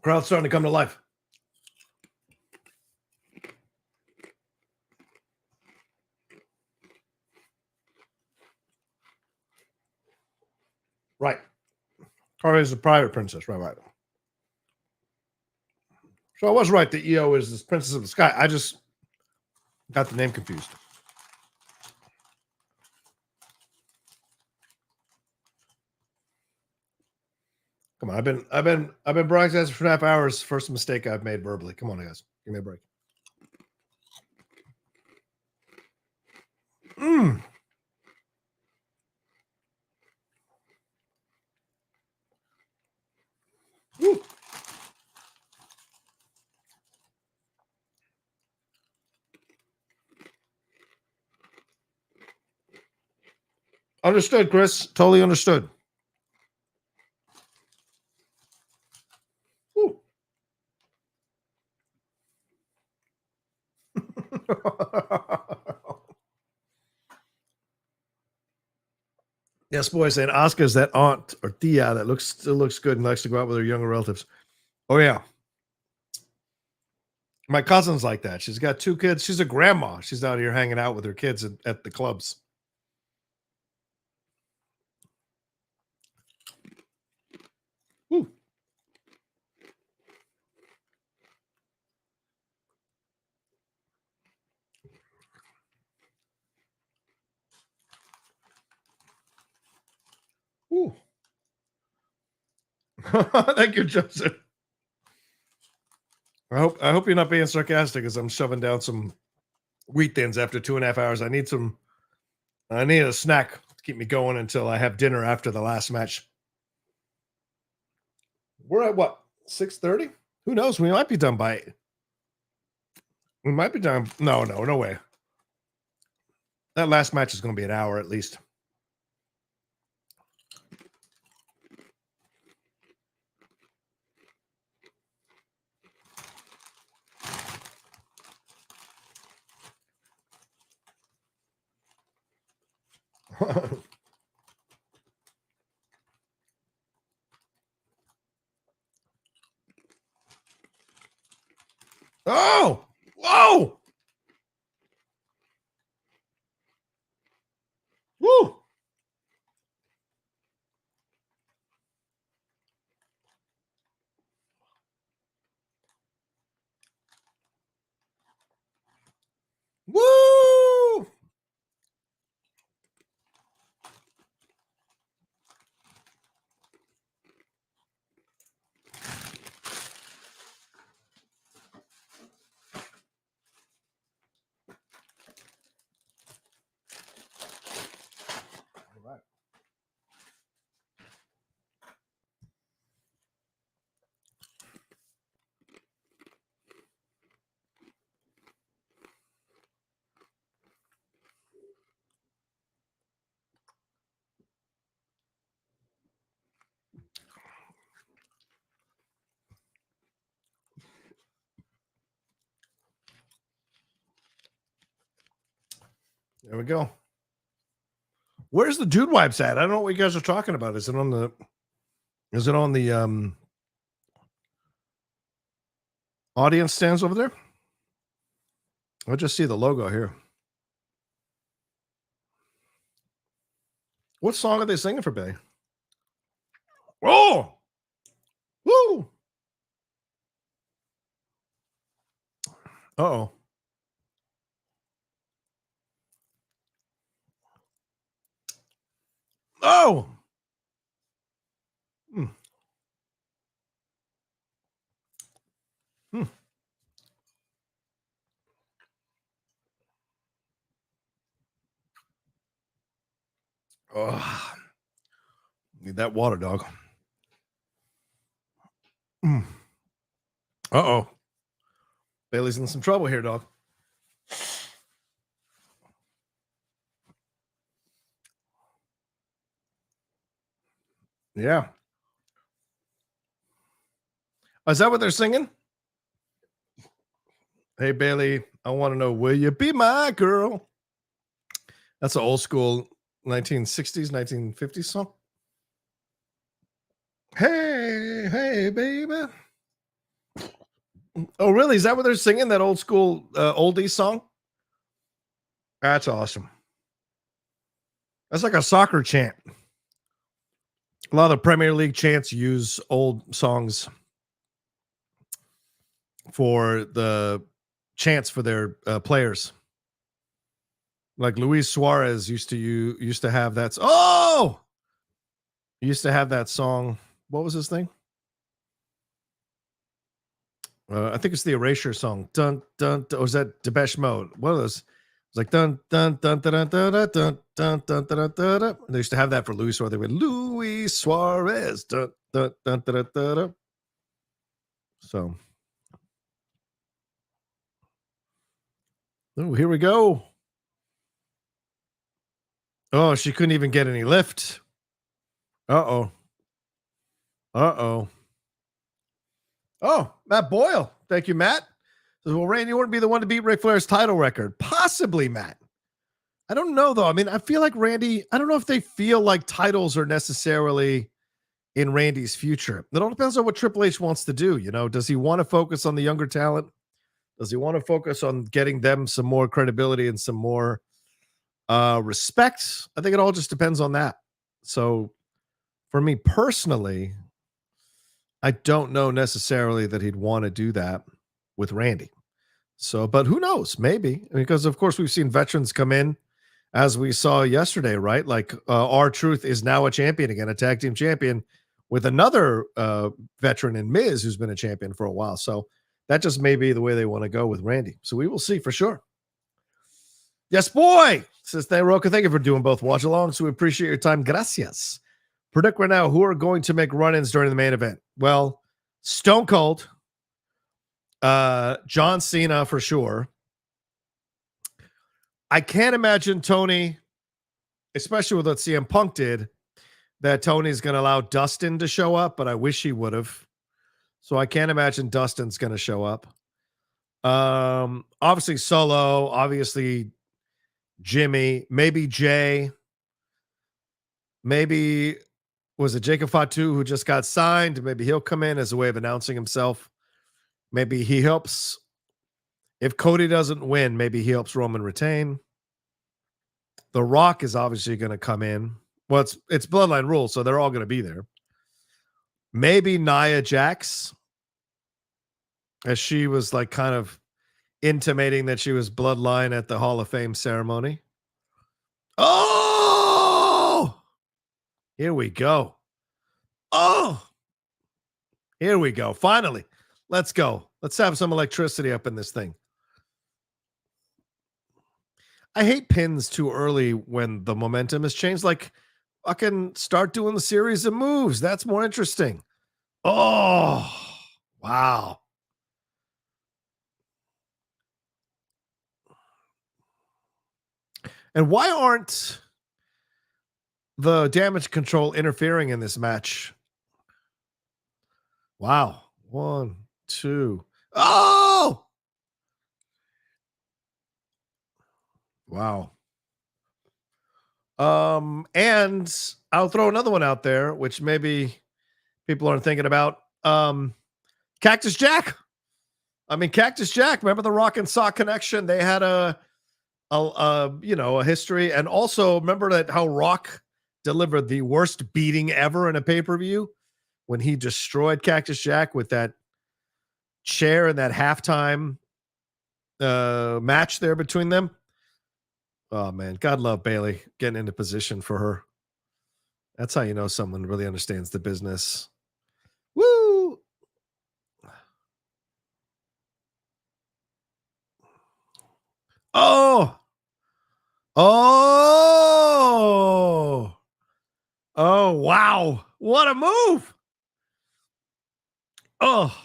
Crowd's starting to come to life. Right. Carly is a private princess. Right. So I was right that IYO is this Princess of the Sky. I just got the name confused. Come on, I've been broadcasting for 1.5 hours. First mistake I've made verbally. Come on, guys, give me a break. Woo. Understood, Chris. Totally understood. Woo. Yes, boy, saying Asuka's that aunt or tia that still looks good and likes to go out with her younger relatives. Oh yeah. My cousin's like that. She's got 2 kids. She's a grandma. She's out here hanging out with her kids at the clubs. Woo. Woo. Thank you, Joseph. I hope you're not being sarcastic as I'm shoving down some wheat thins after 2.5 hours. I need a snack to keep me going until I have dinner after the last match. We're at what? 6:30? Who knows? We might be done by 8. We might be done. No way. That last match is going to be an hour at least. Oh, whoa, woo. Woo! All right. There we go. Where's the dude wipes at? I don't know what you guys are talking about. Is it on the audience stands over there? I just see the logo here. What song are they singing for Bay? Oh, woo! Uh-oh. Oh. Hmm. Hmm. Oh, need that water, dog. Uh-oh. Bayley's in some trouble here, dog. Yeah. Is that what they're singing? Hey, Bayley, I want to know, will you be my girl? That's an old school 1960s, 1950s song. Hey, baby. Oh, really? Is that what they're singing? That old school oldies song? That's awesome. That's like a soccer chant. A lot of the Premier League chants use old songs for the chants for their players. Like Luis Suarez used to have that. Oh, used to have that song. What was this thing? I think it's the Erasure song. Dun dun. Or was that Depeche Mode? One of those. It's like dun dun dun dun dun dun dun dun dun dun dun dun. They used to have that for Luis Suarez. They went Luis Suarez. Dun dun dun dun dun dun. So, oh, here we go. Oh, she couldn't even get any lift. Uh-oh. Uh-oh. Oh, Matt Boyle. Thank you, Matt. Says, well, Randy, you wouldn't be the one to beat Ric Flair's title record. Possibly, Matt. I don't know, though. I mean, I feel like Randy, I don't know if they feel like titles are necessarily in Randy's future. It all depends on what Triple H wants to do. You know, does he want to focus on the younger talent? Does he want to focus on getting them some more credibility and some more respect? I think it all just depends on that. So for me personally, I don't know necessarily that he'd want to do that with Randy. So, but who knows? Maybe, because of course we've seen veterans come in, as we saw yesterday, right? Like R-Truth is now a champion again, a tag team champion with another veteran in Miz who's been a champion for a while. So that just may be the way they want to go with Randy. So we will see for sure. Yes, boy, says Rocha. Thank you for doing both watch alongs. So we appreciate your time. Gracias. Predict right now who are going to make run-ins during the main event. Well, Stone Cold, John Cena for sure. I can't imagine Tony, especially with what CM Punk did, that Tony's going to allow Dustin to show up, but I wish he would have. So I can't imagine Dustin's going to show up. Obviously Solo, obviously Jimmy, maybe Jay, maybe was it Jacob Fatu who just got signed? Maybe he'll come in as a way of announcing himself. Maybe he helps. If Cody doesn't win, maybe he helps Roman retain. The Rock is obviously going to come in. Well, it's Bloodline rules, so they're all going to be there. Maybe Nia Jax, as she was like kind of intimating that she was Bloodline at the Hall of Fame ceremony. Oh, here we go. Oh, here we go. Finally, let's go. Let's have some electricity up in this thing. I hate pins too early when the momentum has changed. Like, I can start doing the series of moves. That's more interesting. Oh, wow. And why aren't the damage control interfering in this match? Wow. 1, 2. Oh! Wow. And I'll throw another one out there, which maybe people aren't thinking about. Cactus Jack. I mean, Cactus Jack. Remember the Rock and Sock connection? They had a history, and also remember that how Rock delivered the worst beating ever in a pay-per-view when he destroyed Cactus Jack with that chair and that halftime match there between them. Oh man, God love Bayley getting into position for her. That's how you know someone really understands the business. Woo! Oh! Oh! wow. What a move. Oh.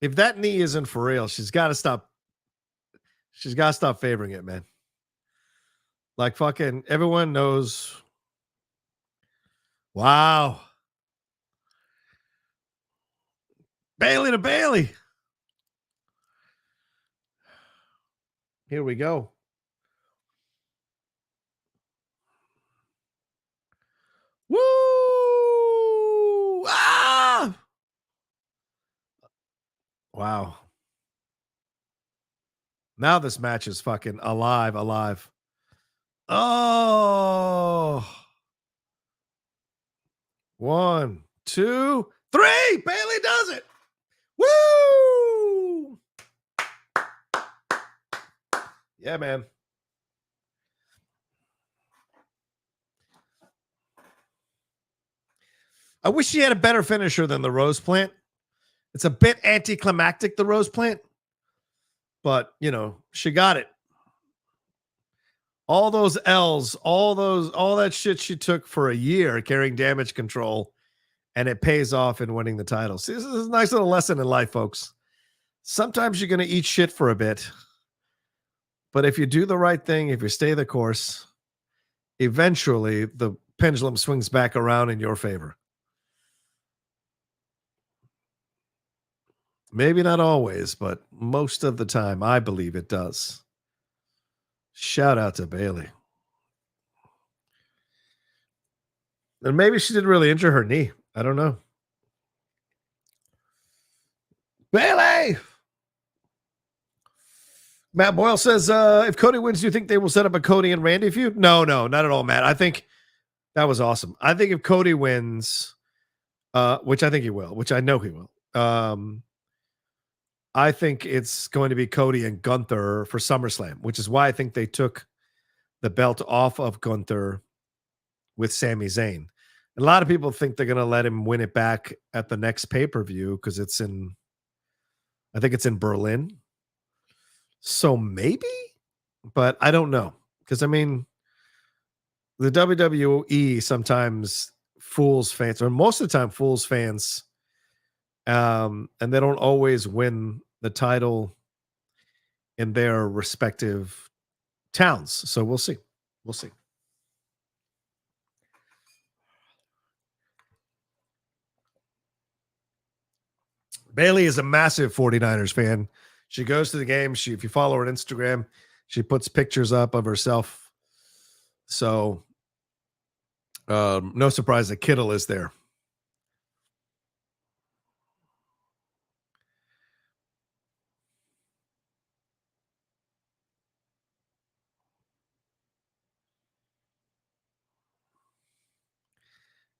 If that knee isn't for real, she's got to stop. She's got to stop favoring it, man. Like fucking everyone knows. Wow. Bayley to Bayley. Here we go. Woo! Ah! Wow. Now this match is fucking alive. Oh. 1, 2, 3. Bayley does it. Woo! Yeah, man. I wish she had a better finisher than the Rose Plant. It's a bit anticlimactic, the Rose Plant, but she got it. All those L's, all that shit she took for a year carrying Damage Control, and it pays off in winning the title. See, this is a nice little lesson in life, folks. Sometimes you're going to eat shit for a bit, but if you do the right thing, if you stay the course, eventually the pendulum swings back around in your favor. Maybe not always, but most of the time, I believe it does. Shout out to Bayley. And maybe she didn't really injure her knee. I don't know. Bayley! Matt Boyle says, if Cody wins, do you think they will set up a Cody and Randy feud? No, not at all, Matt. I think that was awesome. I think if Cody wins, which I think he will, which I know he will, I think it's going to be Cody and Gunther for SummerSlam, which is why I think they took the belt off of Gunther with Sami Zayn. And a lot of people think they're going to let him win it back at the next pay-per-view because I think it's in Berlin. So maybe, but I don't know. Because, I mean, the WWE sometimes fools fans, or most of the time fools fans, and they don't always win the title in their respective towns. So we'll see. Bayley is a massive 49ers fan. She goes to the game. If you follow her on Instagram, she puts pictures up of herself. So no surprise that Kittle is there.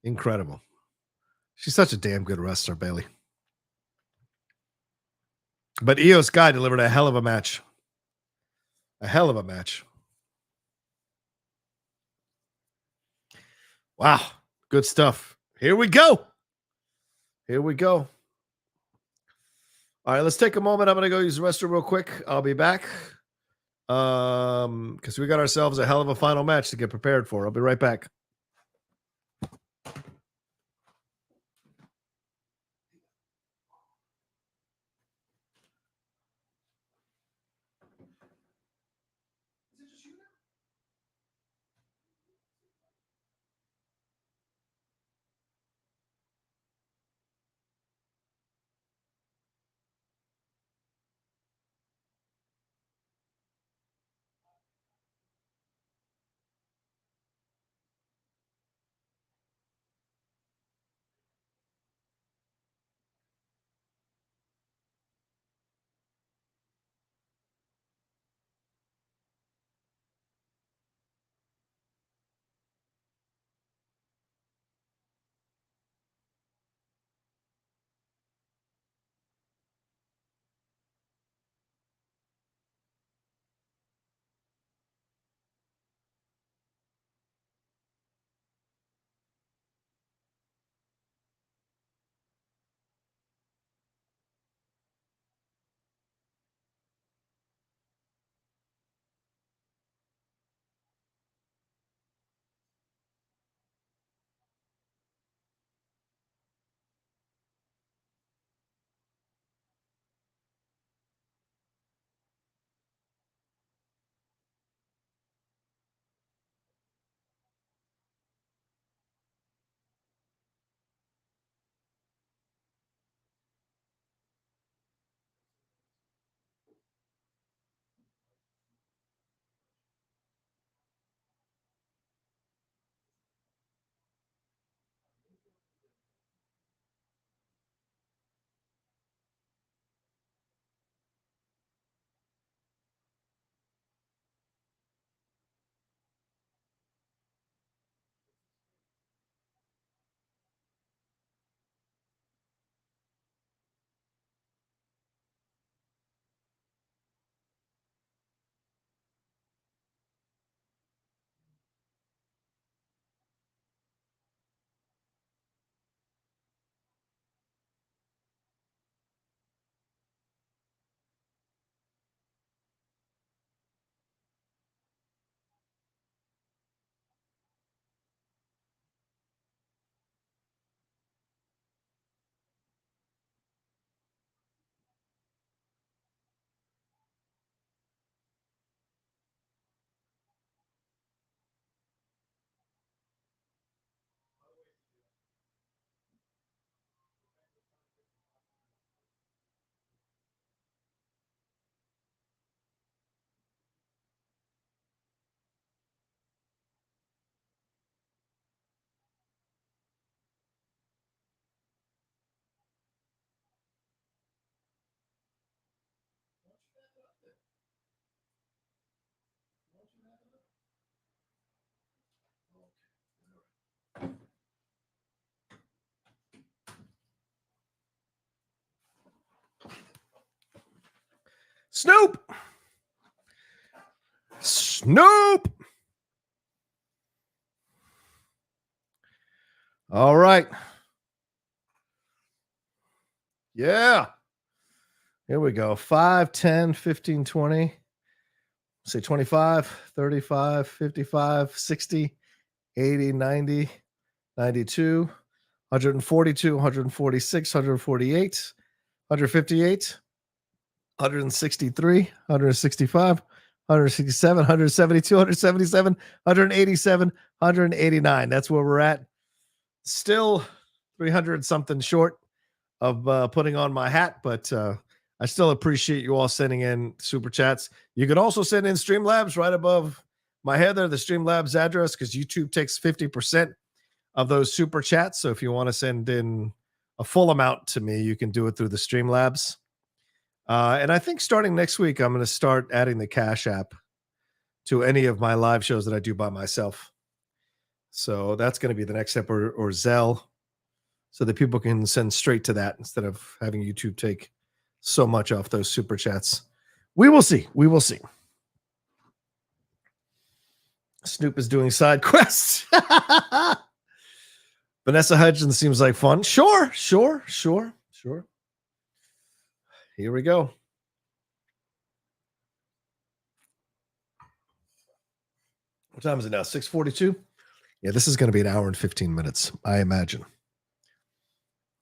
Incredible. She's such a damn good wrestler, Bayley. But IYO SKY delivered a hell of a match. Wow. Good stuff. Here we go. All right, let's take a moment. I'm going to go use the restroom real quick. I'll be back. Because we got ourselves a hell of a final match to get prepared for. I'll be right back. Snoop. Snoop. All right. Yeah. Here we go. 5, 10, 15, 20. Say 25, 35, 55, 60, 80, 90, 92, 142, 146, 148, 158, 163, 165, 167, 172, 177, 187, 189. That's where we're at. Still 300 something short of putting on my hat, but I still appreciate you all sending in super chats. You can also send in Streamlabs right above my head there, the Streamlabs address, because YouTube takes 50% of those super chats. So if you want to send in a full amount to me, you can do it through the Streamlabs. And I think starting next week, I'm going to start adding the Cash App to any of my live shows that I do by myself. So that's going to be the next step, or Zelle, so that people can send straight to that instead of having YouTube take so much off those super chats. We will see. We will see. Snoop is doing side quests. Vanessa Hudgens seems like fun. Sure. Here we go. What time is it now? 6:42? Yeah, this is going to be an hour and 15 minutes, I imagine.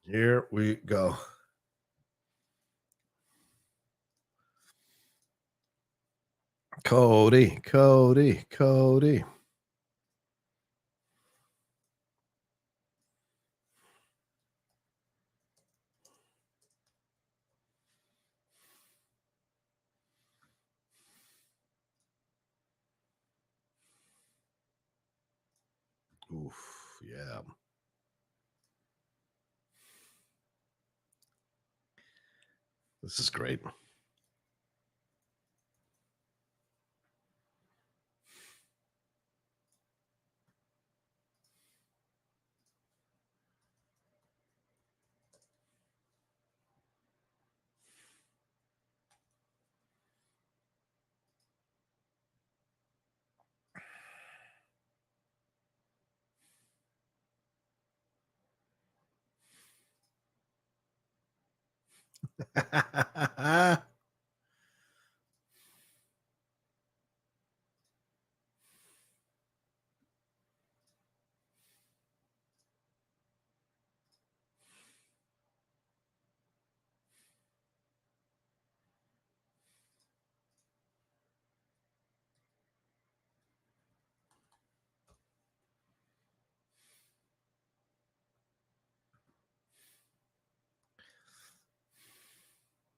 Here we go. Cody. Oof, yeah. This is great.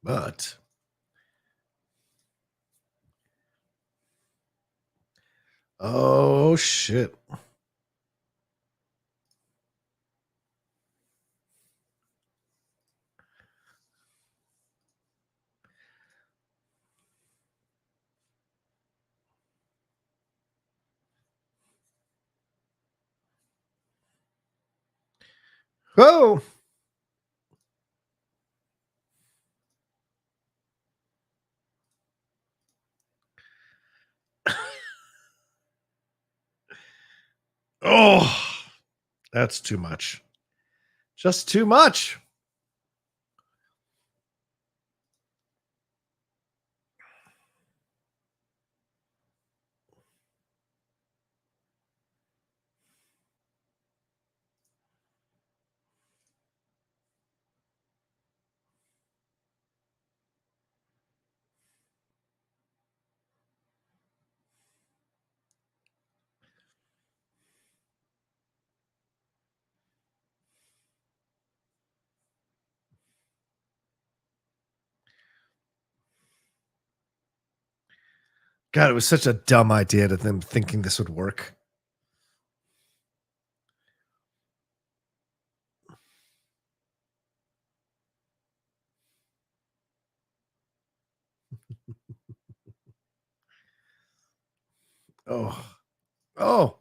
But oh shit. Oh. Oh, that's too much. Just too much. God, it was such a dumb idea to them thinking this would work. Oh. Oh.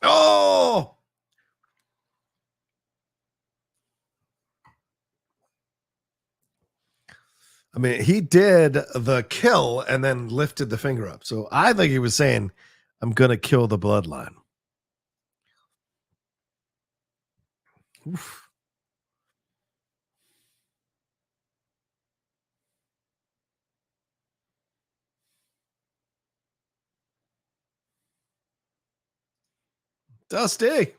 Oh. I mean, he did the kill and then lifted the finger up. So I think he was saying, I'm going to kill the bloodline. Oof. Dusty.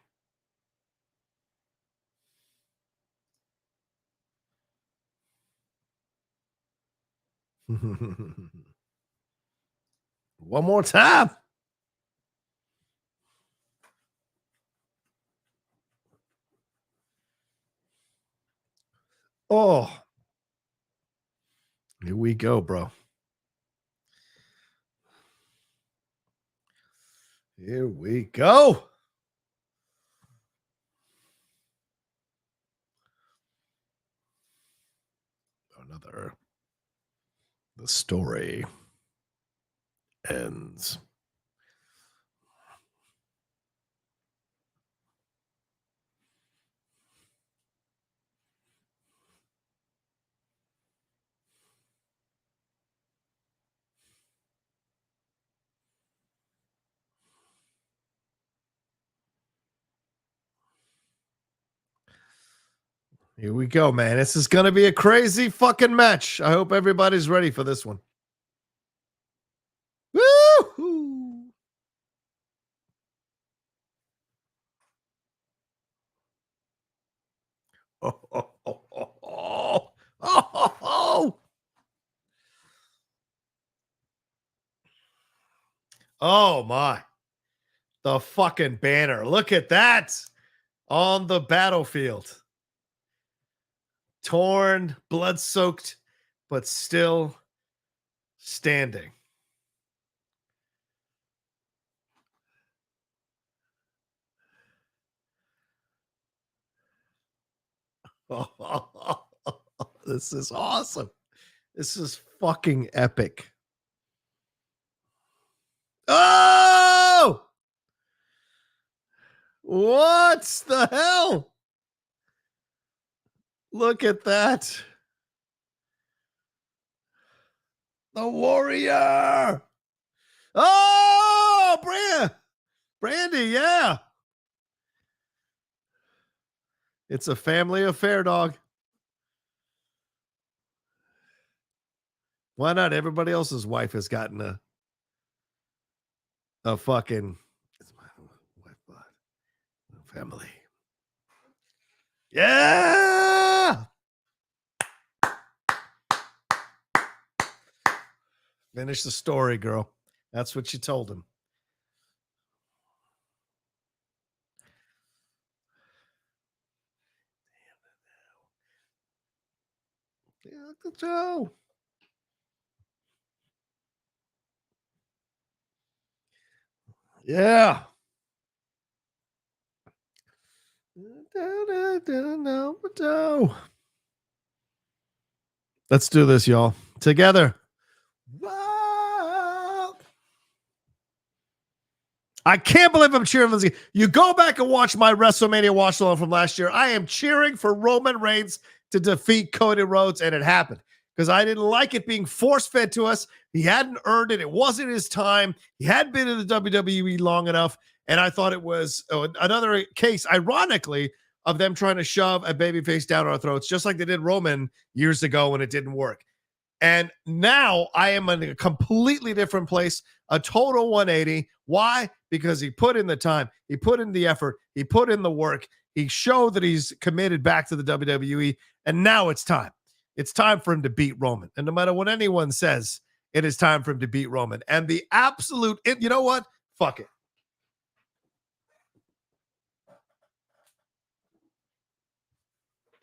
One more time. Oh, here we go, bro. Here we go. Another. The story ends. Here we go, man. This is going to be a crazy fucking match. I hope everybody's ready for this one. Woo! Oh, oh, oh, oh, oh, oh, oh. Oh, my. The fucking banner. Look at that on the battlefield. Torn, blood-soaked, but still standing. Oh, this is awesome. This is fucking epic. Oh! What the hell? Look at that. The Warrior. Oh, Brandy, yeah. It's a family affair, dog. Why not? Everybody else's wife has gotten a fucking it's my wife, but family. Yeah. Finish the story, girl. That's what you told him. Yeah, Uncle Joe. Yeah. Let's do this, y'all. Together. Wow. I can't believe I'm cheering for this. You go back and watch my WrestleMania watch-along from last year. I am cheering for Roman Reigns to defeat Cody Rhodes, and it happened because I didn't like it being force-fed to us. He hadn't earned it. It wasn't his time. He hadn't been in the WWE long enough, and I thought it was another case, ironically, of them trying to shove a babyface down our throats, just like they did Roman years ago when it didn't work. And now I am in a completely different place, a total 180. Why? Because he put in the time, he put in the effort, he put in the work, he showed that he's committed back to the WWE, and now it's time. It's time for him to beat Roman. And no matter what anyone says, it is time for him to beat Roman. And the absolute, you know what? Fuck it.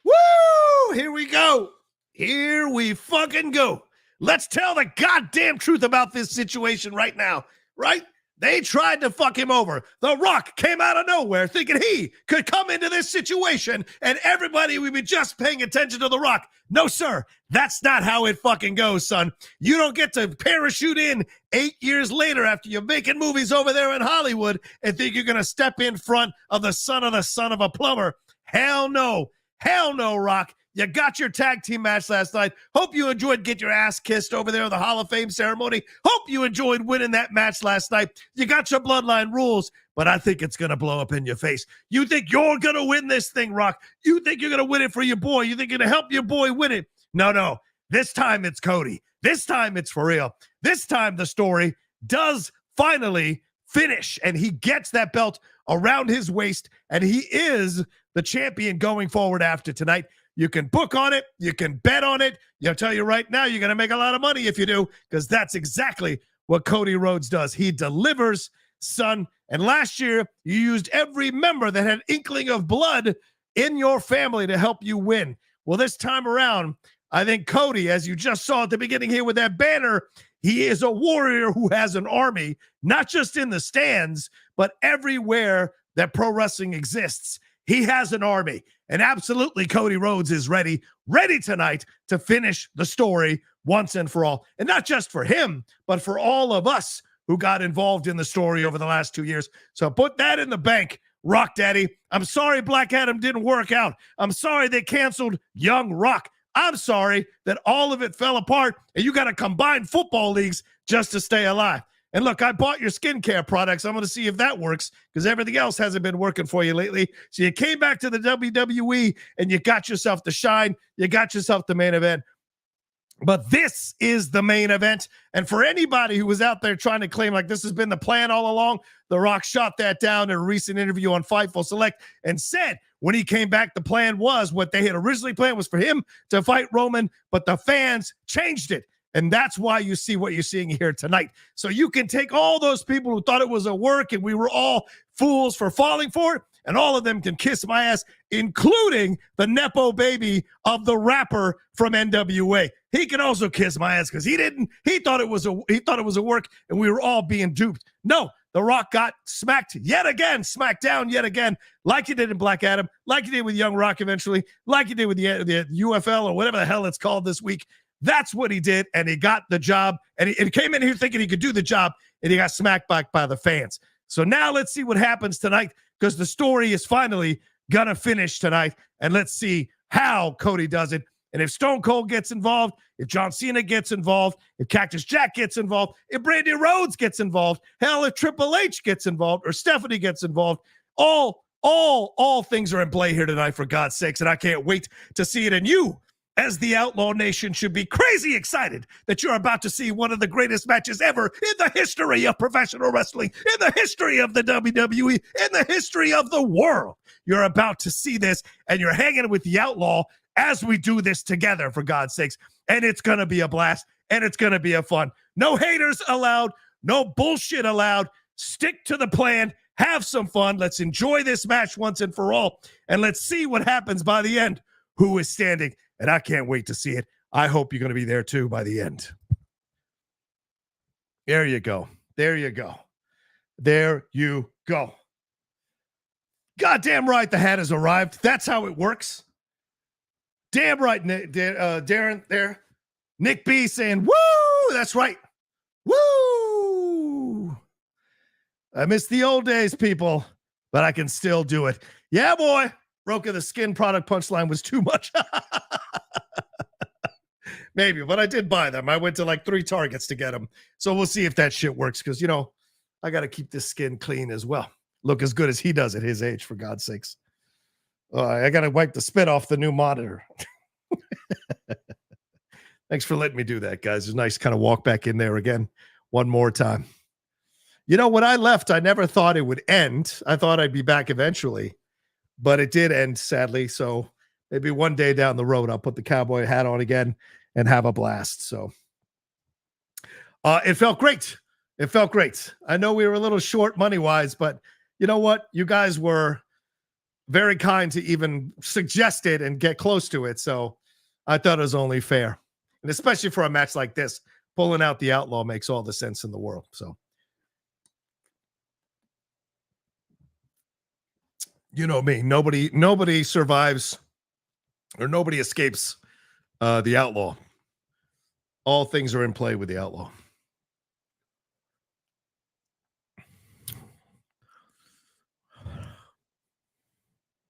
Woo! Here we go. Here we fucking go. Let's tell the goddamn truth about this situation right now, right? They tried to fuck him over. The Rock came out of nowhere thinking he could come into this situation and everybody would be just paying attention to The Rock. No, sir. That's not how it fucking goes, son. You don't get to parachute in 8 years later after you're making movies over there in Hollywood and think you're going to step in front of the son of a plumber. Hell no. Hell no, Rock. You got your tag team match last night. Hope you enjoyed get your ass kissed over there in the Hall of Fame ceremony. Hope you enjoyed winning that match last night. You got your Bloodline rules, but I think it's going to blow up in your face. You think you're going to win this thing, Rock? You think you're going to win it for your boy? You think you're going to help your boy win it? No. This time it's Cody. This time it's for real. This time the story does finally finish, and he gets that belt around his waist, and he is the champion going forward after tonight. You can book on it. You can bet on it. I'll tell you right now, you're going to make a lot of money if you do, because that's exactly what Cody Rhodes does. He delivers, son. And last year, you used every member that had inkling of blood in your family to help you win. Well, this time around, I think Cody, as you just saw at the beginning here with that banner, he is a warrior who has an army, not just in the stands, but everywhere that pro wrestling exists. He has an army. And absolutely, Cody Rhodes is ready tonight to finish the story once and for all. And not just for him, but for all of us who got involved in the story over the last 2 years. So put that in the bank, Rock Daddy. I'm sorry Black Adam didn't work out. I'm sorry they canceled Young Rock. I'm sorry that all of it fell apart and you got to combine football leagues just to stay alive. And look, I bought your skincare products. I'm going to see if that works because everything else hasn't been working for you lately. So you came back to the WWE and you got yourself the shine. You got yourself the main event. But this is the main event. And for anybody who was out there trying to claim like this has been the plan all along, The Rock shot that down in a recent interview on Fightful Select and said when he came back, the plan was what they had originally planned was for him to fight Roman, but the fans changed it. And that's why you see what you're seeing here tonight. So you can take all those people who thought it was a work and we were all fools for falling for it, and all of them can kiss my ass, including the Nepo baby of the rapper from NWA. He can also kiss my ass because he thought it was a work and we were all being duped. No, The Rock got smacked down yet again, like he did in Black Adam, like he did with Young Rock eventually, like he did with the UFL or whatever the hell it's called this week. That's what he did, and he got the job, and he came in here thinking he could do the job, and he got smacked back by the fans. So now let's see what happens tonight, because the story is finally going to finish tonight, and let's see how Cody does it. And if Stone Cold gets involved, if John Cena gets involved, if Cactus Jack gets involved, if Brandy Rhodes gets involved, hell, if Triple H gets involved, or Stephanie gets involved, all things are in play here tonight, for God's sakes, and I can't wait to see it. And you, as the Outlaw Nation, should be crazy excited that you're about to see one of the greatest matches ever in the history of professional wrestling, in the history of the WWE, in the history of the world. You're about to see this, and you're hanging with the Outlaw as we do this together, for God's sakes. And it's going to be a blast, and it's going to be a fun. No haters allowed, no bullshit allowed. Stick to the plan. Have some fun. Let's enjoy this match once and for all, and let's see what happens by the end. Who is standing? And I can't wait to see it. I hope you're going to be there too by the end. There you go. There you go. There you go. Goddamn right the hat has arrived. That's how it works. Damn right, Darren there. Nick B saying, woo! That's right. Woo! I miss the old days, people, but I can still do it. Yeah, boy. Rocha, the skin product punchline was too much. Maybe, but I did buy them. I went to like 3 Targets to get them. So we'll see if that shit works because, you know, I got to keep this skin clean as well. Look as good as he does at his age, for God's sakes. I got to wipe the spit off the new monitor. Thanks for letting me do that, guys. It's nice to kind of walk back in there again one more time. You know, when I left, I never thought it would end. I thought I'd be back eventually, but it did end, sadly. So maybe one day down the road, I'll put the cowboy hat on again and have a blast. So it felt great. It felt great. I know we were a little short money-wise, but you know what? You guys were very kind to even suggest it and get close to it. So I thought it was only fair. And especially for a match like this, pulling out the Outlaw makes all the sense in the world. So, you know me, nobody survives or nobody escapes the Outlaw. All things are in play with the Outlaw.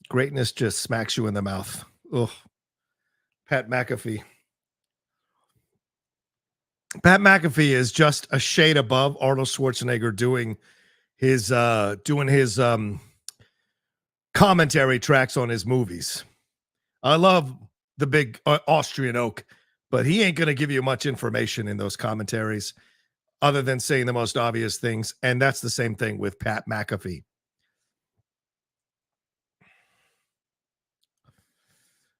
Greatness just smacks you in the mouth. Ugh. Pat McAfee. Pat McAfee is just a shade above Arnold Schwarzenegger doing his commentary tracks on his movies. I love the big Austrian oak, but he ain't going to give you much information in those commentaries other than saying the most obvious things. And that's the same thing with Pat McAfee.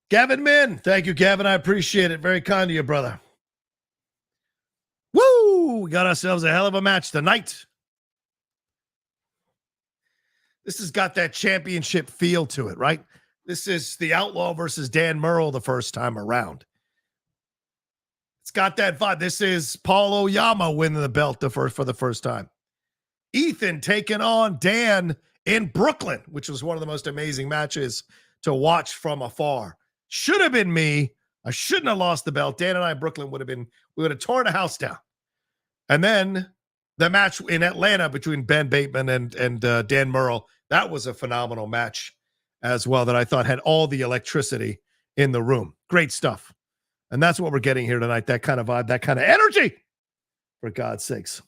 Gavin Min. Thank you, Gavin. I appreciate it. Very kind of you, brother. Woo! We got ourselves a hell of a match tonight. This has got that championship feel to it, right? This is the Outlaw versus Dan Murrell the first time around. It's got that vibe. This is Paul Oyama winning the belt for the first time. Ethan taking on Dan in Brooklyn, which was one of the most amazing matches to watch from afar. Should have been me. I shouldn't have lost the belt. Dan and I in Brooklyn we would have torn the house down. And then the match in Atlanta between Ben Bateman and Dan Murrell, that was a phenomenal match as well that I thought had all the electricity in the room. Great stuff. And that's what we're getting here tonight, that kind of vibe, that kind of energy, for God's sakes.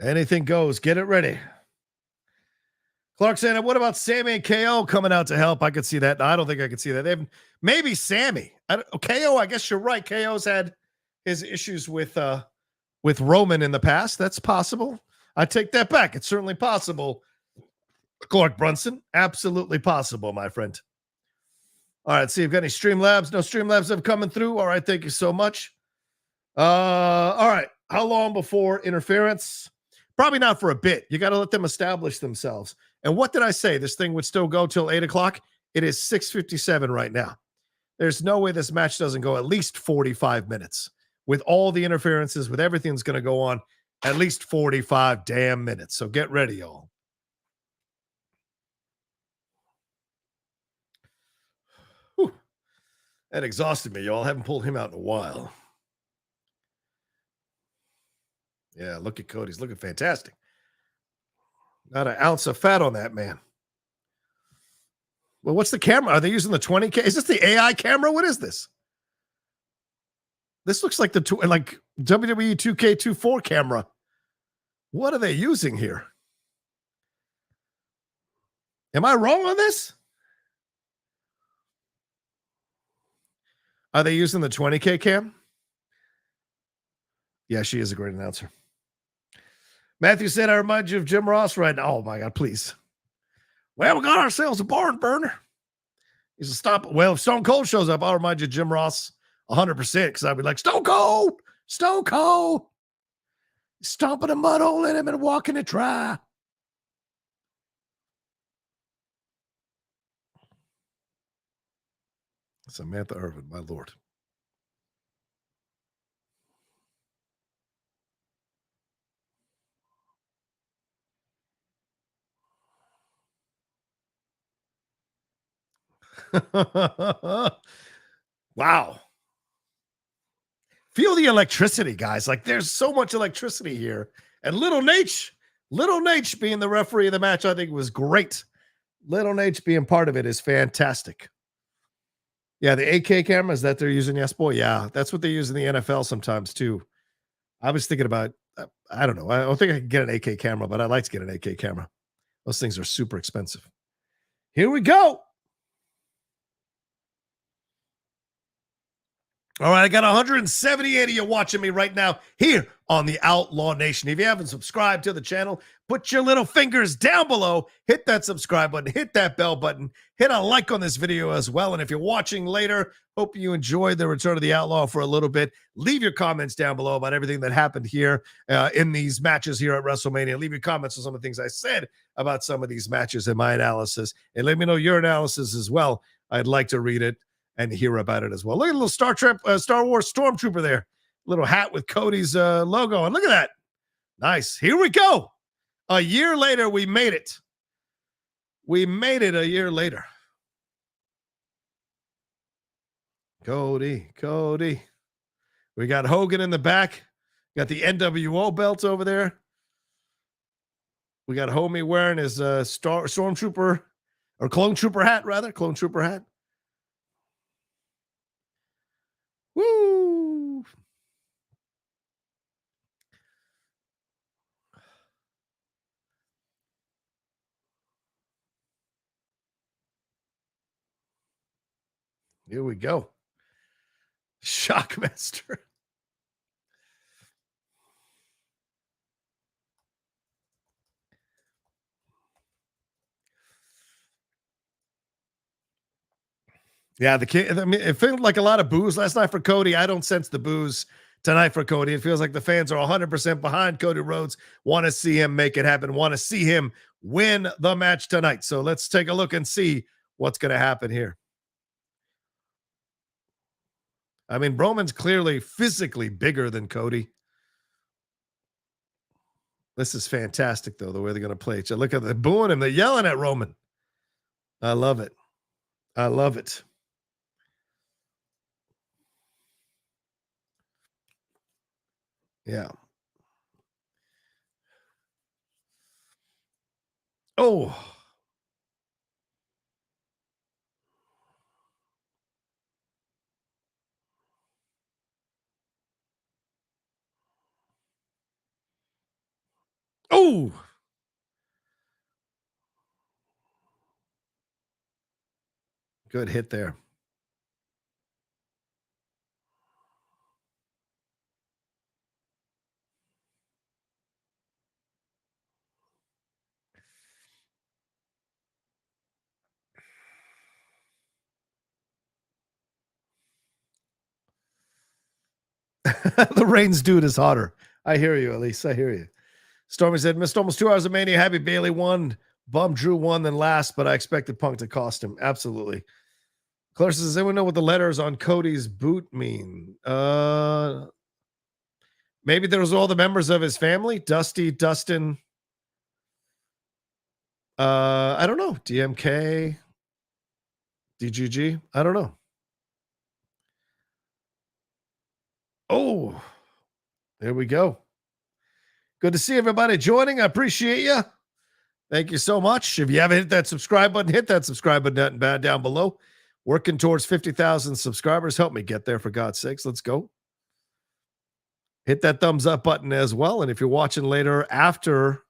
Anything goes. Get it ready. Clark saying, what about Sammy and KO coming out to help? I could see that. No, I don't think I could see that. Maybe Sammy. KO, I guess you're right. KO's had his issues with Roman in the past. That's possible. I take that back. It's certainly possible. Clark Brunson, absolutely possible, my friend. All right, see if you've got any Streamlabs. No Streamlabs have coming through. All right, thank you so much. All right, how long before interference? Probably not for a bit. You got to let them establish themselves. And what did I say? This thing would still go till 8 o'clock? It is 6:57 right now. There's no way this match doesn't go at least 45 minutes. With all the interferences, with everything that's going to go on, at least 45 damn minutes. So get ready, y'all. Whew. That exhausted me, y'all. I haven't pulled him out in a while. Yeah, look at Cody's looking fantastic. Not an ounce of fat on that man. Well, what's the camera? Are they using the 20K? Is this the AI camera? What is this? This looks like the WWE 2K24 camera. What are they using here? Am I wrong on this? Are they using the 20K cam? Yeah, she is a great announcer. Matthew said, I remind you of Jim Ross right now. Oh, my God, please. Well, we got ourselves a barn burner. He's a stop. Well, if Stone Cold shows up, I'll remind you of Jim Ross 100% because I'd be like, Stone Cold, Stone Cold. Stomping a mud hole in him and walking it dry. Samantha Irvin, my Lord. Wow. Feel the electricity, guys. Like there's so much electricity here. And Little Nate being the referee of the match, I think was great. Little Nate being part of it is fantastic. Yeah, the 8K cameras that they're using. Yes, boy. Yeah, that's what they use in the NFL sometimes too. I was thinking about, I don't know. I don't think I can get an 8K camera, but I'd like to get an 8K camera. Those things are super expensive. Here we go. All right, I got 178 of you watching me right now here on the Outlaw Nation. If you haven't subscribed to the channel, put your little fingers down below, hit that subscribe button, hit that bell button, hit a like on this video as well. And if you're watching later, hope you enjoyed the Return of the Outlaw for a little bit. Leave your comments down below about everything that happened here in these matches here at WrestleMania. Leave your comments on some of the things I said about some of these matches and my analysis. And let me know your analysis as well. I'd like to read it and hear about it as well. Look at a little Star Wars Stormtrooper there. Little hat with Cody's logo. And look at that. Nice. Here we go. A year later, we made it. We made it a year later. Cody. We got Hogan in the back. Got the NWO belt over there. We got Homie wearing his Stormtrooper or Clone Trooper hat, rather. Clone Trooper hat. Woo! Here we go. Shockmaster. Yeah, the kid. I mean, it felt like a lot of boos last night for Cody. I don't sense the boos tonight for Cody. It feels like the fans are 100% behind Cody Rhodes. Want to see him make it happen. Want to see him win the match tonight. So let's take a look and see what's going to happen here. I mean, Roman's clearly physically bigger than Cody. This is fantastic, though, the way they're going to play each other. Look at them booing him. They're yelling at Roman. I love it. I love it. Yeah. Oh. Oh. Good hit there. The Reigns dude is hotter. I hear you, Elise. I hear you. Stormy said, missed almost 2 hours of Mania. Happy Bayley won. Bum Drew won then last, but I expected Punk to cost him. Absolutely. Clarissa says, anyone know what the letters on Cody's boot mean? Maybe there was all the members of his family. Dusty, Dustin. I don't know. DMK, DGG. I don't know. Oh, there we go. Good to see everybody joining. I appreciate you. Thank you so much. If you haven't hit that subscribe button, hit that subscribe button down below. Working towards 50,000 subscribers. Help me get there, for God's sakes. Let's go. Hit that thumbs up button as well. And if you're watching later after,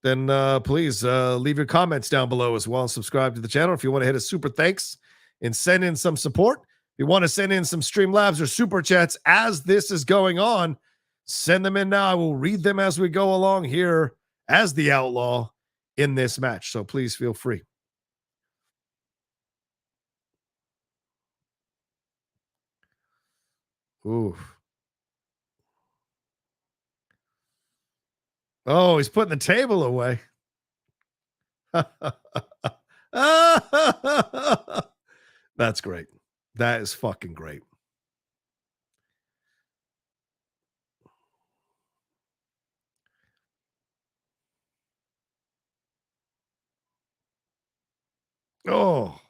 then please leave your comments down below as well and subscribe to the channel. If you want to hit a super thanks and send in some support, if you want to send in some Streamlabs or super chats as this is going on, send them in now. I will read them as we go along here as the Outlaw in this match. So please feel free. Ooh. Oh, he's putting the table away. That's great. That is fucking great. Oh.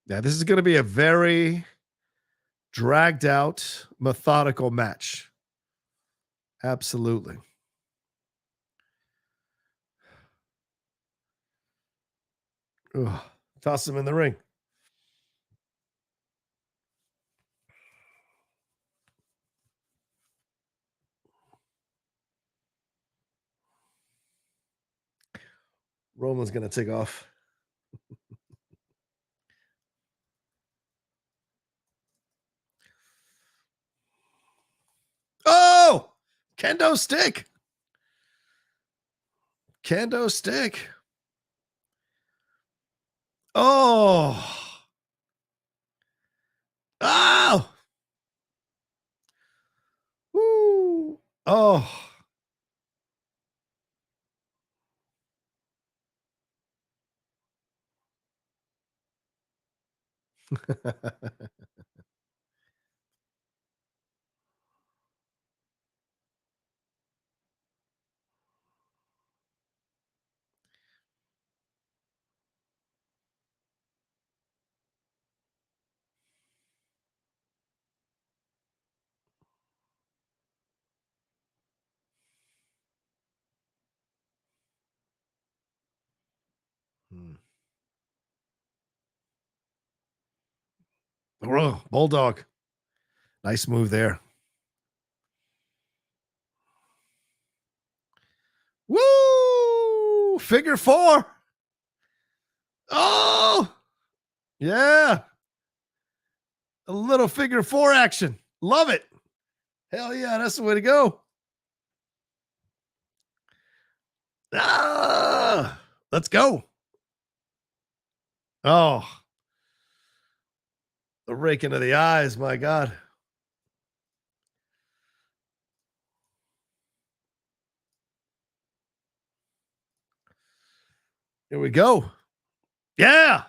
Yeah, this is going to be a very dragged out, methodical match. Absolutely. Ugh. Toss him in the ring. Roman's going to take off. Oh, kendo stick. Kendo stick. Oh. Oh. Woo. Oh. Oh, Bulldog. Nice move there. Woo! Figure 4. Oh, yeah. A little figure 4 action. Love it. Hell yeah, that's the way to go. Ah, let's go. Oh, the rake into the eyes. My God. Here we go. Yeah.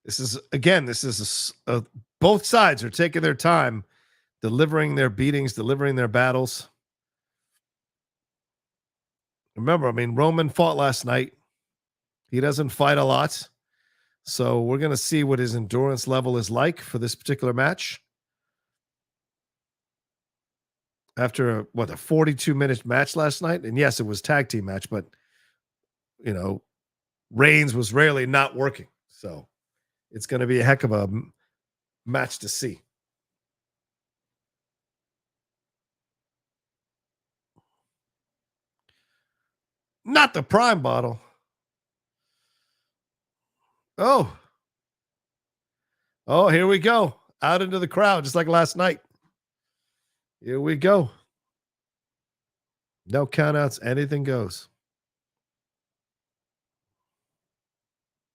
This is both sides are taking their time, delivering their beatings, delivering their battles. Remember, I mean, Roman fought last night. He doesn't fight a lot. So we're going to see what his endurance level is like for this particular match. After a 42-minute match last night. And yes, it was tag team match, but Reigns was rarely not working. So it's going to be a heck of a match to see. Not the prime bottle. Oh, here we go. Out into the crowd, just like last night. Here we go. No countouts. Anything goes.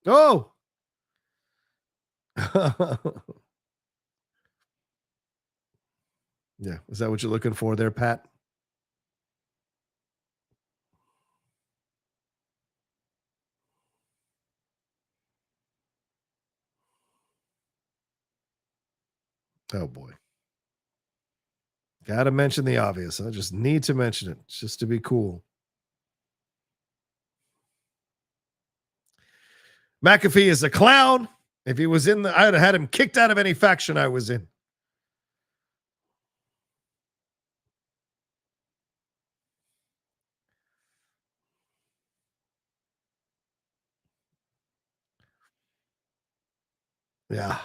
Oh. Yeah. Is that what you're looking for there, Pat? Oh, boy. Got to mention the obvious. I just need to mention it just to be cool. McAfee is a clown. If he was in I'd have had him kicked out of any faction I was in. Yeah.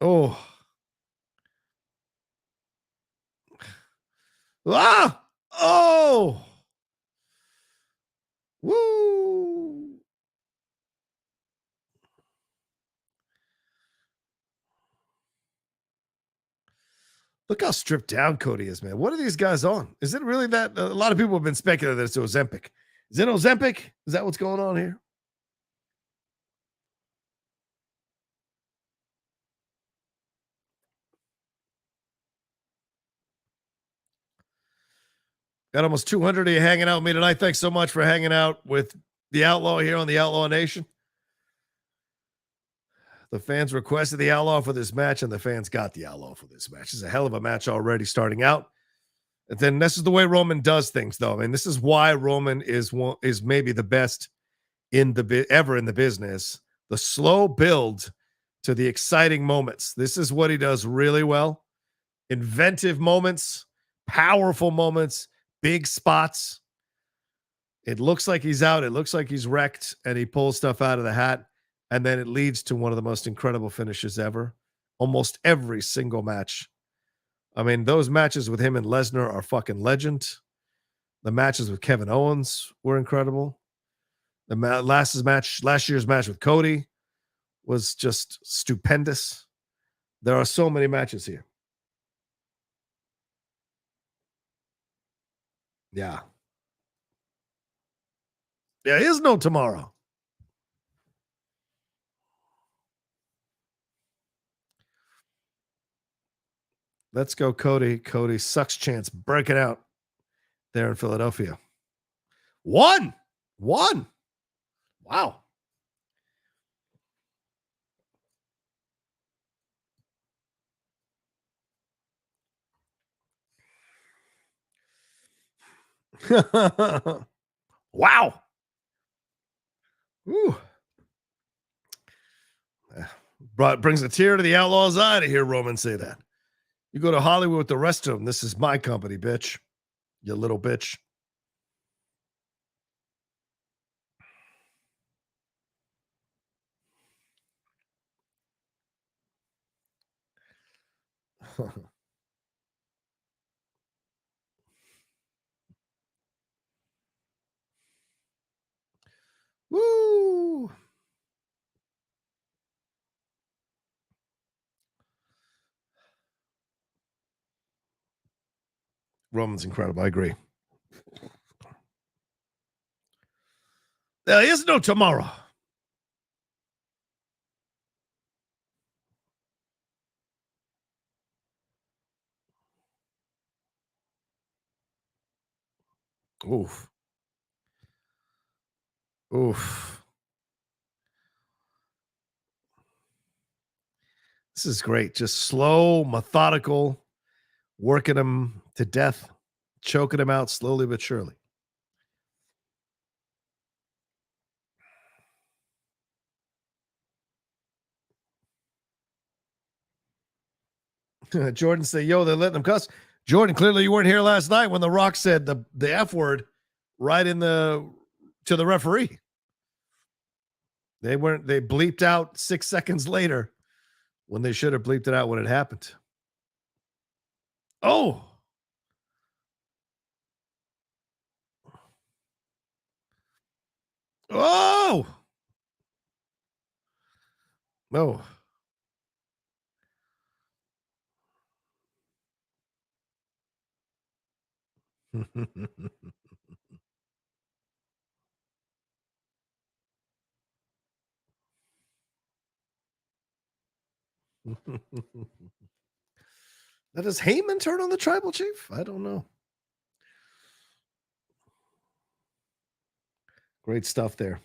Oh. Ah. Oh. Woo. Look how stripped down Cody is, man. What are these guys on? Is it really that? A lot of people have been speculating that it's Ozempic. Is it Ozempic? Is that what's going on here? Got almost 200 of you hanging out with me tonight. Thanks so much for hanging out with the Outlaw here on the Outlaw Nation. The fans requested the Outlaw for this match, and the fans got the Outlaw for this match. It's a hell of a match already starting out. And then this is the way Roman does things, though. I mean, this is why Roman is maybe the best ever in the business. The slow build to the exciting moments. This is what he does really well. Inventive moments, powerful moments, big spots. It looks like he's out. It looks like he's wrecked, and he pulls stuff out of the hat. And then it leads to one of the most incredible finishes ever. Almost every single match. I mean, those matches with him and Lesnar are fucking legend. The matches with Kevin Owens were incredible. The last year's match with Cody was just stupendous. There are so many matches here. Yeah. There is no tomorrow. Let's go, Cody. Cody sucks chance breaking out there in Philadelphia. One. Wow. Wow. Ooh. Brings a tear to the Outlaw's eye to hear Roman say that. You go to Hollywood with the rest of them. This is my company, bitch. You little bitch. Woo! Roman's incredible. I agree. There is no tomorrow. Oof. Oof. This is great. Just slow, methodical, working him to death, choking him out slowly but surely. Jordan say, yo, they're letting them cuss. Jordan, clearly you weren't here last night when The Rock said the F word right to the referee. They bleeped out 6 seconds later when they should have bleeped it out when it happened. Oh. Oh. No. Now, does Heyman turn on the tribal chief? I don't know. Great stuff there.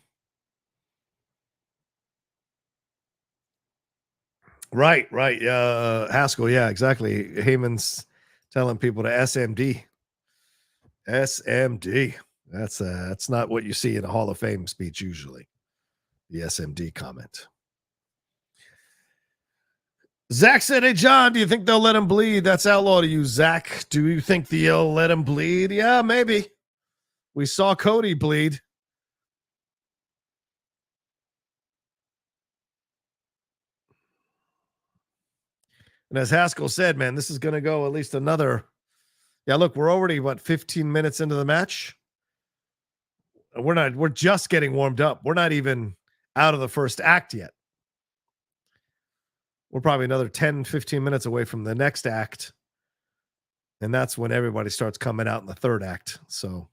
Right. Haskell, yeah, exactly. Heyman's telling people to SMD. SMD. That's not what you see in a Hall of Fame speech usually. The SMD comment. Zach said, hey, John, do you think they'll let him bleed? That's outlaw to you, Zach. Do you think they'll let him bleed? Yeah, maybe. We saw Cody bleed. And as Haskell said, man, this is going to go at least another. Yeah, look, we're already, 15 minutes into the match? We're just getting warmed up. We're not even out of the first act yet. We're probably another 10, 15 minutes away from the next act. And that's when everybody starts coming out in the third act. So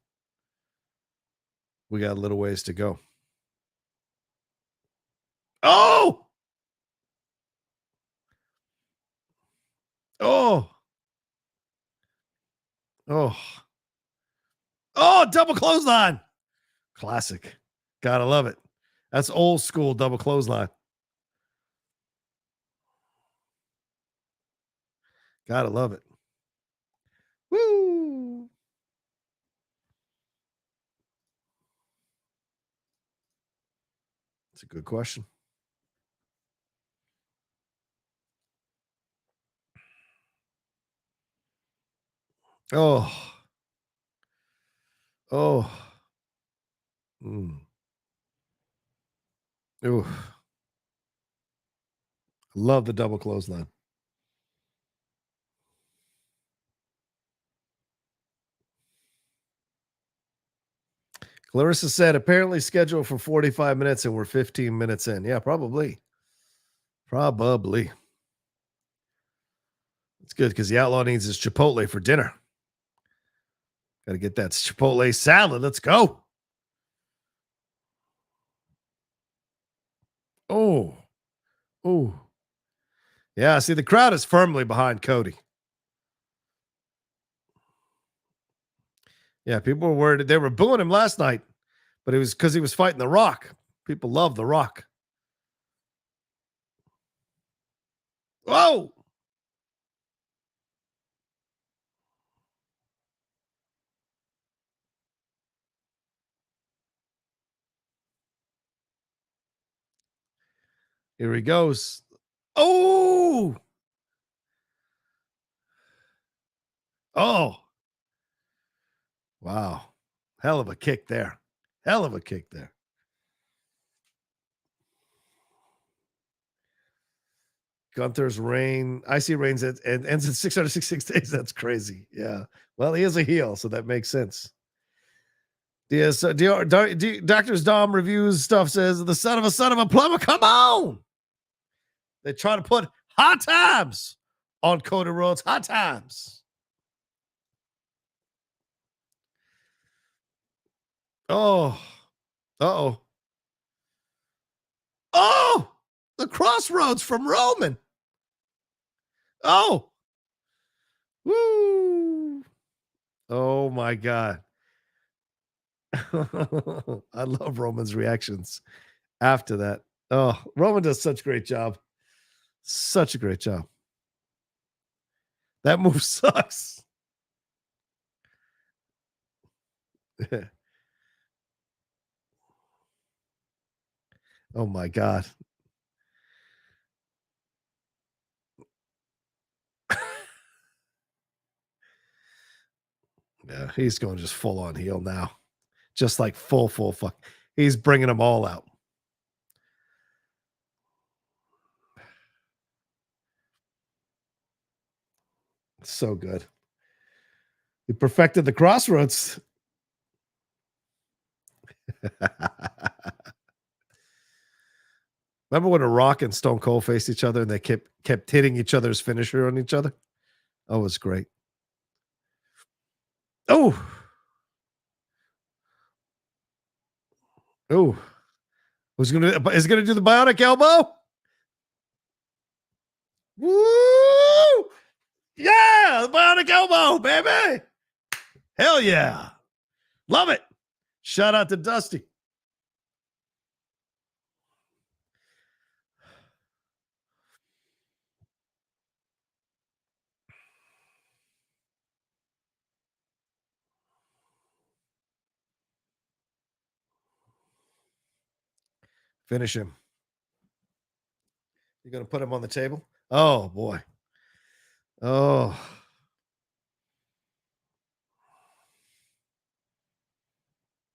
we got a little ways to go. Oh! Oh! Oh! Oh, double clothesline. Classic. Gotta love it. That's old school double clothesline. Gotta love it. Woo! That's a good question. Oh. Oh. Ooh. Love the double clothesline. Clarissa said, apparently scheduled for 45 minutes and we're 15 minutes in. Yeah, probably. Probably. It's good because the outlaw needs his Chipotle for dinner. Got to get that Chipotle salad. Let's go. Oh. Oh. Yeah, see, the crowd is firmly behind Cody. Yeah, people were worried. They were booing him last night, but it was because he was fighting The Rock. People love The Rock. Whoa. Here he goes. Oh! Oh! Wow. Hell of a kick there. Hell of a kick there. Gunther's reign. I see reigns and ends in 666 days. That's crazy. Yeah. Well, he is a heel, so that makes sense. Yes, Doctor's Dom reviews stuff says the son of a plumber. Come on. They try to put hot times on Cody Rhodes. Hot times. Oh. Uh-oh. Oh! The crossroads from Roman. Oh. Woo. Oh my God. I love Roman's reactions after that. Oh, Roman does such a great job. Such a great job. That move sucks. Oh my God. Yeah, he's going just full on heel now. Just like full fuck. He's bringing them all out. So good. He perfected the crossroads. Remember when The Rock and Stone Cold faced each other and they kept hitting each other's finisher on each other? Oh, it was great. Oh. Oh. Is he gonna do the bionic elbow? Woo! Yeah, the bionic elbow, baby. Hell yeah. Love it. Shout out to Dusty. Finish him. You're going to put him on the table? Oh, boy. Oh.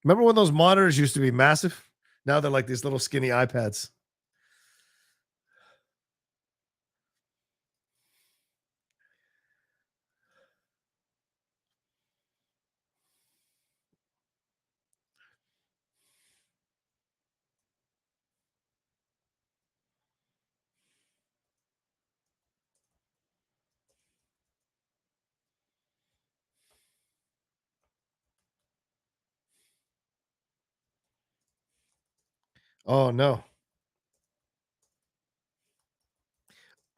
Remember when those monitors used to be massive? Now they're like these little skinny iPads. Oh, no.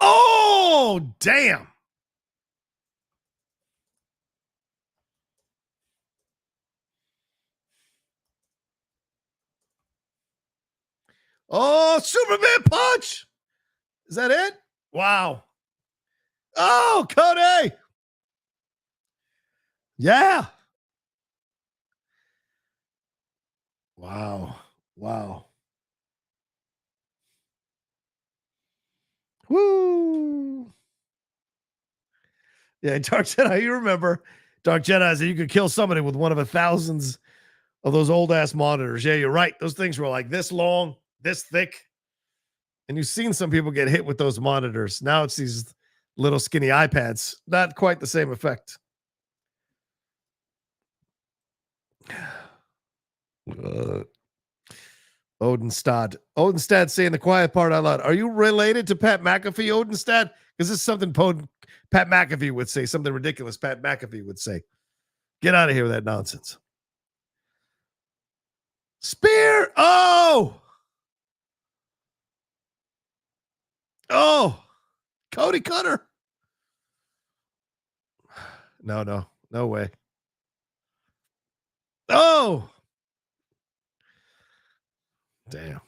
Oh, damn. Oh, Superman punch. Is that it? Wow. Oh, Cody. Yeah. Wow. Wow. Woo. Yeah, Dark Jedi, you remember Dark Jedi said you could kill somebody with one of a thousands of those old ass monitors. Yeah, you're right. Those things were like this long, this thick. And you've seen some people get hit with those monitors. Now it's these little skinny iPads. Not quite the same effect. Odenstad saying the quiet part out loud. Are you related to Pat McAfee, Odenstad? Because this is something Pat McAfee would say, something ridiculous Pat McAfee would say. Get out of here with that nonsense. Spear. Oh. Oh. Cody Cutter. No way. Oh. Damn.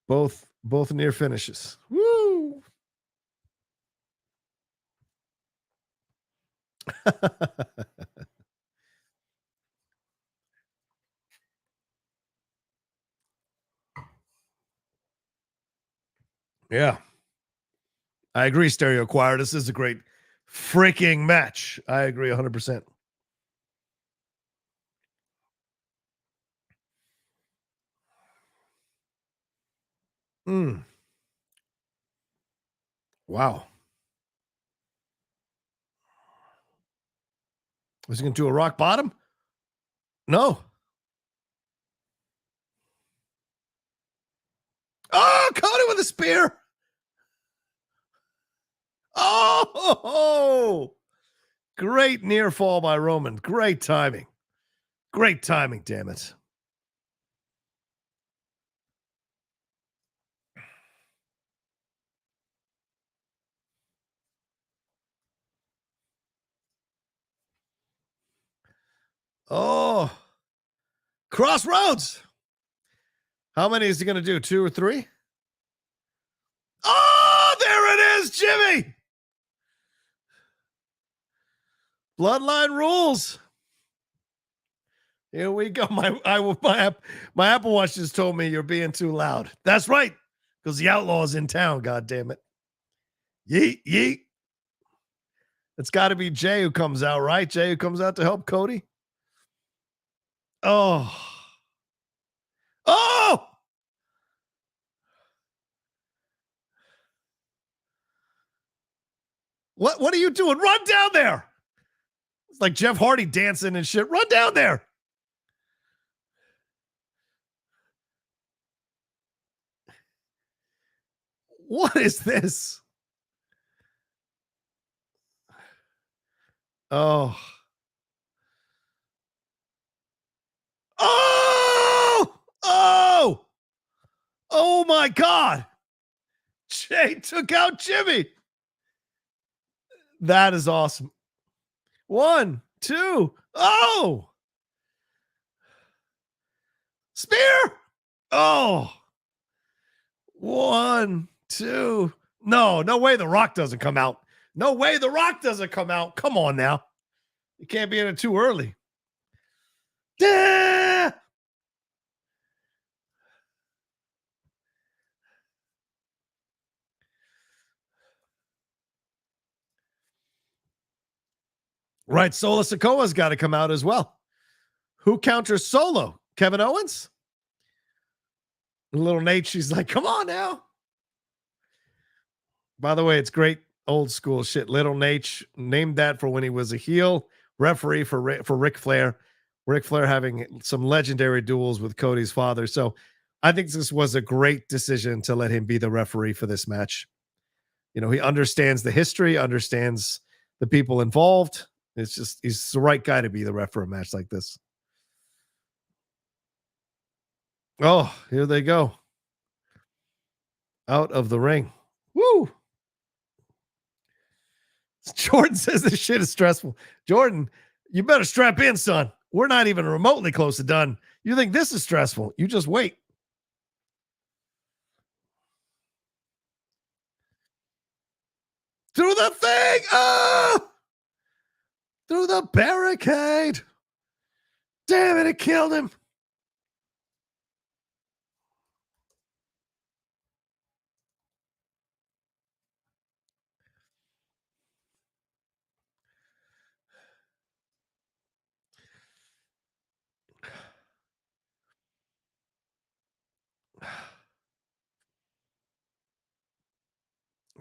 Both near finishes. Woo. Yeah. I agree, Stereo Choir. This is a great freaking match. I agree 100%. Wow. Was he going to do a rock bottom? No. Oh, Cody with a spear. Oh, great near fall by Roman. Great timing. Great timing, damn it. Oh, Crossroads. How many is he going to do? 2 or 3? Oh, there it is, Jimmy. Bloodline rules. Here we go. My Apple Watch just told me you're being too loud. That's right, because the Outlaw's in town. God damn it. Yeet, yeet. It's got to be Jay who comes out, right? Jay who comes out to help Cody. Oh. Oh! What are you doing? Run down there. It's like Jeff Hardy dancing and shit. Run down there. What is this? Oh. Oh! Oh! Oh my God. Jay took out Jimmy. That is awesome. 1, 2. Oh! Spear! Oh! 1, 2. No way the Rock doesn't come out. No way the Rock doesn't come out. Come on now. You can't be in it too early. Ah! Right, Solo Sikoa's got to come out as well. Who counters Solo? Kevin Owens? Little Nate, she's like, come on now. By the way, it's great old school shit. Little Nate named that for when he was a heel referee for Ric Flair. Ric Flair having some legendary duels with Cody's father. So I think this was a great decision to let him be the referee for this match. You know, he understands the history, understands the people involved. It's just, he's the right guy to be the ref for a match like this. Oh, here they go. Out of the ring. Woo! Jordan says this shit is stressful. Jordan, you better strap in, son. We're not even remotely close to done. You think this is stressful? You just wait. Through the thing. Oh! Through the barricade. Damn it, it killed him.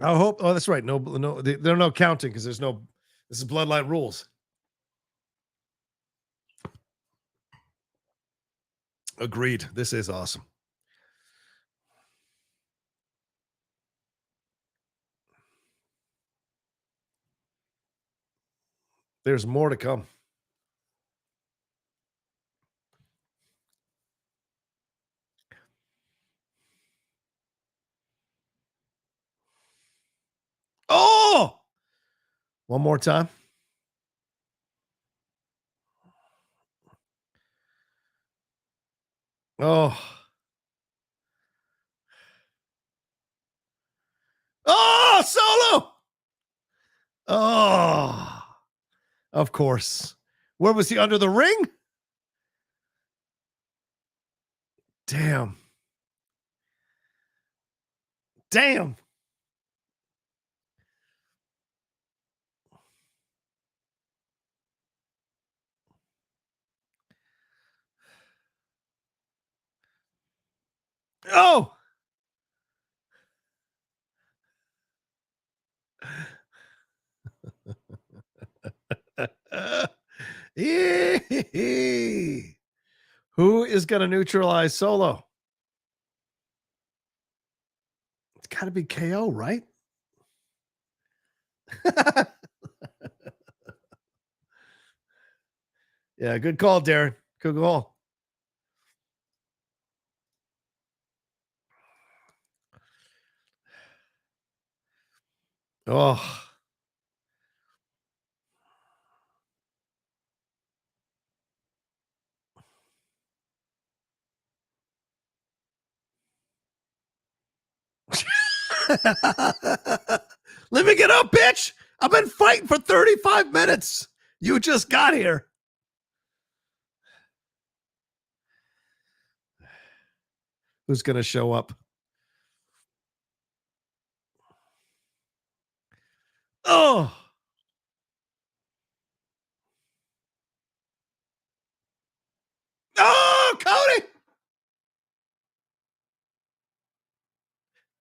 I hope. Oh, that's right. No, they're no counting because there's no. This is Bloodline rules. Agreed. This is awesome. There's more to come. Oh! One more time. Oh. Oh, Solo! Oh. Of course. Where was he? Under the ring? Damn. Damn. Oh! Who is going to neutralize Solo? It's got to be KO, right? Yeah, good call, Darren. Good call. Oh. Let me get up, bitch. I've been fighting for 35 minutes. You just got here. Who's going to show up? Oh. Oh, Cody.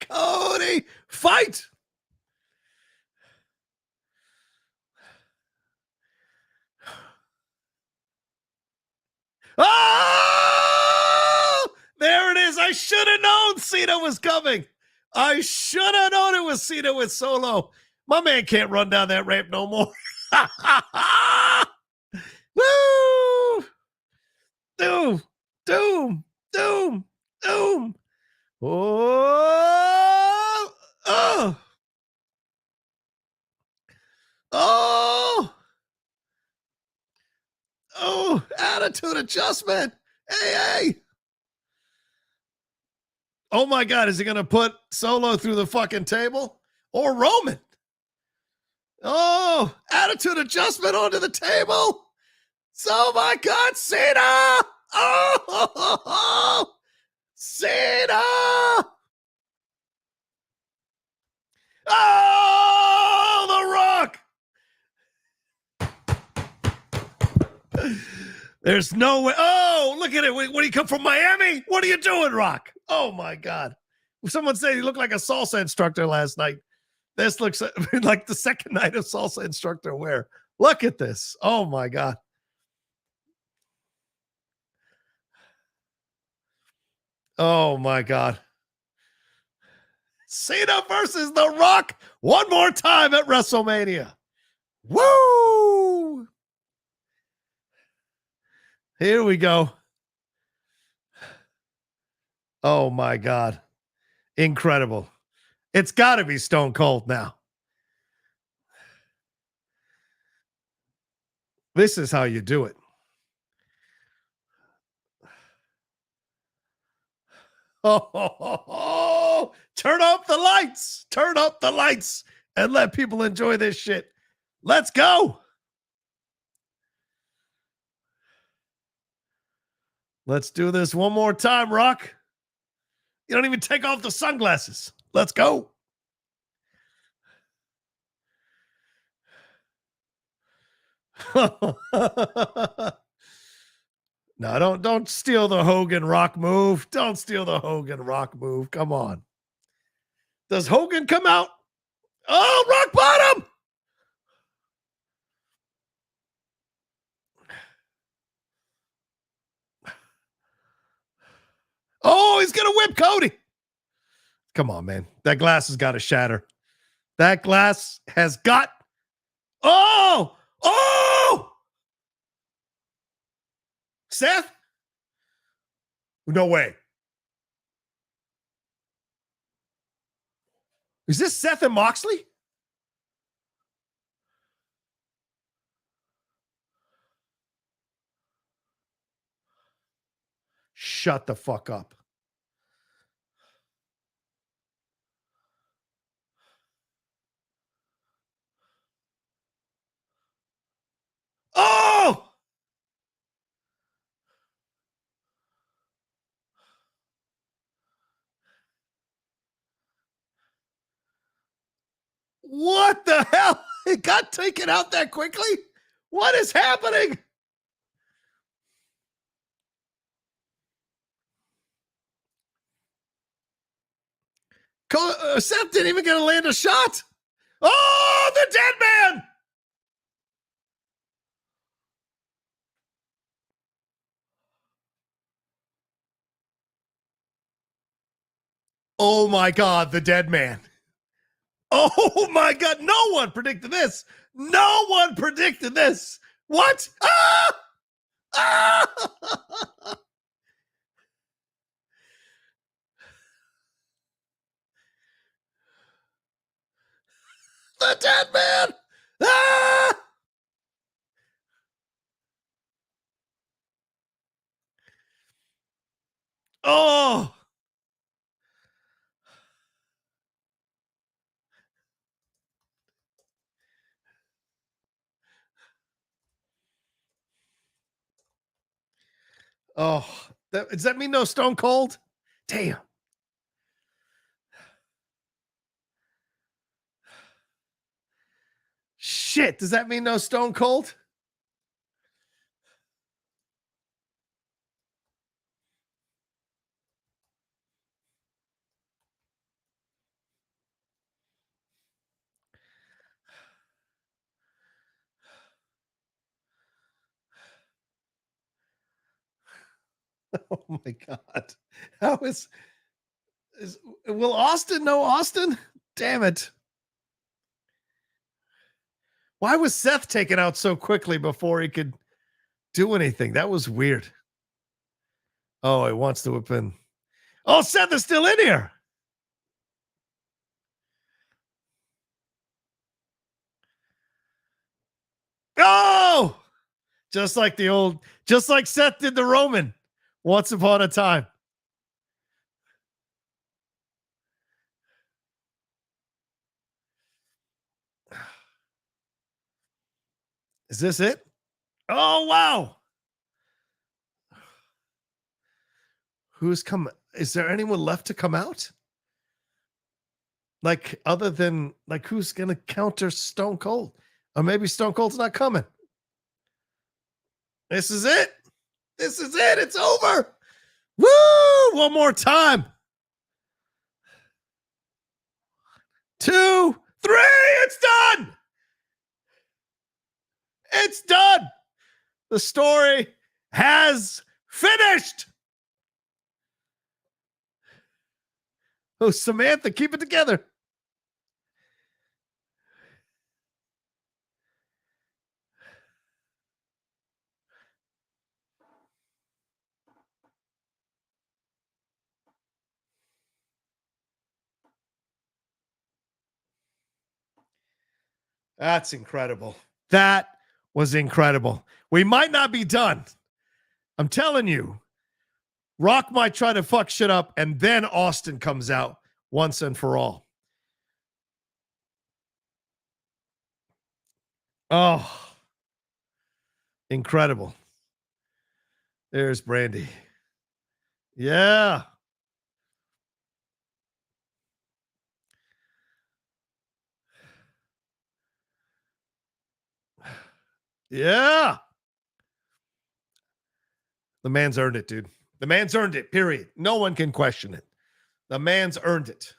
Cody, fight. Oh, there it is. I should have known Cena was coming. I should have known it was Cena with Solo. My man can't run down that ramp no more. Woo! Doom, doom, doom, doom. Oh, oh, oh, oh, attitude adjustment. Hey. Oh my God, is he going to put Solo through the fucking table? Or Roman? Oh, attitude adjustment onto the table. Oh my God, Cena! Oh, Cena! Oh, The Rock! There's no way. Oh, look at it. When you come from Miami, what are you doing, Rock? Oh my God. Someone said he looked like a salsa instructor last night. This looks like the second night of salsa instructor wear. Look at this. Oh my God. Oh my God. Cena versus The Rock one more time at WrestleMania. Woo! Here we go. Oh my God. Incredible. It's got to be Stone Cold now. This is how you do it. Oh, turn up the lights. Turn up the lights and let people enjoy this shit. Let's go. Let's do this one more time, Rock. You don't even take off the sunglasses. Let's go. No, don't steal the Hogan Rock move. Don't steal the Hogan Rock move. Come on. Does Hogan come out? Oh, rock bottom. Oh, he's going to whip Cody. Come on, man. That glass has got to shatter. That glass has got. Oh, Seth? No way. Is this Seth and Moxley? Shut the fuck up. Oh! What the hell? It got taken out that quickly? What is happening? Seth didn't even get to land a shot. Oh, the dead man. Oh my God, the dead man. Oh my God, no one predicted this. No one predicted this. What? Ah! Ah! The dead man. Ah! Oh. Oh. Does that mean no Stone Cold? Damn. Shit. Does that mean no Stone Cold? Oh my God. How is will Austin know Austin? Damn it. Why was Seth taken out so quickly before he could do anything? That was weird. Oh, he wants to whip in. Oh, Seth is still in here. Oh, just like Seth did the Roman once upon a time. Is this it? Oh, wow. Who's come? Is there anyone left to come out? Like, other than, like, who's going to counter Stone Cold? Or maybe Stone Cold's not coming. This is it. This is it. It's over. Woo! One more time. 2, 3. It's done. It's done. The story has finished. Oh, Samantha, keep it together. That's incredible. That was incredible. We might not be done. I'm telling you, Rock might try to fuck shit up, and then Austin comes out once and for all. Oh, incredible. There's Brandy. Yeah. Yeah. The man's earned it, dude. The man's earned it, period. No one can question it. The man's earned it.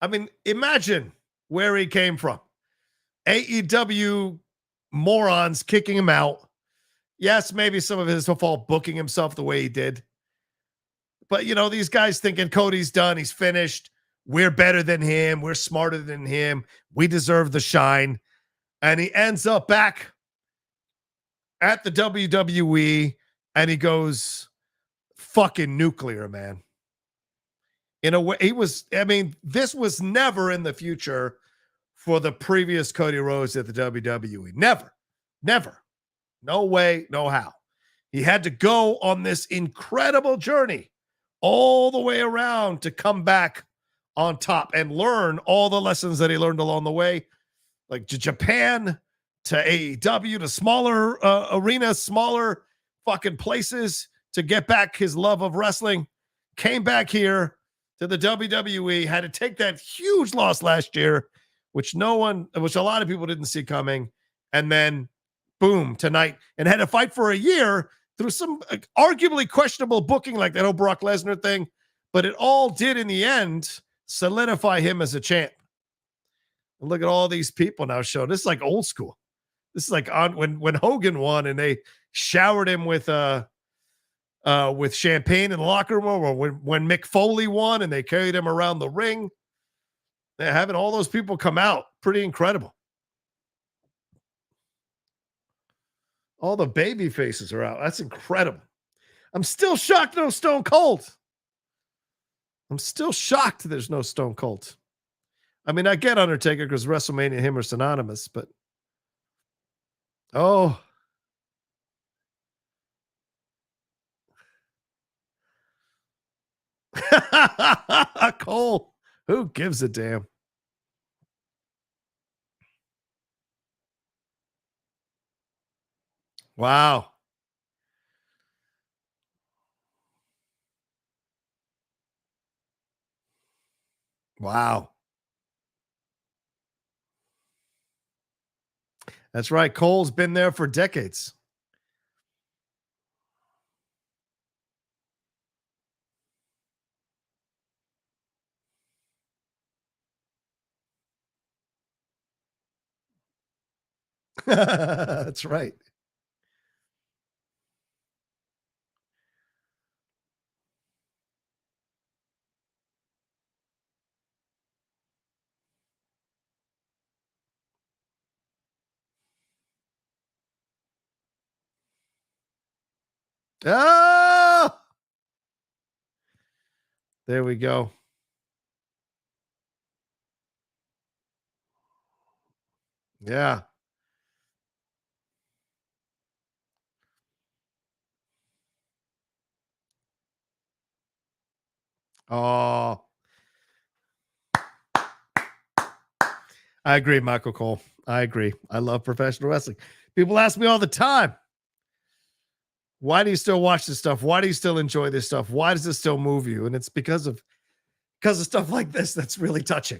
I mean, imagine where he came from. AEW morons kicking him out. Yes, maybe some of his fault booking himself the way he did. But, you know, these guys thinking Cody's done. He's finished. We're better than him. We're smarter than him. We deserve the shine. And he ends up back at the WWE and he goes fucking nuclear, man. In a way, this was never in the future for the previous Cody Rhodes at the WWE. Never. No way, no how. He had to go on this incredible journey all the way around to come back on top and learn all the lessons that he learned along the way, like to Japan, to AEW, to smaller arenas, smaller fucking places, to get back his love of wrestling. Came back here to the WWE, had to take that huge loss last year, which a lot of people didn't see coming, and then boom, tonight, and had to fight for a year through some arguably questionable booking, like that whole Brock Lesnar thing. But it all did in the end solidify him as a champ. And look at all these people now showing. This is like old school. This is like on when Hogan won and they showered him with champagne in the locker room, or when Mick Foley won and they carried him around the ring. They're having all those people come out. Pretty incredible. All the baby faces are out. That's incredible. I'm still shocked no Stone Cold. I'm still shocked there's no Stone Cold. I mean, I get Undertaker because WrestleMania and him are synonymous, but oh. Cole, who gives a damn? Wow. Wow. That's right. Cole's been there for decades. That's right. Oh, there we go. Yeah. Oh, I agree, Michael Cole. I agree. I love professional wrestling. People ask me all the time, why do you still watch this stuff? Why do you still enjoy this stuff? Why does this still move you? And it's because of stuff like this that's really touching.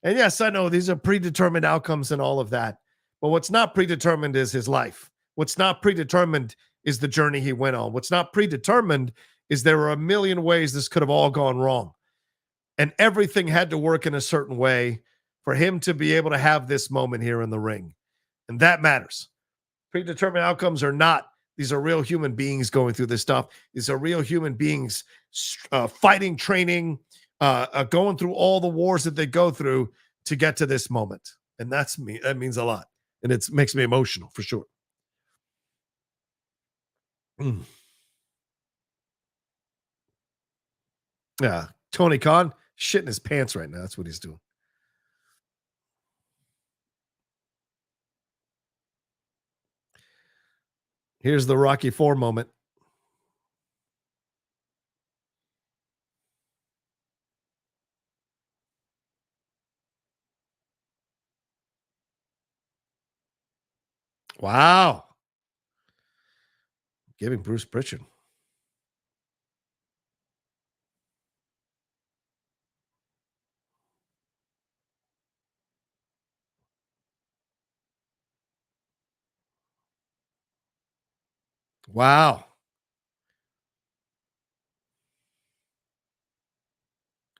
And yes, I know these are predetermined outcomes and all of that. But what's not predetermined is his life. What's not predetermined is the journey he went on. What's not predetermined is there are a million ways this could have all gone wrong. And everything had to work in a certain way for him to be able to have this moment here in the ring. And that matters. Predetermined outcomes are not. These are real human beings going through this stuff. These are real human beings fighting, training, going through all the wars that they go through to get to this moment. And that's me. That means a lot. And it makes me emotional for sure. Mm. Yeah. Tony Khan shitting his pants right now. That's what he's doing. Here's the Rocky IV moment. Wow. Giving Bruce Pritchard. Wow.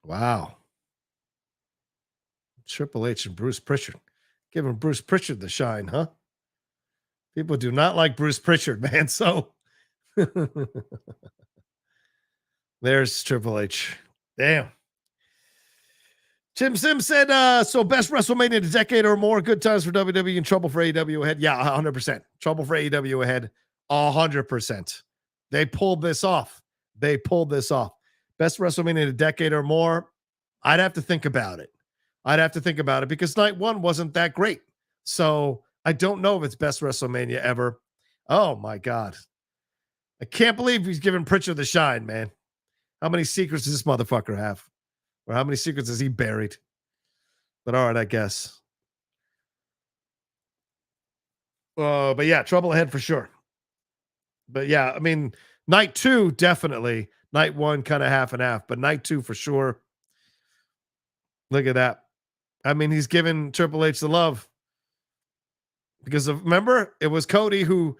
Wow. Triple H and Bruce Pritchard. Giving Bruce Pritchard the shine, huh? People do not like Bruce Pritchard, man. So there's Triple H. Damn. Tim Sim said, so best WrestleMania in a decade or more. Good times for WWE and trouble for AEW ahead. Yeah, 100%. Trouble for AEW ahead. 100%. They pulled this off. Best WrestleMania in a decade or more. I'd have to think about it. Because night one wasn't that great. So I don't know if it's best WrestleMania ever. Oh my God. I can't believe he's giving Pritchard the shine, man. How many secrets does this motherfucker have? Or how many secrets has he buried? But all right, I guess. But yeah, trouble ahead for sure. But yeah, I mean, night two, definitely. Night one, kind of half and half, but night two for sure. Look at that. I mean, he's given Triple H the love. Because remember, it was Cody who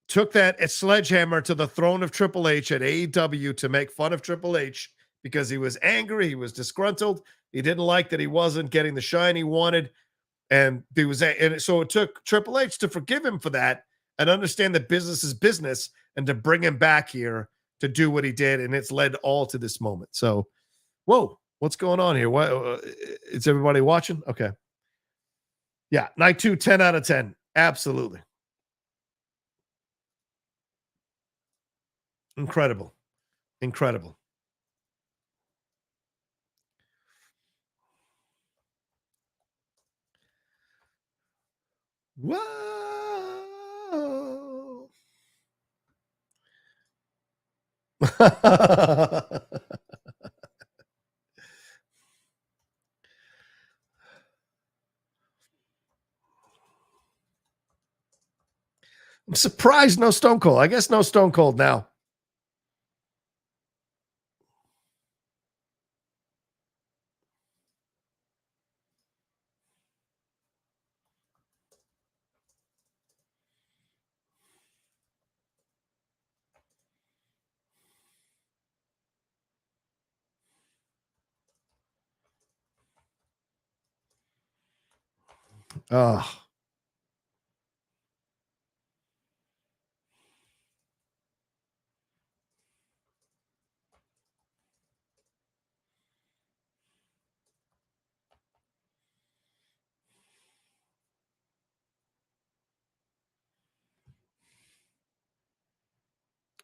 took that sledgehammer to the throne of Triple H at AEW to make fun of Triple H because he was angry, he was disgruntled, he didn't like that he wasn't getting the shine he wanted, and so it took Triple H to forgive him for that and understand that business is business, and to bring him back here to do what he did, and it's led all to this moment. So, whoa, what's going on here? What is everybody watching? Okay. Yeah, night 2, 10 out of 10. Absolutely. Incredible. Incredible. Whoa. I'm surprised no Stone Cold. I guess no Stone Cold now. Oh.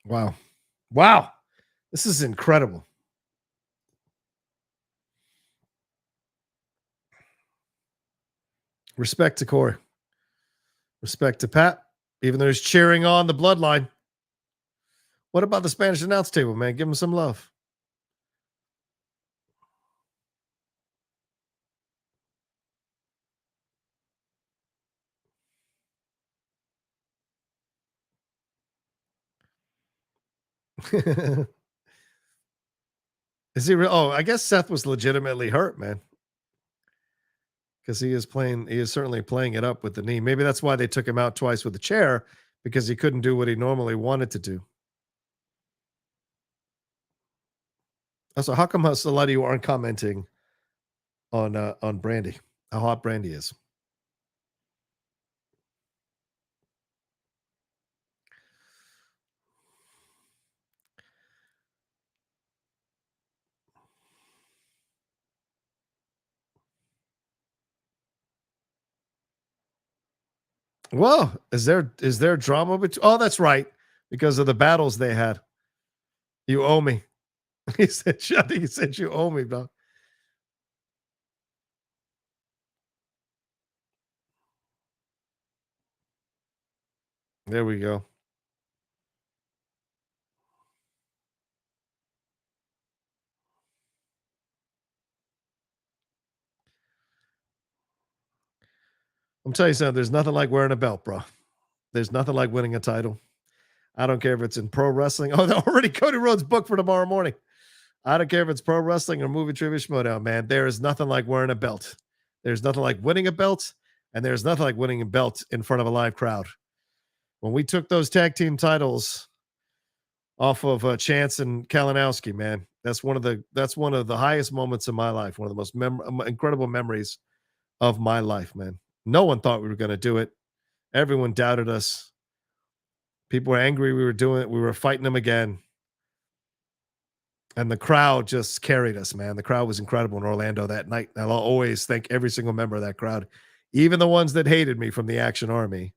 Wow. Wow. This is incredible. Respect to Corey. Respect to Pat, even though he's cheering on the Bloodline. What about the Spanish announce table, man? Give him some love. Is he real? Oh, I guess Seth was legitimately hurt, man. Because he is certainly playing it up with the knee. Maybe that's why they took him out twice with the chair, because he couldn't do what he normally wanted to do. Also, how come a lot of you aren't commenting on Brandy? How hot Brandy is? Whoa, is there drama between? Oh, that's right, because of the battles they had. You owe me. He said, "Shut." He said, "You owe me, bro." There we go. I'm telling you something. There's nothing like wearing a belt, bro. There's nothing like winning a title. I don't care if it's in pro wrestling. Oh, they're already Cody Rhodes booked for tomorrow morning. I don't care if it's pro wrestling or movie trivia schmodown, man. There is nothing like wearing a belt. There's nothing like winning a belt, and there's nothing like winning a belt in front of a live crowd. When we took those tag team titles off of Chance and Kalinowski, man, that's one of the highest moments of my life. One of the most incredible memories of my life, man. No one thought we were going to do it. Everyone doubted us. People were angry we were doing it. We were fighting them again. And the crowd just carried us, man. The crowd was incredible in Orlando that night. I'll always thank every single member of that crowd, even the ones that hated me from the Action Army.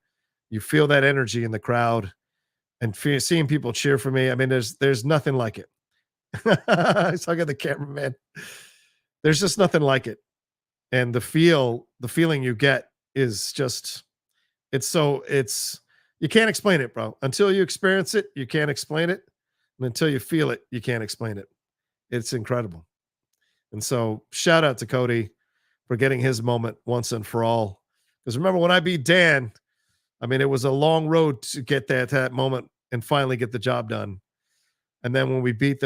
You feel that energy in the crowd, and seeing people cheer for me. I mean, there's nothing like it. He's talking to the cameraman. There's just nothing like it. And the feeling you get is just, you can't explain it, bro. Until you experience it, you can't explain it. And until you feel it, you can't explain it. It's incredible. And so shout out to Cody for getting his moment once and for all. Because remember, when I beat Dan, I mean, it was a long road to get that moment and finally get the job done. And then when we beat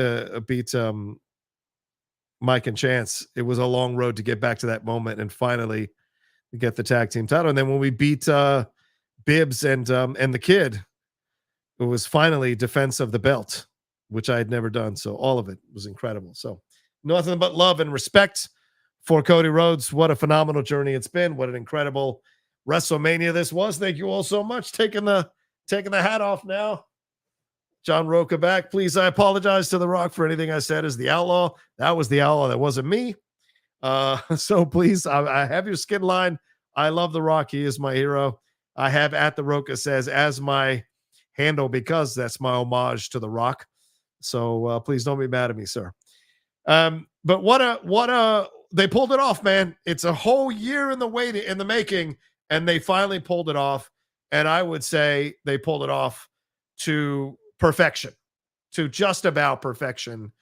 Mike and Chance, it was a long road to get back to that moment and finally get the tag team title. And then when we beat Bibbs and the Kid, it was finally defense of the belt, which I had never done. So all of it was incredible. So Nothing but love and respect for Cody Rhodes. What a phenomenal journey it's been. What an incredible WrestleMania this was. Thank you all so much. Taking the hat off now. John Rocha back. Please, I apologize to The Rock for anything I said as the Outlaw. That was the Outlaw. That wasn't me. So please, I have your skin line. I love The Rock. He is my hero. I have at The Rocha says as my handle because that's my homage to The Rock. So please don't be mad at me, sir. But they pulled it off, man. It's a whole year in the making, and they finally pulled it off. And I would say they pulled it off to perfection, to just about perfection.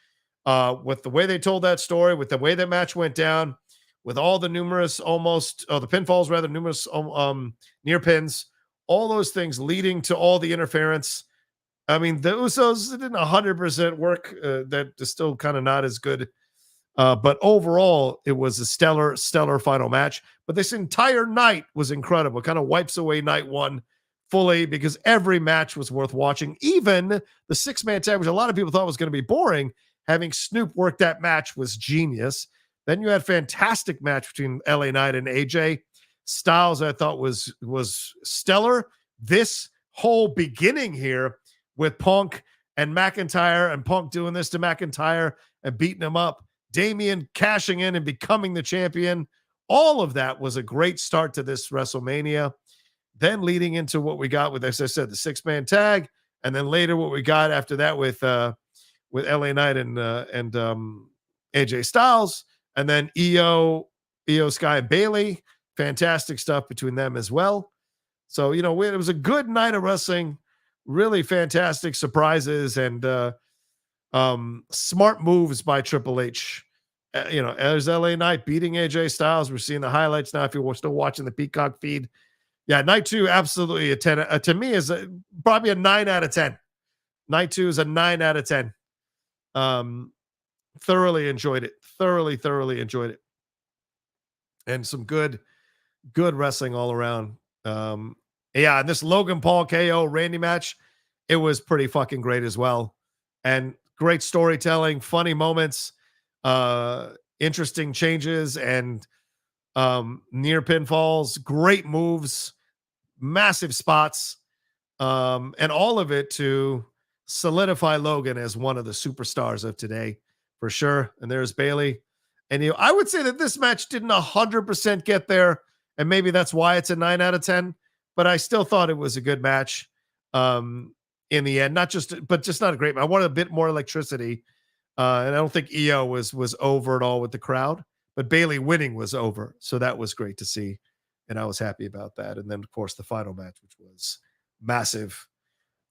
With the way they told that story, with the way that match went down, with all the numerous the pinfalls, rather, numerous near pins, all those things leading to all the interference. I mean, the Usos didn't 100% work. That is still kind of not as good. But overall, it was a stellar final match. But this entire night was incredible. It kind of wipes away night one fully because every match was worth watching. Even the six-man tag, which a lot of people thought was going to be boring, having Snoop work that match was genius. Then you had fantastic match between LA Knight and AJ Styles. I thought was stellar. This whole beginning here with Punk and McIntyre, and Punk doing this to McIntyre and beating him up, Damian cashing in and becoming the champion. All of that was a great start to this WrestleMania. Then leading into what we got with, as I said, the six-man tag, and then later what we got after that with LA Knight and AJ Styles, and then IYO SKY and Bayley. Fantastic stuff between them as well. So, it was a good night of wrestling. Really fantastic surprises and smart moves by Triple H. As LA Knight beating AJ Styles. We're seeing the highlights now if you're still watching the Peacock feed. Yeah, night two, absolutely a 10. To me, is probably a 9 out of 10. Night two is a 9 out of 10. Thoroughly enjoyed it. Thoroughly enjoyed it. And some good wrestling all around. Yeah, and this Logan Paul KO Randy match, it was pretty fucking great as well. And great storytelling, funny moments, interesting changes, and near pinfalls, great moves, massive spots, and all of it to solidify Logan as one of the superstars of today, for sure. And there's Bayley. And I would say that this match didn't 100% get there, and maybe that's why it's a 9 out of 10. But I still thought it was a good match in the end. But just not a great match. I wanted a bit more electricity. And I don't think IYO was over at all with the crowd. But Bayley winning was over. So that was great to see. And I was happy about that. And then, of course, the final match, which was massive.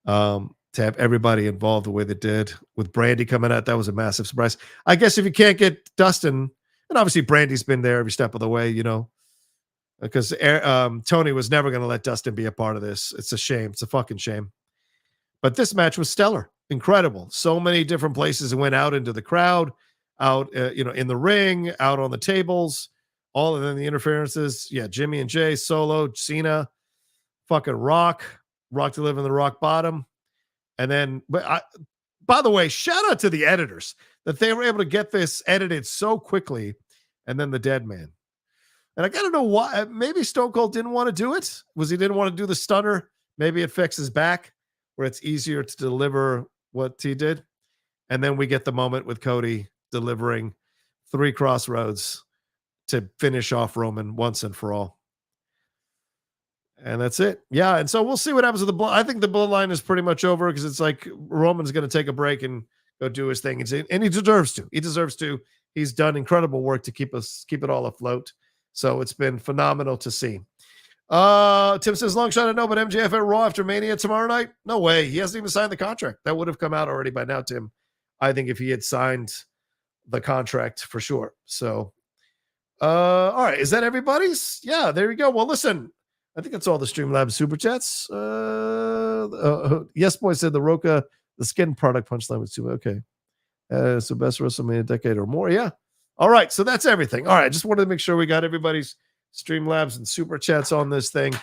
To have everybody involved the way they did with Brandy coming out, that was a massive surprise. I guess if you can't get Dustin, and obviously Brandy's been there every step of the way, because Tony was never going to let Dustin be a part of this. It's a shame. It's a fucking shame. But this match was stellar. Incredible. So many different places. It went out into the crowd, out, in the ring, out on the tables, all of them, the interferences. Yeah, Jimmy and Jay, Solo, Cena, fucking Rock to live in the rock bottom. And then, by the way, shout out to the editors that they were able to get this edited so quickly. And then the Dead Man. And I got to know why. Maybe Stone Cold didn't want to do it. He didn't want to do the stunner? Maybe it fixes back where it's easier to deliver what he did. And then we get the moment with Cody delivering 3 crossroads to finish off Roman once and for all. And that's it. Yeah. And so we'll see what happens with the I think the Bloodline is pretty much over because it's like Roman's going to take a break and go do his thing. And he deserves to. He deserves to. He's done incredible work to keep it all afloat. So it's been phenomenal to see. Tim says, long shot, I know, but MJF at Raw after Mania tomorrow night? No way. He hasn't even signed the contract. That would have come out already by now, Tim. I think if he had signed the contract for sure. So, all right. Is that everybody's? Yeah, there you go. Well, listen, I think that's all the Streamlabs Super Chats. Yes, boy said the Rocha, the skin product punchline was too okay. It's the best WrestleMania decade or more. Yeah. All right. So that's everything. All right. I just wanted to make sure we got everybody's Streamlabs and Super Chats on this thing.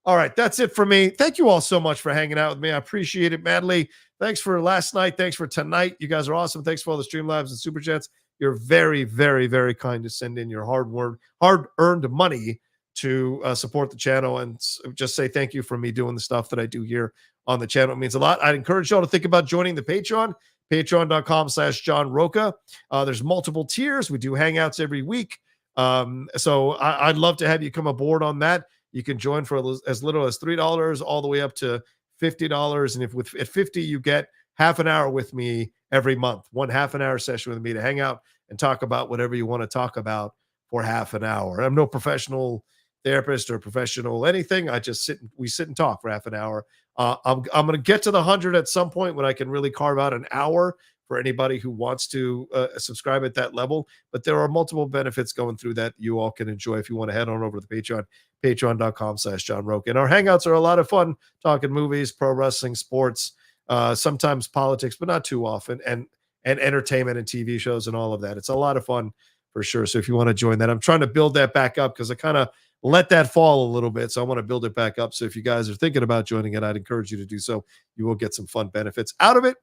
All right. That's it for me. Thank you all so much for hanging out with me. I appreciate it madly. Thanks for last night. Thanks for tonight. You guys are awesome. Thanks for all the Streamlabs and Super Chats. You're very, very, very kind to send in your hard-earned money to support the channel and just say thank you for me doing the stuff that I do here on the channel. It means a lot. I'd encourage y'all to think about joining the Patreon, patreon.com/John Rocha. There's multiple tiers. We do hangouts every week. So I'd love to have you come aboard on that. You can join for as little as $3 all the way up to $50. And at 50, you get half an hour with me every month, one half-an-hour session with me to hang out and talk about whatever you want to talk about for half an hour. I'm no professional therapist or professional anything. We sit and talk for half an hour. I'm going to get to the 100 at some point when I can really carve out an hour for anybody who wants to subscribe at that level. But there are multiple benefits going through that you all can enjoy if you want to head on over to the Patreon, patreon.com/John Rocha. And our hangouts are a lot of fun, talking movies, pro wrestling, sports, sometimes politics, but not too often, and entertainment and TV shows and all of that. It's a lot of fun for sure. So if you want to join that, I'm trying to build that back up because I kind of let that fall a little bit. So I want to build it back up. So if you guys are thinking about joining it, I'd encourage you to do so. You will get some fun benefits out of it.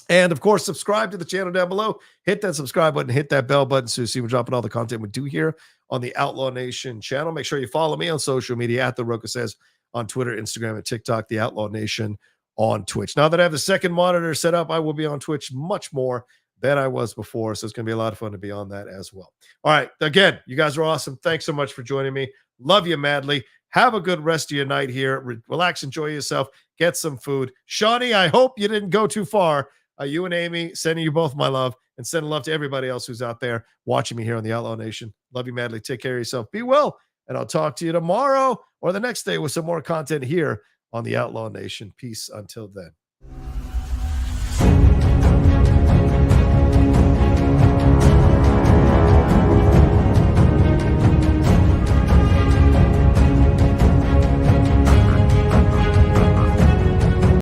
And of course, subscribe to the channel down below. Hit that subscribe button, hit that bell button so you see we're dropping all the content we do here on the Outlaw Nation channel. Make sure you follow me on social media at The Rocha Says on Twitter, Instagram, and TikTok, the Outlaw Nation on Twitch. Now that I have the second monitor set up, I will be on Twitch much more than I was before. So it's going to be a lot of fun to be on that as well. All right. Again, you guys are awesome. Thanks so much for joining me. Love you madly. Have a good rest of your night here. Relax, enjoy yourself, get some food. Shawnee, I hope you didn't go too far. You and Amy, sending you both my love, and sending love to everybody else who's out there watching me here on the Outlaw Nation. Love you madly. Take care of yourself. Be well. And I'll talk to you tomorrow or the next day with some more content here on the Outlaw Nation. Peace until then.